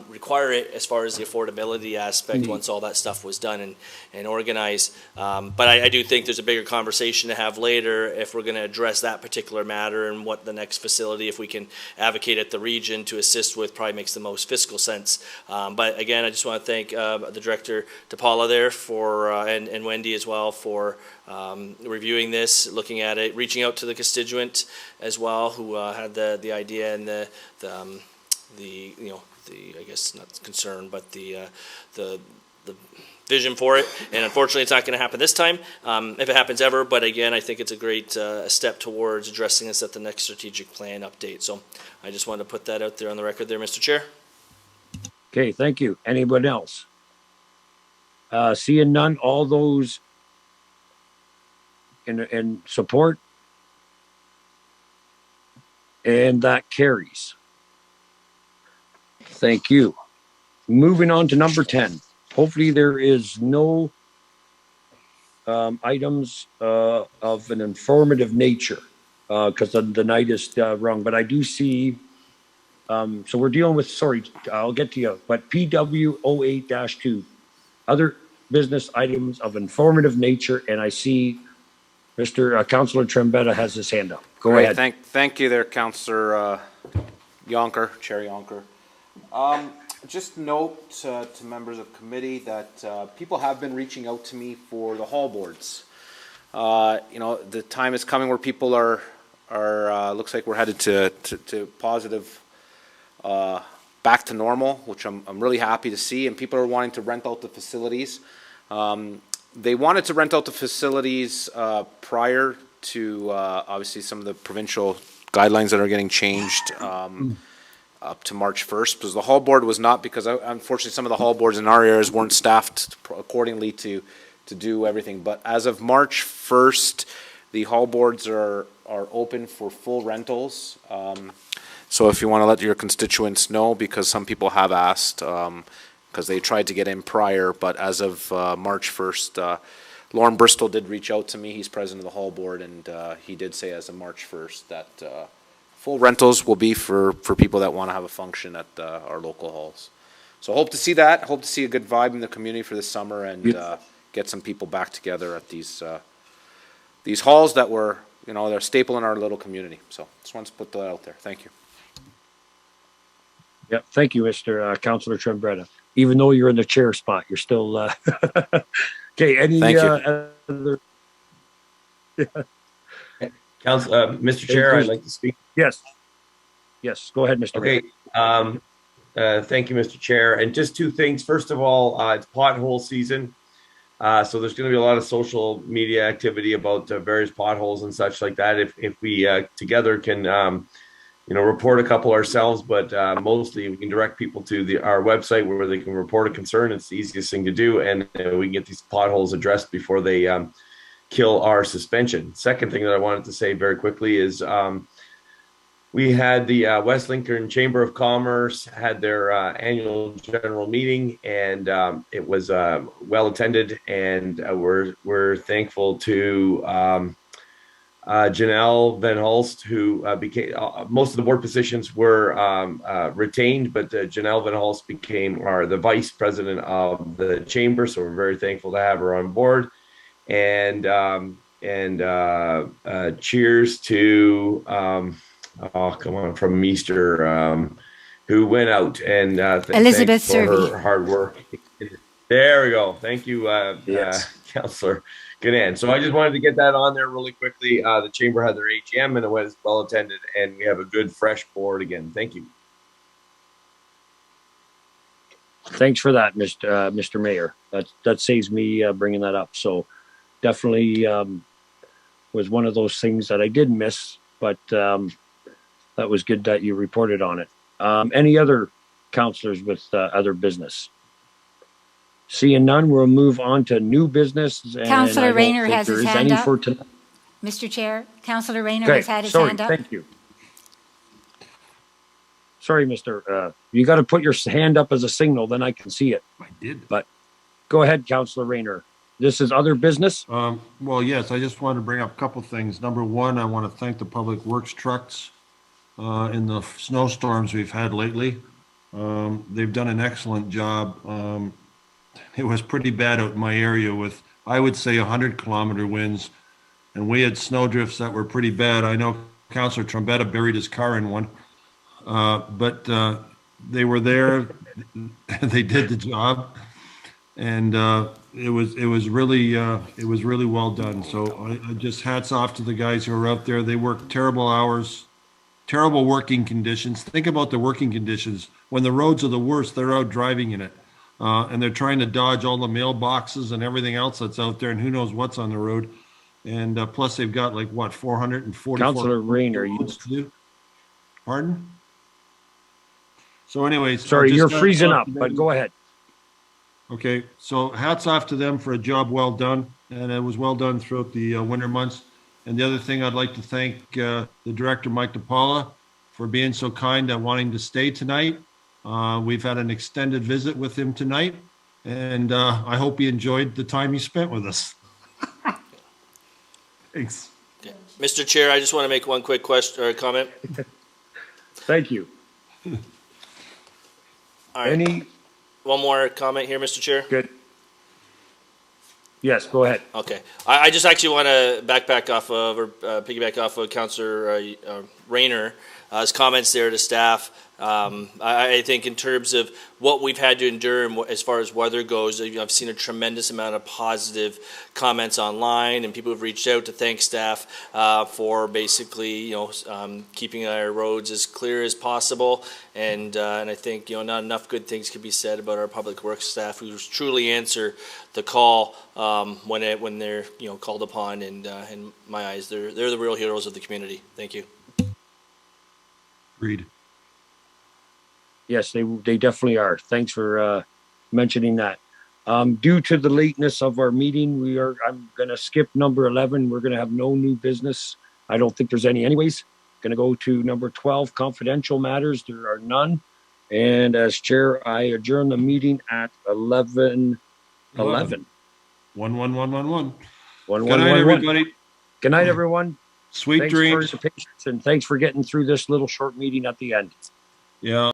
require it as far as the affordability aspect once all that stuff was done and organized. But I do think there's a bigger conversation to have later if we're going to address that particular matter, and what the next facility, if we can advocate at the region to assist with, probably makes the most fiscal sense. But again, I just want to thank the Director DePaula there for, and Wendy as well for reviewing this, looking at it, reaching out to the constituent as well, who had the idea and the you know, I guess not concern, but the vision for it. And unfortunately, it's not going to happen this time, if it happens ever. But again, I think it's a great step towards addressing this at the next strategic plan update. So I just wanted to put that out there on the record there, Mr. Chair. Okay, thank you. Anyone else? Seeing none, all those in support? And that carries. Thank you. Moving on to number 10. Hopefully there is no items of an informative nature, because the night is wrong. But I do see, so we're dealing with, sorry, I'll get to you, but PW 08-2, other business items of informative nature, and I see Mr. Councillor Trombetta has his hand up. Go ahead. Thank you there, Councillor Yonker, Chair Yonker. Just note to members of committee that people have been reaching out to me for the hall boards. You know, the time is coming where people are looks like we're headed to positive, back to normal, which I'm really happy to see, and people are wanting to rent out the facilities. They wanted to rent out the facilities prior to obviously some of the provincial guidelines that are getting changed up to March 1st, because the hall board was not, because unfortunately some of the hall boards in our areas weren't staffed accordingly to do everything. But as of March 1st, the hall boards are open for full rentals. So if you want to let your constituents know, because some people have asked, because they tried to get in prior, but as of March 1st, Lauren Bristol did reach out to me. He's president of the hall board, and he did say as of March 1st that full rentals will be for people that want to have a function at our local halls. So hope to see that. Hope to see a good vibe in the community for this summer, and get some people back together at these halls that were, you know, they're a staple in our little community. So just wanted to put that out there. Thank you. Yeah, thank you, Mr. Councillor Trombetta. Even though you're in the chair spot, you're still okay. Any other? Mr. Chair, I'd like to speak. Yes. Yes, go ahead, Mr. Okay. Thank you, Mr. Chair. And just two things. First of all, it's pothole season. So there's going to be a lot of social media activity about various potholes and such like that. If we together can, report a couple ourselves, but mostly we can direct people to our website where they can report a concern. It's the easiest thing to do, and we can get these potholes addressed before they kill our suspension. Second thing that I wanted to say very quickly is we had the West Lincoln Chamber of Commerce had their annual general meeting, and it was well attended. And we're thankful to Janelle Van Hulst, who became most of the board positions were retained, but Janelle Van Hulst became the vice president of the chamber. So we're very thankful to have her on board. And cheers to. Oh, come on, from Meester, who went out and Elizabeth for Servey. her hard work. There we go. Thank you, Yes. Councillor Ganan. So I just wanted to get that on there really quickly. The chamber had their AGM and it was well attended, and we have a good fresh board again. Thank you. Thanks for that, Mr. Mayor. That saves me bringing that up. So definitely was one of those things that I did miss, but that was good that you reported on it. Any other councillors with other business? Seeing none, we'll move on to new business. Councillor Rayner has his hand up. For tonight. Mr. Chair, Councillor Rayner Okay, has had his sorry, hand up. thank you. Sorry, Mr. You got to put your hand up as a signal, then I can see it. I did. But go ahead, Councillor Rayner. This is other business? Well, yes, I just wanted to bring up a couple things. Number one, I want to thank the Public Works trucks in the snowstorms we've had lately. They've done an excellent job. It was pretty bad out in my area with, I would say, 100-kilometer winds, and we had snow drifts that were pretty bad. I know Councillor Trombetta buried his car in one, but they were there. They did the job, and it was really well done. So I just hats off to the guys who are out there. They work terrible hours, terrible working conditions. Think about the working conditions. When the roads are the worst, they're out driving in it. And they're trying to dodge all the mailboxes and everything else that's out there, and who knows what's on the road. And plus they've got like, what, 444 Councillor Rayner, roads to do? Pardon? So anyways. Sorry, you're freezing up, but go ahead. Okay, so hats off to them for a job well done, and it was well done throughout the winter months. And the other thing, I'd like to thank the director, Mike DePaula, for being so kind and wanting to stay tonight. We've had an extended visit with him tonight, and I hope he enjoyed the time he spent with us. Thanks. Okay. Mr. Chair, I just want to make one quick question or comment. Thank you. All right. One more comment here, Mr. Chair. Good. Yes, go ahead. Okay. I just actually want to piggyback off of Councillor Rayner's comments there to staff. I think in terms of what we've had to endure as far as weather goes, I've seen a tremendous amount of positive comments online, and people have reached out to thank staff for basically, keeping our roads as clear as possible. And I think, not enough good things could be said about our public works staff who truly answer the call when they're called upon. And in my eyes, they're the real heroes of the community. Thank you. Agreed. Yes, they definitely are. Thanks for mentioning that. Due to the lateness of our meeting, I'm going to skip number 11. We're going to have no new business. I don't think there's any anyways. Going to go to number 12, confidential matters. There are none. And as chair, I adjourn the meeting at 11. 1-1-1-1-1. Good night, everybody. Good night, everyone. Sweet dreams. Thanks for your patience, and thanks for getting through this little short meeting at the end. Yeah.